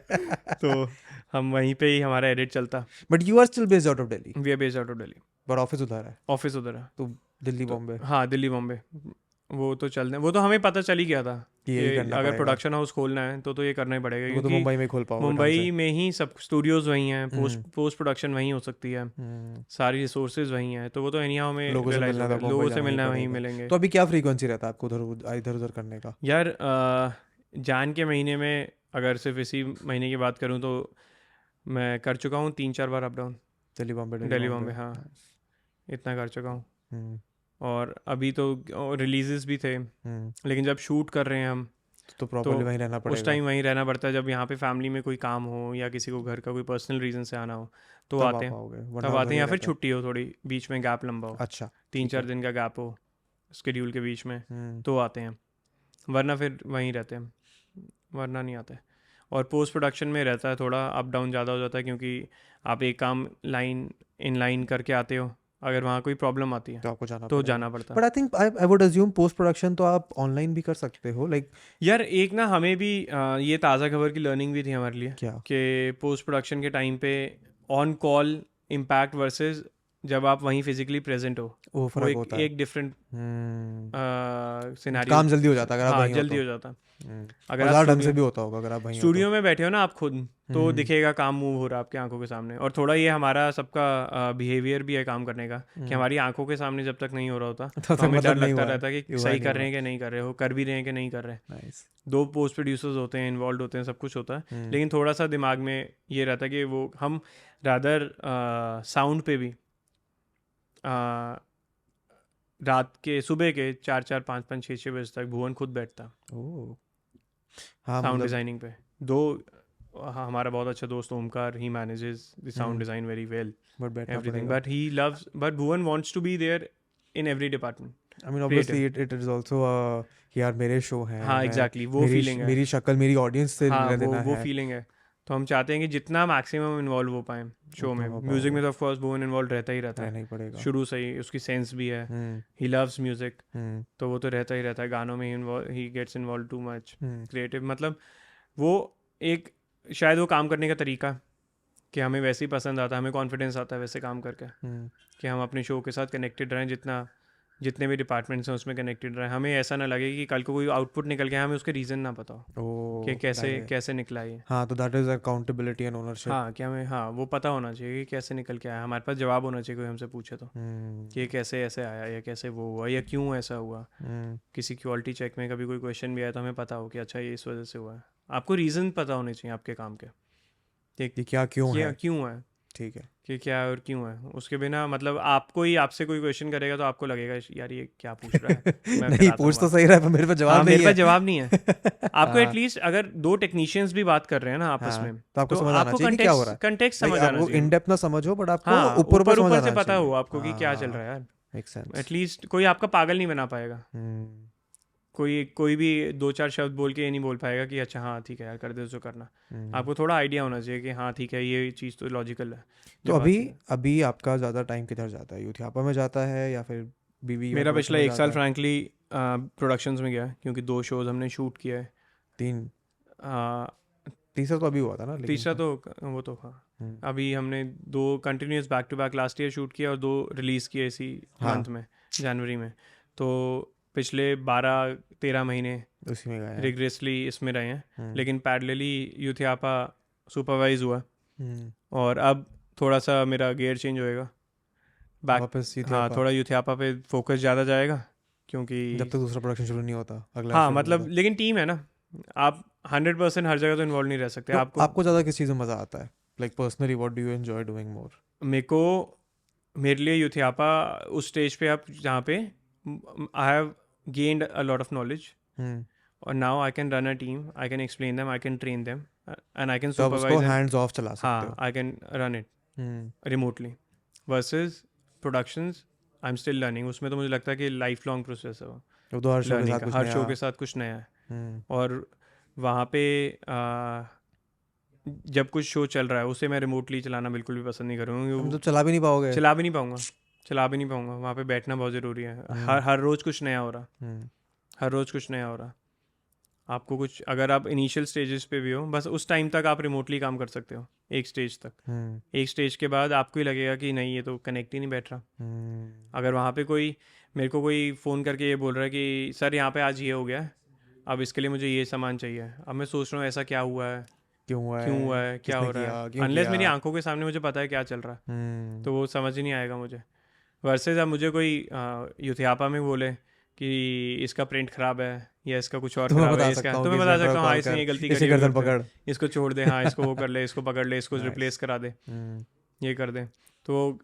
तो हम वहीं पे ही हमारा एडिट चलता। But you are still based out of Delhi? We are based out of Delhi, but office उधर है ऑफिस उधर है। तो दिल्ली तो बॉम्बे हाँ, दिल्ली बॉम्बे, वो तो चलते हैं। वो तो हमें पता चल ही गया था कि यही कि करना अगर पड़ेगा। प्रोडक्शन हाउस खोलना है तो ये करना ही पड़ेगा, वो तो क्योंकि मुंबई में ही खोल पाओगे ढंग मुंबई से। में ही सब स्टूडियोज़ वहीं हैं, पोस्ट प्रोडक्शन वहीं हो सकती है, सारी रिसोर्सेज वहीं हैं। तो वो तो एनी हाउ हमें लोगों से रियलाइज मिलना हो था, गया, मुंबई लोगों से जाना ही मिलना वहीं पड़ेगा। मिलेंगे। तो अभी क्या फ्रीक्वेंसी रहता है आपको इधर उधर करने का? यार जान के महीने में अगर सिर्फ इसी महीने की बात करूँ तो मैं कर चुका हूँ 3-4 बार अप डाउन, दिल्ली बॉम्बे। हाँ, इतना कर चुका हूँ। और अभी तो रिलीजेस भी थे, लेकिन जब शूट कर रहे हैं हम तो प्रॉपर्ली वहीं रहना उस पड़ेगा। टाइम वहीं रहना पड़ता है। जब यहाँ पे फैमिली में कोई काम हो या किसी को घर का कोई पर्सनल रीज़न से आना हो तो तब आते आप हैं, आओगे, तब वरना आते उधर हैं, ही या फिर रहते हो। छुट्टी हो थोड़ी, बीच में गैप लंबा हो, अच्छा, 3-4 दिन का गैप हो स्केड्यूल के बीच में, हम्म, तो आते हैं, वरना फिर वहीं रहते हैं, वरना नहीं आते। और पोस्ट प्रोडक्शन में रहता है थोड़ा अप डाउन ज़्यादा हो जाता है, क्योंकि आप एक काम इन लाइन करके आते हो, अगर वहाँ कोई प्रॉब्लम आती है तो आपको जाना तो पड़ेगा। जाना पड़ता है। But I think I would assume post production तो आप ऑनलाइन भी कर सकते हो, लाइक यार एक ना हमें भी ये ताज़ा खबर की लर्निंग भी थी हमारे लिए क्या? कि पोस्ट प्रोडक्शन के टाइम पे ऑन कॉल इम्पैक्ट वर्सेस जब आप वहीं फिजिकली प्रेजेंट हो, वो वो फर्क होता है। एक डिफरेंट सिनेरियो। काम जल्दी हो जाता है अगर आप हाँ, वहीं हो जल्दी तो। हो जाता है। और अगर आप ज़्यादा ढंग से भी होता होगा अगर आप वहीं हो तो। स्टूडियो में बैठे हो ना आप खुद, तो दिखेगा काम मूव हो रहा है आपकी आंखों के सामने। और थोड़ा ये हमारा सबका बिहेवियर भी है काम करने का, कि हमारी आंखों के सामने जब तक नहीं हो रहा होता तब तो तक हमें मतलब डर नहीं लगता हुआ है, रहता है कि हुआ सही नहीं कर हुआ। रहे हैं कि नहीं कर रहे हो, कर भी रहे हैं कि नहीं कर रहे। नाइस। 2 पोस्ट प्रोड्यूसर्स होते हैं, इन्वॉल्व होते हैं, सब कुछ होता है, लेकिन थोड़ा सा दिमाग में ये रहता है कि वो हम रादर साउंड पे भी रात के सुबह के 4-4, 5-5, 6-6 बजे तक भुवन खुद बैठता ओह, हाँ साउंड मतलब डिज़ाइनिंग पे। हमारा बहुत अच्छा दोस्त Omkar, he manages the sound design very well, but बैठना एवरीथिंग, पड़ेगा। But he loves, but Bhuvan wants to be there in every department, I mean creative. Obviously it is also यार मेरे शो हैं, हाँ मैं एग्जैक्टली, वो फीलिंग है। मेरी शक्ल मेरी ऑडियंस से हाँ लेना देना वो है, फीलिंग है। तो हम चाहते हैं कि जितना मैक्सिमम इन्वॉल्व हो पाए शो उतना में। हो म्यूज़िक में पाओगे, तो ऑफ कोर्स भुवन इन्वॉल्व रहता ही रहता रहना है ही पड़ेगा। शुरू से ही, उसकी सेंस भी है, ही लव्स म्यूज़िक, तो वो तो रहता ही रहता है। गानों में ही gets involve too much, creative, मतलब वो एक शायद वो काम करने का तरीका कि हमें वैसे ही पसंद आता है, हमें कॉन्फिडेंस आता है वैसे काम करके, कि हम अपने शो के साथ कनेक्टेड रहें, जितने भी डिपार्टमेंट्स हैं उसमें कनेक्टेड रहें। हमें ऐसा ना लगे कि कल को कोई आउटपुट निकल गया हमें उसके रीज़न ना पता हो कि कैसे निकला ये। हाँ, तो that is accountability and ownership. हाँ, कि हमें हाँ वो पता होना चाहिए कि कैसे निकल के आया, हमारे पास जवाब होना चाहिए कोई हमसे पूछे तो, कि ये कैसे ऐसे आया या कैसे वो हुआ या क्यों ऐसा हुआ। किसी क्वालिटी चेक में कभी कोई क्वेश्चन भी आया तो हमें पता हो कि अच्छा ये इस वजह से हुआ है। आपको रीज़न पता होने चाहिए आपके काम के, क्या क्यों है, क्यों है, ठीक है। कि क्या है और क्यों है। उसके बिना मतलब आपसे कोई क्वेश्चन करेगा तो आपको लगेगा यार ये क्या पूछ रहा है, मैं नहीं कराता पूछ हूँ तो बात। सही रहा है पर मेरे पास जवाब हाँ, नहीं मेरे है। पास जवाब नहीं है। आपको हाँ, एटलीस्ट अगर 2 टेक्नीशियंस भी बात कर रहे हैं ना आपस हाँ, में, तो आपको समझ आना चाहिए कि क्या हो रहा है। कंटेक्स्ट समझ Like, आना आपको चाहिए। इन डेप्थ ना समझो बट आपको हाँ, ऊपर ऊपर समझ ऊपर आना से पता चाहिए। हो आपको कि क्या चल रहा है यार। Make sense. एटलीस्ट कोई आपका पागल नहीं बना पाएगा। कोई भी 2-4 शब्द बोल के ये नहीं बोल पाएगा कि अच्छा हाँ ठीक है यार कर दे जो करना। आपको थोड़ा आइडिया होना चाहिए कि हाँ ठीक है ये चीज़ तो लॉजिकल है। तो अभी आपका ज़्यादा टाइम किधर जाता है, यूथियापा में जाता है या फिर बीवी? मेरा पिछला 1 साल फ्रैंकली प्रोडक्शंस में गया, क्योंकि 2 शोज़ हमने शूट किया है। 3, आ, तीसरा तो अभी हुआ था ना, लेकिन तीसरा तो वो तो हाँ, अभी हमने 2 continuous back to back last year shoot किया और 2 रिलीज़ किए इसी मंथ में, जनवरी में। तो पिछले 12-13 महीने उसी में गए रिग्रेसली इसमें रहे हैं, लेकिन पैरेलली यूथियापा सुपरवाइज हुआ और अब थोड़ा सा मेरा गियर चेंज होएगा वापस हाँ, थोड़ा यूथियापा पे फोकस ज़्यादा जाएगा, क्योंकि जब तक दूसरा प्रोडक्शन शुरू नहीं होता अगला। हाँ मतलब लेकिन टीम है ना, आप 100% हर जगह तो इन्वॉल्व नहीं रह सकते। तो आपको ज़्यादा किस चीज़ में मज़ा आता है, like personally what do you enjoy doing more? मेरे लिए यूथियापा उस स्टेज पे आप जहाँ पे I have gained a lot of knowledge और now I can run a team, I can explain them, I can train them and I can supervise, hands off चला सकते हो। हाँ I can run it remotely. Versus productions I am still learning, उसमें तो मुझे लगता है कि लाइफ लॉन्ग प्रोसेस है वो तो हर शो के साथ कुछ नया है। और वहाँ पे जब कुछ शो चल रहा है उसे मैं रिमोटली चलाना बिल्कुल भी पसंद नहीं करूँगा। तो चला भी नहीं पाओगे। चला भी नहीं पाऊँगा वहाँ पे बैठना बहुत ज़रूरी है। हर रोज़ कुछ नया हो रहा, आपको कुछ, अगर आप इनिशियल स्टेजेस पे भी हो बस उस टाइम तक आप रिमोटली काम कर सकते हो, एक स्टेज तक। एक स्टेज के बाद आपको ही लगेगा कि नहीं ये तो कनेक्ट ही नहीं बैठ रहा। अगर वहाँ पे मेरे को कोई फ़ोन करके ये बोल रहा है कि सर यहाँ पे आज ये हो गया है, अब इसके लिए मुझे ये सामान चाहिए, अब मैं सोच रहा हूँ ऐसा क्या हुआ है, क्यों हुआ है, क्या हो रहा है, अनलेस मेरी आंखों के सामने मुझे पता है क्या चल रहा है तो वो समझ ही नहीं आएगा मुझे। वर्सेस अब मुझे कोई यूथियापा में बोले कि इसका प्रिंट ख़राब है या इसका कुछ और ख़राब है, इसका तो मैं बता सकता हूँ हाँ इसने ये गलती करी है, पकड़ इसको छोड़ दे, हाँ इसको वो कर ले, इसको पकड़ ले, इसको रिप्लेस करा दे, ये कर दे। तो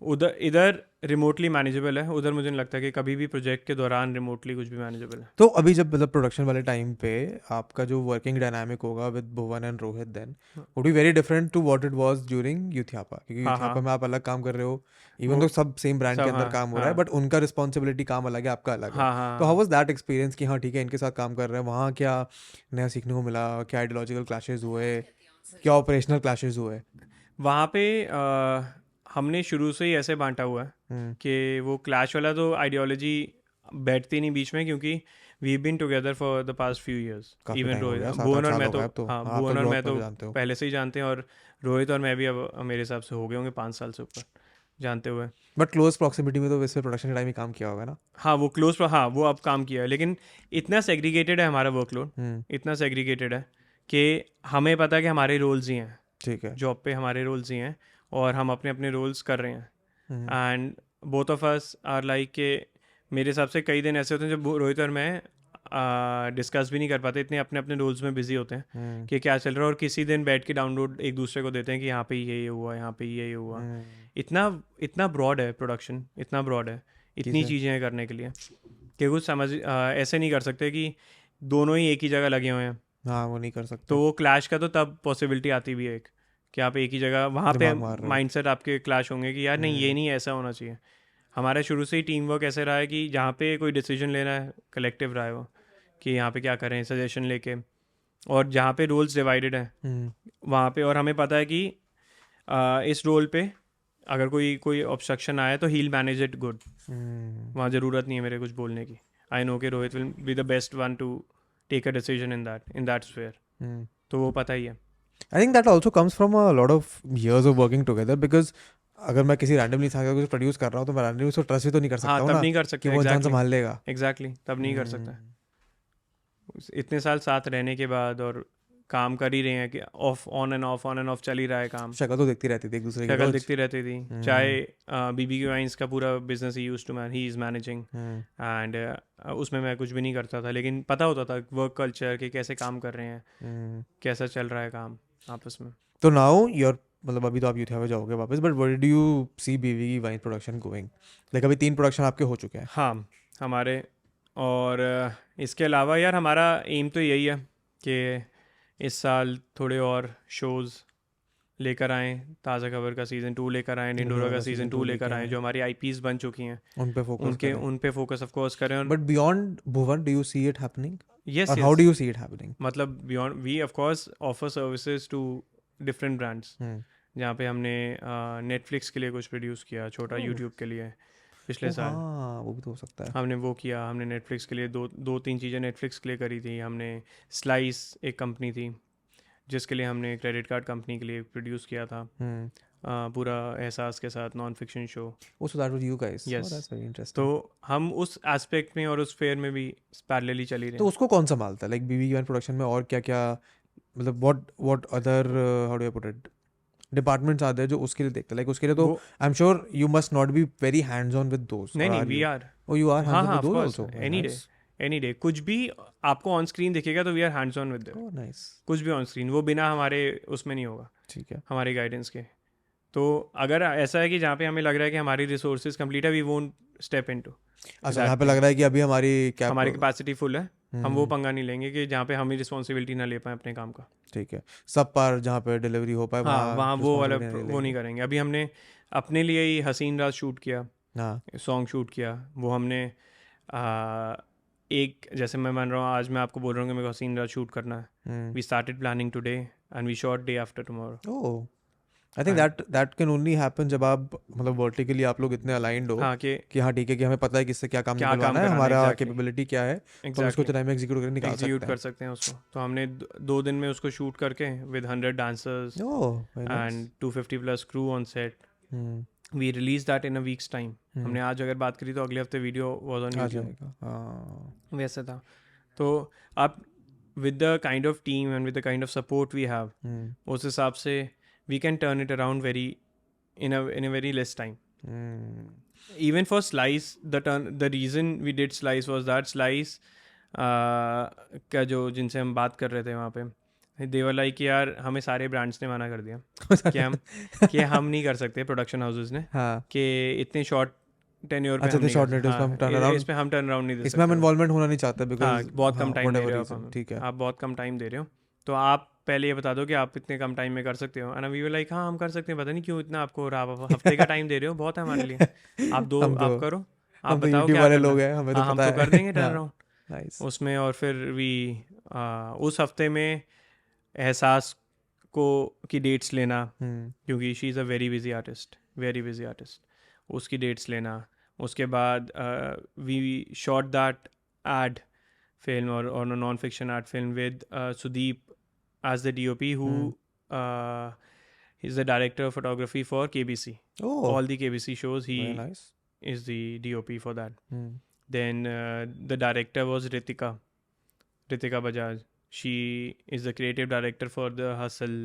उधर इधर रिमोटली मैनेजेबल है, उधर मुझे नहीं लगता कि कभी भी प्रोजेक्ट के दौरान रिमोटली कुछ भी मैनेजेबल है। तो अभी जब मतलब प्रोडक्शन वाले टाइम पे आपका जो वर्किंग डायनामिक होगा with Bhuvan and Rohit then would be very different to what it was during Yoothiyapa, क्योंकि हाँ यूथियापा हाँ, में आप अलग काम कर रहे हो, इवन वो तो सब सेम ब्रांड के सब, अंदर हाँ काम हो रहा है, हाँ बट उनका रिस्पॉन्सिबिलिटी काम अलग है, आपका अलग है। हाँ हाँ तो हाउ हाँ। वाज दैट एक्सपीरियंस कि हाँ ठीक है इनके साथ काम कर रहे हैं, वहाँ क्या नया सीखने को मिला, क्या आइडियोलॉजिकल क्लैशेस हुए, क्या ऑपरेशनल क्लैशेस हुए? वहाँ पे हमने शुरू से ही ऐसे बांटा हुआ है हम्म, कि वो क्लैश वाला तो आइडियोलॉजी बैठती नहीं बीच में, क्योंकि we been together for the past few years. काफी इवन टाइम हो रोहित, गया, भुवन 7-8 और साल मैं हो तो, गए अब तो। हाँ हाँ, आप तो भुवन और मैं ग्रोथ में तो भी जानते हो। पहले से ही जानते हैं, और रोहित और मैं भी अब मेरे हिसाब से हो गए होंगे 5 साल से ऊपर जानते हुए। बट क्लोज प्रॉक्सिमिटी में तो वैसे प्रोडक्शन के टाइम ही काम किया होगा ना? हाँ वो हाँ वो अब काम किया है, लेकिन इतना सेग्रीगेटेड है हमारा वर्कलोड, हम्म, इतना सेग्रीगेटेड है कि हमें पता है कि हमारे रोल्स ही हैं, ठीक है। जॉब पे हमारे रोल्स ही हैं, और हम अपने अपने रोल्स कर रहे हैं। Hmm, and both of us are like के, मेरे हिसाब से कई दिन ऐसे होते हैं जब रोहित और मैं डिस्कस भी नहीं कर पाते, इतने अपने अपने रोल्स में बिजी होते हैं हम्म, कि क्या चल रहा है, और किसी दिन बैठ के डाउनलोड एक दूसरे को देते हैं कि यहाँ पे ये हुआ, यहाँ पे ये हुआ। हम्म, इतना इतना ब्रॉड है प्रोडक्शन, इतना ब्रॉड है, इतनी चीज़ें। चीज़ें हैं करने के लिए कि कुछ ऐसे नहीं कर सकते कि दोनों ही एक ही जगह लगे हुए हैं। हाँ, वो नहीं कर तो सकते। वो क्लैश का तो तब पॉसिबिलिटी आती भी है एक, कि आप एक ही जगह वहाँ पे दिमाग मार रहे हो। माइंडसेट आपके क्लैश होंगे कि यार नहीं ये हम्म, नहीं ऐसा होना चाहिए। हमारा शुरू से ही टीम वर्क ऐसे रहा है कि जहाँ पे कोई डिसीजन लेना है कलेक्टिव रहा है वो, कि यहाँ पे क्या करें सजेशन लेके, और जहाँ पे रोल्स डिवाइडेड हैं हम्म, वहाँ पे, और हमें पता है कि इस रोल पे अगर कोई कोई ऑब्स्ट्रक्शन आया तो हील मैनेज इट गुड, हम्म, वहाँ ज़रूरत नहीं है मेरे कुछ बोलने की। आई नो कि Rohit will be the best one to take a decision in that sphere, hmm. तो वो पता ही है। I think that also comes from a lot of years of working together, because अगर मैं किसी रैंडम इंसान का कुछ प्रोड्यूस कर रहा हूँ तो मैं रैंडमली उसको ट्रस्ट भी तो नहीं कर हाँ सकता हूँ तब ना नहीं कर कि सकते, वो इंसान एग्जैक्टली संभाल लेगा। एग्जैक्टली तब नहीं कर सकता। हम्म, इतने साल साथ रहने के बाद और काम कर ही रहे हैं कि ऑन एंड ऑफ चल ही रहा है काम, शक्ल तो देखती रहती थी एक दूसरे की शक्ल रोज। दिखती रहती थी। चाहे BBQ वाइन्स का पूरा बिजनेस ही use to man he is managing, hmm, and उसमें मैं कुछ भी नहीं करता था, लेकिन पता होता था वर्क कल्चर के कैसे काम कर रहे हैं, हम्म। कैसा चल रहा है काम आपस में। तो नाउ योर मतलब अभी तो आप यूथिया में जाओगे वापस, बट व्हाट डू यू सी बीवी की वाइन प्रोडक्शन गोइंग? लाइक अभी 3 प्रोडक्शन आपके हो चुके हैं। हाँ हमारे, और इसके अलावा यार हमारा एम तो यही है कि इस साल थोड़े और शोज़ लेकर आएँ, ताज़ा खबर का सीज़न 2 लेकर आएँ, डिंडोरा का सीज़न 2 लेकर आएँ, जो हमारी IPs बन चुकी हैं उन पे फोकस उनके करें। उन पे फोकस ऑफ कोर्स करें। और but beyond Bhuvan do you see it happening, yes और how yes, do you see it happening? मतलब beyond we of course offer services to different brands, hmm. जहाँ पे हमने नेटफ्लिक्स के लिए कुछ प्रोड्यूस किया छोटा, यूट्यूब के लिए पिछले साल हाँ, वो भी तो हो सकता है। हमने वो किया। हमने नेटफ्लिक्स के लिए दो तीन चीज़ें नेटफ्लिक्स के लिए करी थी। हमने स्लाइस एक कंपनी थी जिसके लिए हमने क्रेडिट कार्ड कंपनी के लिए प्रोड्यूस किया था, हम्म। पूरा एहसास के साथ non fiction show. Oh, so that was you guys. Oh, yes, that's very तो interesting. हम उस एस्पेक्ट में और उस फेयर में भी पैरेलली चली रहे तो हैं। उसको कौन संभालता है, लाइक बीवी वन प्रोडक्शन में? और क्या क्या मतलब what other how do I put it departments आते हैं जो उसके लिए देखते हैं? लाइक उसके लिए तो वो I am sure you must not be very hands on with those, नहीं और नहीं, are we you? Are, oh, you are हाँ हैंड्स ऑन हाँ with of those course, also? Any day कुछ भी आपको ऑन स्क्रीन दिखेगा तो we are hands on with, oh nice. कुछ भी ऑन स्क्रीन, वो बिना हमारे उसमें नहीं होगा, ठीक है। हमारे गाइडेंस के। तो अगर ऐसा है कि जहाँ पे हमें लग रहा है कि हमारी रिसोर्सेज कंप्लीट है, वी वोंट स्टेप इनटू अच्छा, जहाँ पे लग रहा है कि अभी हमारी क्या हमारी कैपेसिटी फुल है, हम वो हम्म, पंगा नहीं लेंगे कि जहाँ पे हम ही रिस्पॉन्सिबिलिटी ना ले पाए अपने काम का। ठीक है, सब पर जहाँ पे डिलीवरी हो पाए हाँ वहाँ वहाँ वो वाला रिस्पॉन्सिबिलिटी नहीं वो नहीं लेंगे। करेंगे। अभी हमने अपने लिए ही हसीन रात शूट किया, हाँ। सॉन्ग शूट किया। वो हमने एक, जैसे मैं मान रहा हूँ आज मैं आपको बोल रहा हूँ कि मेरे को हसीन रात शूट करना है, we started planning today and we shot day after tomorrow. Oh, I think that can only happen जब आप मतलब वर्टिकली आप लोग इतने अलाइंड हो हाँ कि हाँ ठीक है कि हमें पता है किससे क्या काम क्या काम निकलवाना है, कराना है, हमारा exactly, कैपेबिलिटी क्या है, तो हम इसको एग्जैक्टली टाइम में एग्जीक्यूट करके निकाल एग्जीक्यूट सकते कर हैं। सकते हैं उसको। तो हमने 2 दिन में उसको शूट करके with 100 dancers oh, very nice. And 250 plus crew on set, hmm, we release that in a weeks time. हमने आज अगर बात करी तो अगले हफ्ते वीडियो वाज ऑन आ यूट्यूब, जाएगा। हाँ। वैसे था। तो आप with the kind of team and with the kind of support we have, hmm, उस हिसाब से we can turn it around very in a very less time. Hmm, Even for Slice, the reason we did Slice was that Slice का जो जिनसे हम बात कर रहे थे वहाँ पे, दे वर लाइक कि यार हमें सारे ब्रांड्स ने मना कर दिया कि हम नहीं कर सकते, प्रोडक्शन हाउसेस ने, हाँ कि इतने शॉर्ट टेन्योर पे अच्छा हम तो नहीं शॉर्ट कर नोटिस पे हम टर्न अराउंड, इस पे हम टर्न अराउंड नहीं दे इसमें हम सकते। इन्वॉल्वमेंट होना नहीं चाहते हाँ, बिकॉज बहुत कम टाइम दे रहे हो आप रीजन, हमें, ठीक है। आप बहुत कम टाइम दे रहे हो, तो आप पहले ये बता दो कि आप इतने कम टाइम में कर सकते हो। एंड वी वर लाइक हाँ हम कर सकते हैं, पता नहीं क्यों इतना आपको आप हफ्ते का टाइम दे रहे हो, बहुत है हमारे लिए, आप हम करो, आप हम तो बताओ यूट्यूब क्या वाले करना लोग है। हैं, हमें तो हाँ हम पता तो है। कर देंगे टर्न हाँ अराउंड नाइस। उसमें। और फिर उस हफ्ते में एहसास को की डेट्स लेना, क्योंकि she is a very busy artist, उसकी डेट्स लेना। उसके बाद we shot that ad film or a non-fiction art film with Sudeep as the DOP, who is the director of photography for KBC. Oh, All the KBC shows, he very nice. is the DOP for that. Hmm. Then the director was Ritika Bajaj. She is the creative director for the Hustle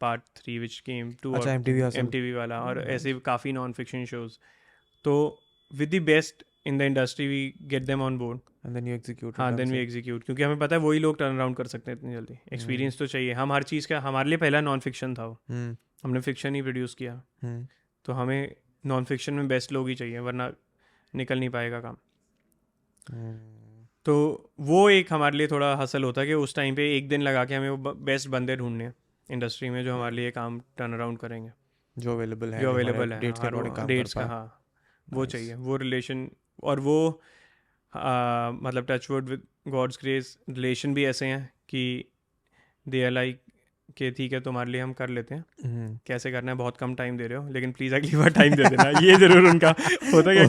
Part 3 which came to अच्छा MTV Hustle. MTV वाला, और Nice. ऐसे काफ़ी non-fiction shows। तो with the best in the industry we get them on board, And then you execute. हाँ then we execute, क्योंकि हमें पता है वही लोग टर्न अराउंड कर सकते हैं इतनी जल्दी। एक्सपीरियंस तो चाहिए, हम हर चीज़ का, हमारे लिए पहला नॉन फिक्शन था वो, हमने फिक्शन ही प्रोड्यूस किया, तो हमें नॉन फिक्शन में बेस्ट लोग ही चाहिए, वरना निकल नहीं पाएगा काम। तो वो एक हमारे लिए थोड़ा हसल होता है कि उस टाइम पे एक दिन लगा के हमें वो बेस्ट बंदे ढूंढने हैं इंडस्ट्री में जो हमारे लिए काम टर्न अराउंड करेंगे, जो अवेलेबल है, डेट्स का काम डेट्स कर का, पाए। हाँ वो चाहिए, वो रिलेशन। और वो मतलब touch wood with God's grace relation भी ऐसे हैं कि दे आर लाइक कि ठीक है तुम्हारे लिए हम कर लेते हैं, कैसे करना है, बहुत कम टाइम दे रहे हो लेकिन प्लीज़ अगली बार टाइम दे देना। ये जरूर उनका होता है कि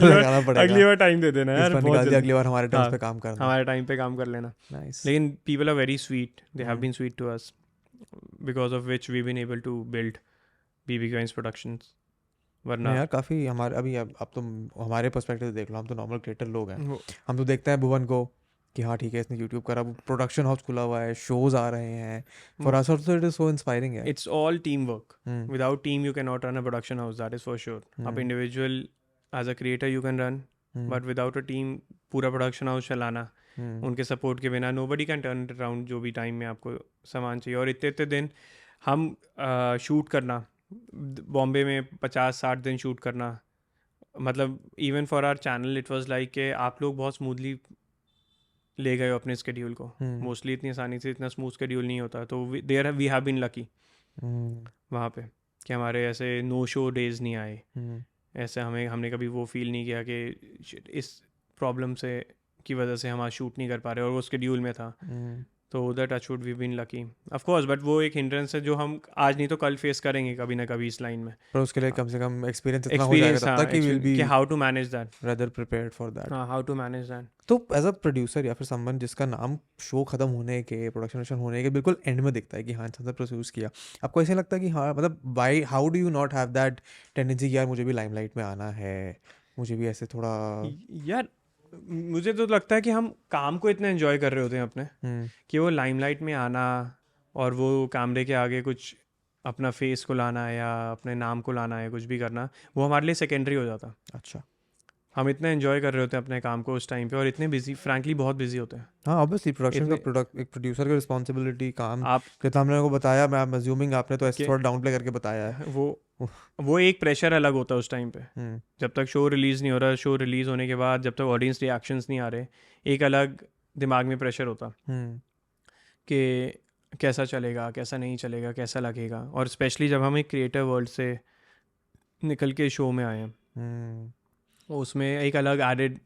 अगली बार टाइम दे देना यार, बहुत जल्दी, अगली बार हमारे टाइम पे काम करना, हमारे टाइम पे काम कर लेना। नाइस। लेकिन people are very sweet, they have been sweet to us, because of which we been able to build BB क्वाइंस प्रोडक्शंस। वरना यार काफ़ी हमारे अभी अब तो हमारे पर्सपेक्टिव से देख लो, हम तो नॉर्मल क्रिएटर लोग हैं, हम तो देखते हैं भुवन को कि हाँ ठीक है इसने यूट्यूब करा, प्रोडक्शन हाउस खुला हुआ है, शोज आ रहे हैं, for us also it is so inspiring है। It's all team work, without team you can not run a production house, that is for sure. आप individual as a creator you can run, but without a team पूरा production house चलाना, उनके support के बिना nobody can turn it around, जो भी time में आपको सामान चाहिए। और इतने दिन हम शूट करना बॉम्बे में 50-60 दिन शूट करना, मतलब even for our channel it was like कि आप लोग बहुत स्मूथली ले गए हो अपने स्केड्यूल को, मोस्टली इतनी आसानी से इतना स्मूथ स्केड्यूल नहीं होता, तो there we have been lucky वहाँ पे कि हमारे ऐसे नो शो डेज नहीं आए, ऐसे हमने कभी वो फील नहीं किया कि इस प्रॉब्लम से की वजह से हम आज शूट नहीं कर पा रहे और वो स्केड्यूल में था। तो उधर touch wood we been lucky of course, but वो एक हिंड्रेंस है जो हम आज नहीं तो कल फेस करेंगे कभी ना कभी इस लाइन में, पर उसके लिए कम से कम एक्सपीरियंस इतना हो जाएगा तब तक कि will be how to manage that, rather prepared for that. How to manage that. तो एज अ प्रोड्यूसर या फिर समवन जिसका नाम शो खत्म होने के, प्रोडक्शन होने के बिल्कुल एंड में दिखता है कि हाँ इंसान प्रोड्यूस किया, आपको ऐसा लगता है कि हाँ मतलब by how do you not have that tendency कि यार मुझे भी लाइमलाइट में आना है, मुझे भी ऐसे थोड़ा, यार मुझे तो लगता है कि हम काम को इतना एंजॉय कर रहे होते हैं अपने कि वो लाइमलाइट में आना और वो कैमरे के आगे कुछ अपना फेस को लाना है या अपने नाम को लाना है, कुछ भी करना, वो हमारे लिए सेकेंडरी हो जाता। अच्छा, हम इतना एंजॉय कर रहे होते हैं अपने काम को उस टाइम पे और इतने बिजी, फ्रैंकली बहुत बिजी होते हैं। हाँ ऑब्वियसली प्रोडक्शन का एक प्रोड्यूसर की रिस्पॉन्सिबिलिटी काम आप जितना हमने को बताया, मैं अज्यूमिंग आपने तो ऐसे थोड़ा डाउन प्ले करके बताया है, वो एक प्रेशर अलग होता है उस टाइम पे, जब तक शो रिलीज़ नहीं हो रहा, शो रिलीज़ होने के बाद जब तक ऑडियंस रिएक्शंस नहीं आ रहे, एक अलग दिमाग में प्रेशर होता कि कैसा चलेगा, कैसा नहीं चलेगा, कैसा लगेगा। और स्पेशली जब हम एक क्रिएटिव वर्ल्ड से निकल के शो में आए हैं, उसमें एक अलग एडेड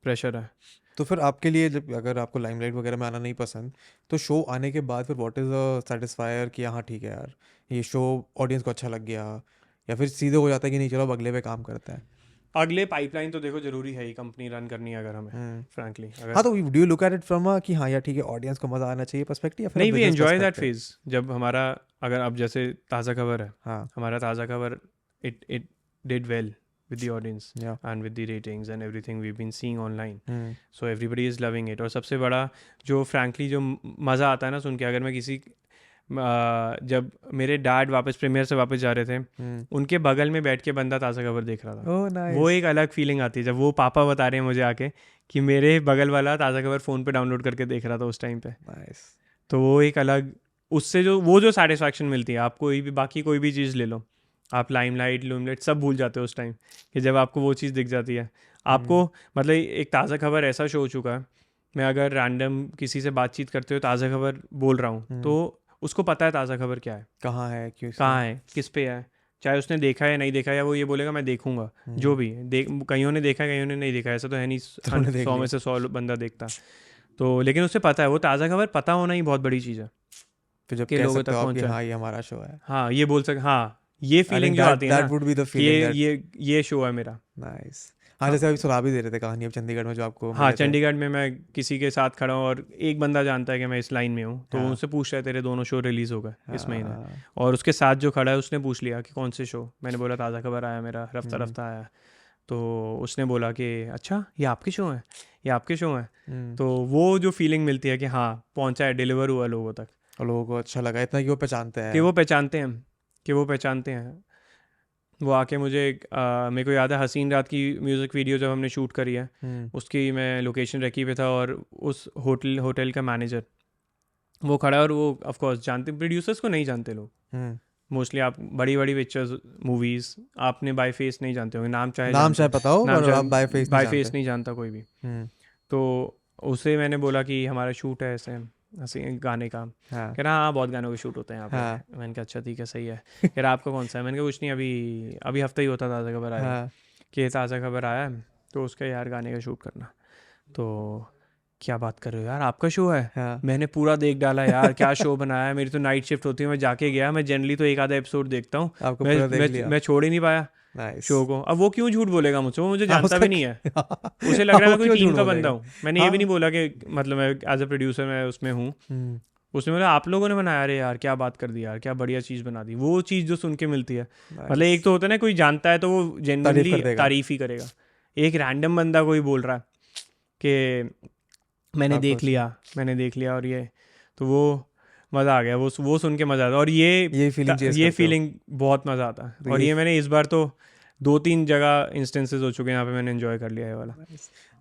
प्रेशर है। तो फिर आपके लिए जब अगर आपको लाइमलाइट वगैरह में आना नहीं पसंद, तो शो आने के बाद फिर व्हाट इज़ अ सेटिस्फायर कि हाँ ठीक है यार ये शो ऑडियंस को अच्छा लग गया, या फिर सीधे हो जाता है कि नहीं चलो अब अगले पे काम करते हैं? अगले पाइपलाइन तो देखो जरूरी है ही कंपनी रन करनी है अगर हमें फ्रैंकली, अगर हाँ तो do you look at it from कि हाँ यार ठीक है ऑडियंस को मज़ा आना चाहिए पर्सपेक्टिव, या फिर नहीं वी एंजॉय दैट फेज जब हमारा, अगर अब जैसे ताज़ा खबर है, हाँ हमारा ताज़ा खबर it did well with the audience and with the ratings and everything we've been seeing online, so everybody is loving it। और सबसे बड़ा जो frankly जो मज़ा आता है ना सुन के, अगर मैं किसी जब मेरे डैड वापस प्रीमियर से वापस जा रहे थे, उनके बगल में बैठ के बंदा ताज़ा खबर देख रहा था, nice। वो एक अलग फीलिंग आती है जब वो पापा बता रहे हैं मुझे आके कि मेरे बगल वाला ताज़ा खबर फ़ोन पे डाउनलोड करके देख रहा था उस टाइम पे, nice। तो वो एक अलग उससे जो सेटिस्फैक्शन मिलती है, आप कोई भी बाकी कोई भी चीज़ ले लो, आप लाइमलाइट सब भूल जाते हो उस टाइम, कि जब आपको वो चीज़ दिख जाती है आपको। मतलब एक ताज़ा खबर ऐसा शो हो चुका है, मैं अगर रैंडम किसी से बातचीत करते हो ताज़ा खबर बोल रहा हूँ तो उसको पता है ताज़ा खबर क्या है, कहाँ है, क्यों, कहाँ है, किस पे है, चाहे उसने देखा है या नहीं देखा है, या वो ये बोलेगा मैं देखूंगा, जो भी कईयों ने देखा है कईयों ने नहीं देखा, ऐसा तो है नहीं 100 में से 100 बंदा देखता, तो लेकिन उसे पता है, वो ताज़ा खबर पता होना ही बहुत बड़ी चीज़ है फिर जब कि कह लोगों सकते तक हो आप कि पहुंचा। हाँ ये हमारा शो है, हाँ ये बोल सक, हाँ ये फीलिंग जो आती है that ना would be the कि feeling that ये शो है मेरा। nice। हाँ, जैसे अभी सुना भी दे रहे थे कहानी अब चंडीगढ़ में जो आपको हाँ मिले थे। चंडीगढ़ में मैं किसी के साथ खड़ा हूँ और एक बंदा जानता है कि मैं इस लाइन में हूँ, तो वो हाँ। मुझसे पूछ रहा है तेरे दोनों शो रिलीज़ हो गए इस महीने, हाँ। और उसके साथ जो खड़ा है उसने पूछ लिया कि कौन से शो, मैंने बोला ताज़ा खबर आया मेरा, रफ्ता रफ्ता आया, तो उसने बोला कि अच्छा ये आपके शो हैं, ये आपके शो हैं, तो वो जो फीलिंग मिलती है कि हाँ पहुँचा है, डिलीवर हुआ लोगों तक, और लोगों को अच्छा लगा इतना कि वो पहचानते हैं, कि वो पहचानते हैं। वो आके मुझे मेरे को याद है हसीन रात की म्यूज़िक वीडियो जब हमने शूट करी है, उसकी मैं लोकेशन रेकी पे था, और उस होटल का मैनेजर वो खड़ा है, और वो ऑफ कोर्स जानते, प्रोड्यूसर्स को नहीं जानते लोग मोस्टली, आप बड़ी बड़ी पिक्चर्स मूवीज़ आपने बाय फेस नहीं जानते होंगे, नाम चाहे पता हो पर आप बाय फेस नहीं जानता कोई भी। तो उसे मैंने बोला कि हमारा शूट है ऐसे ऐसे गाने का, हाँ। कह रहा हाँ बहुत गानों के शूट होते हैं यहाँ पे। हाँ। मैंने कहा अच्छा ठीक है सही है, कह रहा आपका कौन सा है, मैंने कहा कुछ नहीं, अभी हफ्ता ही होता ताज़ा खबर आया, हाँ। कि ताज़ा खबर आया तो उसका यार गाने का शूट करना, तो क्या बात कर रहे हो यार आपका शो है, हाँ। मैंने पूरा देख डाला यार, क्या शो बनाया है, मेरी तो नाइट शिफ्ट होती है, मैं जाके गया, मैं जनरली तो एक आधा एपिसोड देखता हूँ, आपको पूरा देख लिया। मैं छोड़ ही नहीं पाया नाइस। शो को। अब वो क्यों झूठ बोलेगा मुझसे, वो मुझे जानता भी नहीं है, उसे लग हाँ, रहा है वो मैं कोई क्यों टीम झूठ का बोलेगा? बंदा हूँ, मैंने ये भी नहीं बोला कि मतलब मैं एज अ प्रोड्यूसर मैं उसमें हूँ, उसने बोला आप लोगों ने बनाया, अरे यार क्या बात कर दी यार, क्या बढ़िया चीज़ बना दी, वो चीज़ जो सुन के मिलती है। मतलब एक तो होता है ना कोई जानता है तो वो जेन्युइनली तारीफ ही करेगा, एक रैंडम बंदा कोई बोल रहा है कि मैंने देख लिया और ये, तो वो मज़ा आ गया, वो सुन के मज़ा आता है, और ये फीलिंग बहुत मज़ा आता है, और ये मैंने इस बार तो 2-3 जगह इंस्टेंसेस हो चुके हैं यहाँ पे मैंने एंजॉय कर लिया है वाला।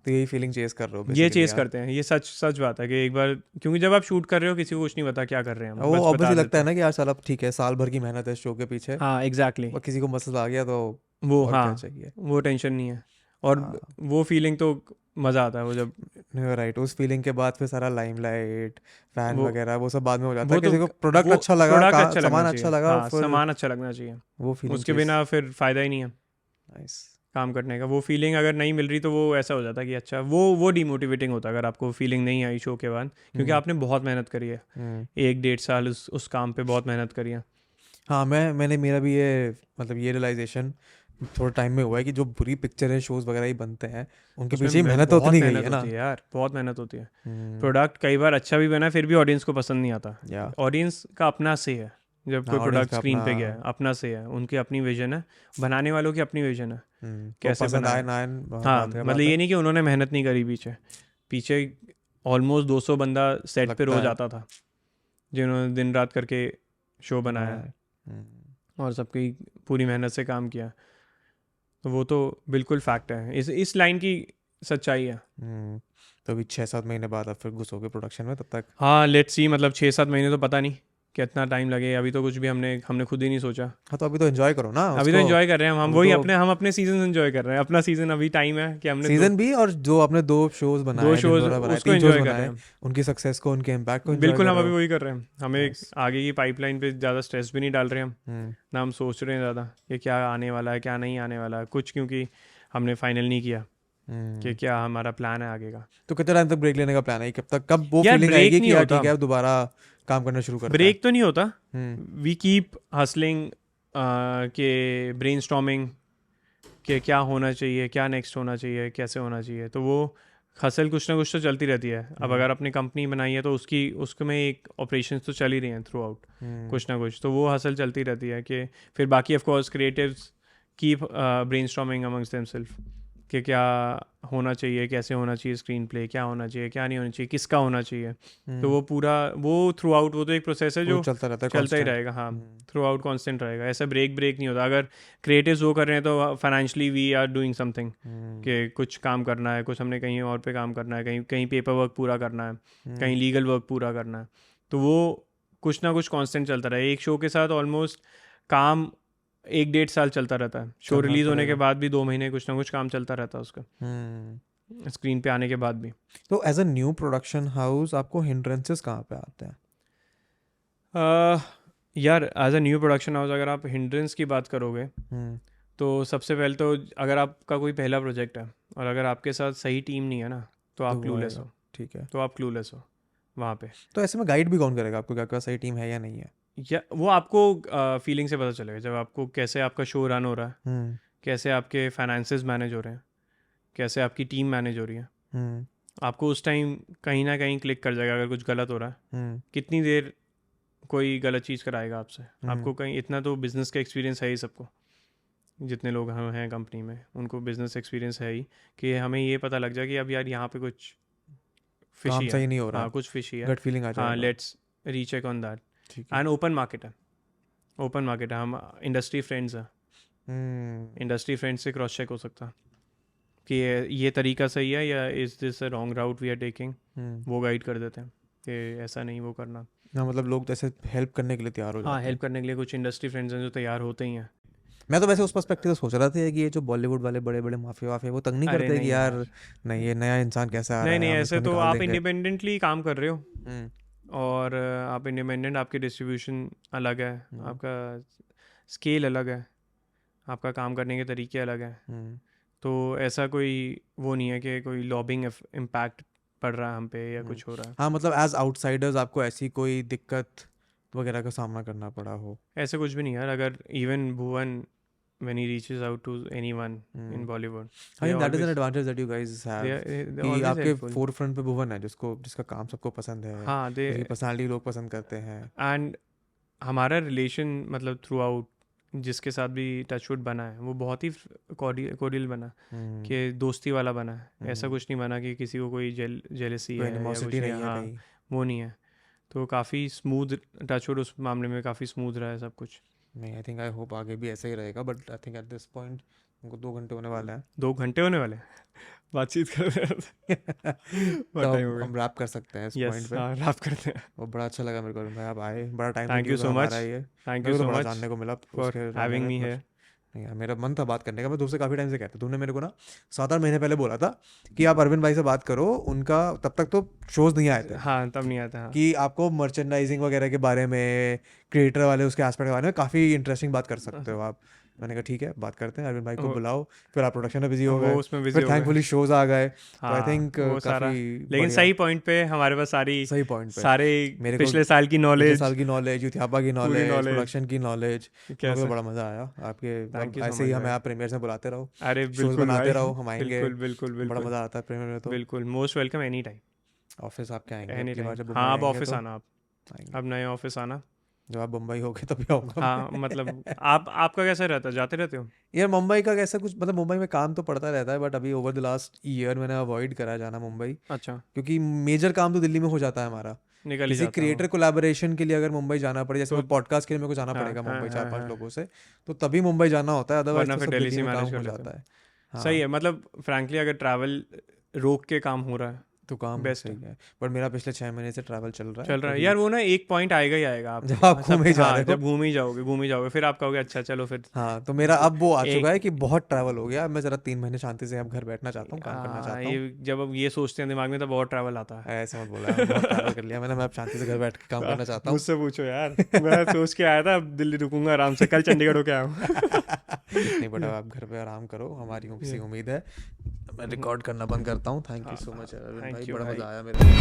तो यही फीलिंग चेस कर रहे हो, ये चेस करते हैं, ये सच बात है कि एक बार, क्योंकि जब आप शूट कर रहे हो किसी को कुछ नहीं पता क्या कर रहे हैं, वो ऑब्वियसली लगता है ना कि यार साल अब ठीक है, साल भर की मेहनत है शो के पीछे। हाँ एग्जैक्टली, और किसी को मसला आ गया तो वो और हाँ क्या चाहिए, वो टेंशन नहीं है, और वो फीलिंग तो मज़ा आता है वो जब राइट। उस फीलिंग के बाद फिर सारा लाइमलाइट फैन वगैरह वो सब बाद में हो जाता वो है, किसी तो को प्रोडक्ट अच्छा लगा, सामान अच्छा लगा, हाँ सामान अच्छा लगना चाहिए, वो फीलिंग उसके बिना फिर फ़ायदा ही नहीं है नाइस काम करने का। वो फीलिंग अगर नहीं मिल रही तो वो ऐसा हो जाता है कि अच्छा वो डिमोटिवेटिंग होता है अगर आपको फीलिंग नहीं आई शो के बाद, क्योंकि आपने बहुत मेहनत करी है, 1-1.5 साल उस काम पे बहुत मेहनत करी है। हाँ, मैंने मेरा भी ये मतलब ये रियलाइजेशन थोड़ा टाइम में हुआ है कि जो बुरी पिक्चरें शोज वगैरह ही बनते हैं उनके पीछे मेहनत तो उतनी गई है ना यार, बहुत मेहनत होती है। प्रोडक्ट कई बार अच्छा भी बना है फिर भी ऑडियंस को पसंद नहीं आता, ऑडियंस का अपना से है, जब कोई प्रोडक्ट स्क्रीन पे गया है अपना से है, उनकी अपनी विजन है, बनाने वालों की अपनी विजन है कैसे बनाना। हाँ मतलब ये नहीं कि उन्होंने मेहनत नहीं करी, पीछे ऑलमोस्ट 200 बंदा सेट पे रोज आता था जिन्होंने दिन रात करके शो बनाया और सबकी पूरी मेहनत से काम किया, तो वो तो बिल्कुल फैक्ट है, इस लाइन की सच्चाई है। तो अभी 6-7 महीने बाद अब फिर घुसोगे प्रोडक्शन में, तब तक हाँ लेट्स सी, मतलब 6-7 महीने तो पता नहीं कितना टाइम लगे, अभी तो कुछ भी हमने खुद ही नहीं सोचा। हाँ तो अभी तो एंजॉय करो ना, अभी तो एंजॉय कर रहे हैं हम अपने सीजन एंजॉय कर रहे हैं, अपना सीजन अभी टाइम है कि हमने सीजन भी, और जो आपने 2 शोज बनाए, उसको एंजॉय कर रहे हैं, उनकी सक्सेस को, उनके इम्पैक्ट को बिल्कुल हम अभी वही कर रहे हैं। हमें आगे की पाइपलाइन पे ज़्यादा स्ट्रेस भी नहीं डाल रहे हम, ना हम सोच रहे हैं ज़्यादा कि क्या आने वाला है क्या नहीं आने वाला है कुछ, क्योंकि हमने फाइनल नहीं किया कि क्या हमारा प्लान है आगे का। तो कितने टाइम तक ब्रेक लेने का प्लान है, कब वो फीलिंग आएगी कि यार ठीक है अब दोबारा काम करना शुरू करते हैं? ब्रेक तो नहीं होता, वी कीप हसलिंग के ब्रेनस्टॉर्मिंग कि क्या होना चाहिए, क्या नेक्स्ट होना चाहिए, कैसे होना चाहिए, तो वो हसल कुछ ना कुछ तो चलती रहती है। अब अगर अपनी कंपनी बनाई है तो उसमें एक ऑपरेशंस तो चल ही रही हैं थ्रू आउट, कुछ ना कुछ तो वो हसल चलती रहती है कि फिर बाकी of course creatives keep brainstorming amongst themselves कि क्या होना चाहिए, कैसे होना चाहिए स्क्रीन प्ले, क्या होना चाहिए क्या नहीं होना चाहिए, किसका होना चाहिए, तो वो पूरा वो थ्रू आउट वो तो एक प्रोसेस है जो चलता ही रहेगा। हाँ थ्रू आउट कॉन्स्टेंट रहेगा, ऐसा ब्रेक नहीं होता। अगर क्रिएटिव्स वो कर रहे हैं तो financially we are doing something कि कुछ काम करना है, कुछ हमने कहीं और पे काम करना है, कहीं पेपर वर्क पूरा करना है, कहीं लीगल वर्क पूरा करना है, तो वो कुछ ना कुछ कांस्टेंट चलता रहा है। एक शो के साथ ऑलमोस्ट काम 1-1.5 साल चलता रहता है। शो करना रिलीज होने के पड़ेगा। बाद भी 2 महीने कुछ ना कुछ काम चलता रहता है उसका, स्क्रीन पे आने के बाद भी। तो as a new production house आपको हिंड्रेंसेस कहाँ पे आते हैं? यार as a new production house अगर आप हिंड्रेंस की बात करोगे तो सबसे पहले तो अगर आपका कोई पहला प्रोजेक्ट है और अगर आपके साथ सही टीम नहीं है ना तो आप वो क्लूलेस आएगा। हो, ठीक है, तो आप क्लूलेस हो वहाँ पे। तो ऐसे में गाइड भी कौन करेगा आपको क्या सही टीम है या नहीं है? या वो आपको फीलिंग से पता चलेगा जब आपको कैसे आपका शो रन हो रहा है, कैसे आपके फाइनेंसेस मैनेज हो रहे हैं, कैसे आपकी टीम मैनेज हो रही है। आपको उस टाइम कहीं ना कहीं क्लिक कर जाएगा अगर कुछ गलत हो रहा है। कितनी देर कोई गलत चीज़ कराएगा आपसे, आपको कहीं इतना तो बिज़नेस का एक्सपीरियंस है ही सबको, जितने लोग हम हैं कंपनी में उनको बिज़नेस एक्सपीरियंस है ही कि हमें ये पता लग जाए कि अब यार यहाँ पे कुछ काम फिशी सही है, नहीं हो रहा, हाँ कुछ फिशी है, गट फीलिंग आ हाँ जाएगा। Let's recheck on that. ठीक है। एंड ओपन मार्केट है, ओपन मार्केट है, हम इंडस्ट्री फ्रेंड्स हैं, इंडस्ट्री फ्रेंड्स से क्रॉस चेक हो सकता है कि ये तरीका सही है या is this a wrong route we are taking, वो गाइड कर देते हैं कि ऐसा नहीं वो करना। हाँ, मतलब लोग तो ऐसे हेल्प करने के लिए तैयार हो जाते हाँ हैं। हेल्प करने के लिए कुछ इंडस्ट्री फ्रेंड्स हैं जो तैयार होते ही हैं। मैं तो वैसे उस पर्सपेक्टिव से सोच रहा था कि ये जो बॉलीवुड वाले बड़े बड़े माफिया वाफिया वो तंग नहीं अरे करते नहीं कि यार नहीं ये नया इंसान कैसे आ रहा नहीं है, हम ऐसे इसको तो निकाल आप देंगे। इंडिपेंडेंटली काम कर रहे हो हम्म, और आप इंडिपेंडेंट, आपकी डिस्ट्रीब्यूशन अलग है, आपका स्केल अलग है, आपका काम करने के तरीके अलग हैं, तो ऐसा कोई वो नहीं है कि कोई लॉबिंग इम्पैक्ट पड़ रहा है हम पे या कुछ हो रहा है। हाँ, मतलब एज आउटसाइडर्स आपको ऐसी कोई दिक्कत वगैरह का सामना करना पड़ा हो? ऐसे कुछ भी नहीं यार। अगर even Bhuvan when he reaches out to anyone in Bollywood, I think that is an advantage that you guys have they're कि always आपके helpful. फोरफ्रंट पे भुवन है जिसका काम सबको पसंद है, हाँ जिसकी पर्सनालिटी लोग पसंद करते हैं। एंड हमारा रिलेशन मतलब थ्रू आउट जिसके साथ भी टचवुड बना है वो बहुत ही कोडियल बना कि दोस्ती वाला बना है। ऐसा कुछ नहीं बना कि किसी को कोई जेलसी है या कुछ नहीं नहीं, है हाँ कहीं। वो नहीं है। तो काफ़ी स्मूथ टचवुड उस मामले में काफ़ी स्मूथ रहा है सब कुछ। नहीं, आई थिंक आई होप आगे भी ऐसा ही रहेगा, but I think eight this point उनको 2 घंटे होने वाले हैं। 2 घंटे होने वाले हैं बातचीत कर रहे हैं तो हम रैप कर सकते हैं इस पॉइंट पे। हाँ रैप करते हैं। वो बड़ा अच्छा लगा मेरे को भाई, आप आए, बड़ा time thank you so much, ये थैंक यू सो मच जानने को मिला फॉर हैविंग मी हियर। नहीं यार, मेरा मन था बात करने का, मैं तुमसे काफ़ी टाइम से कहता, तूने मेरे को ना 7-8 महीने पहले बोला था कि आप अरविंद भाई से बात करो, उनका तब तक तो शोज नहीं आए थे। हाँ तब नहीं आता, हाँ कि आपको मर्चेंडाइजिंग वगैरह के बारे में, क्रिएटर वाले उसके एस्पेक्ट के बारे में काफ़ी इंटरेस्टिंग बात कर सकते हो आप। मैंने कहा ठीक है बात करते हैं, अरविंद भाई को बुलाओ। फिर आप प्रोडक्शन में बिजी हो गए, उसमें बिजी फिर हो गए, थैंकफुली शोज आ गए। तो आई हाँ, थिंक वो सारा काफ़ी लेकिन सही पॉइंट पे हमारे पास सारी सही पॉइंट पे सारे मेरे को पिछले साल की नॉलेज, साल की नॉलेज, यूथियापा की नॉलेज, knowledge, प्रोडक्शन की नॉलेज, कैसे मुझे बड़ा मज़ा आया आपके। Thank you so ऐसे ही much हमें भाई। आप प्रीमियर से बुलाते रहो, अरे शोज बिल्कुल बनाते भाई, रहो, हम आएंगे। बिल्कुल बिल्कुल बड़ा बिल्कुल मज़ा आता है प्रीमियर में। तो बिल्कुल most welcome any time, office आपके आएंगे एनी अगली बार टाइम। जब हाँ मुंबई अब आएंगे ऑफिस तो आना, आप आएंगे। अब नए ऑफिस आना। जब आप मुंबई हो गए तभी आऊँगा। हाँ मतलब आपका कैसा रहता है, जाते रहते हो? यार मुंबई का कैसा कुछ, मतलब मुंबई में काम तो पड़ता रहता है, बट अभी ओवर द लास्ट ईयर मैंने अवॉइड करा जाना मुंबई, अच्छा क्योंकि मेजर काम तो दिल्ली में हो जाता है हमारा। निकल ही किसी जाता क्रिएटर कोलैबोरेशन के लिए अगर मुंबई जाना पड़े, जैसे तो- पॉडकास्ट के लिए मेरे को जाना हाँ, पड़ेगा हाँ, मुंबई हाँ, 4-5 हाँ। लोगों से, तो तभी मुंबई जाना होता है, अदरवाइज वरना तो फिर सब दिल्ली दिल्ली से में मैनेज काम कर हो लेते जाता है। हाँ, सही है। मतलब फ्रैंकली अगर ट्रैवल रोक के काम हो रहा है तो काम बेस्ट सही है, बट मेरा पिछले 6 महीने से ट्रैवल चल रहा है। चल रहा है कभी- यार। वो ना एक पॉइंट आएगा ही आएगा आप जब आप घूम ही जा रहे हो। जब घूम ही जाओगे फिर आप कहोगे अच्छा चलो फिर। हाँ, तो मेरा अब वो आ चुका है कि बहुत ट्रैवल हो गया, मैं जरा 3 महीने शांति से अब घर बैठना चाहता हूँ, काम करना चाहता हूँ। ये जब अब ये सोचते हैं दिमाग में तब बहुत ट्रैवल आता है। ऐसे मत बोला, बहुत ट्रैवल कर लिया मैंने, मैं अब शांति से घर बैठ के काम करना चाहता हूँ। मुझसे पूछो यार, मैं सोच के आया था अब दिल्ली रुकूंगा आराम से, कल चंडीगढ़ होके आया हूँ। नहीं बेटा, आप घर पे आराम करो, हमारी किसी उम्मीद है। मैं रिकॉर्ड करना बंद करता हूँ। Thank you so much Arvind भाई, Thank you बड़ा भाई। मजा आया मेरे को।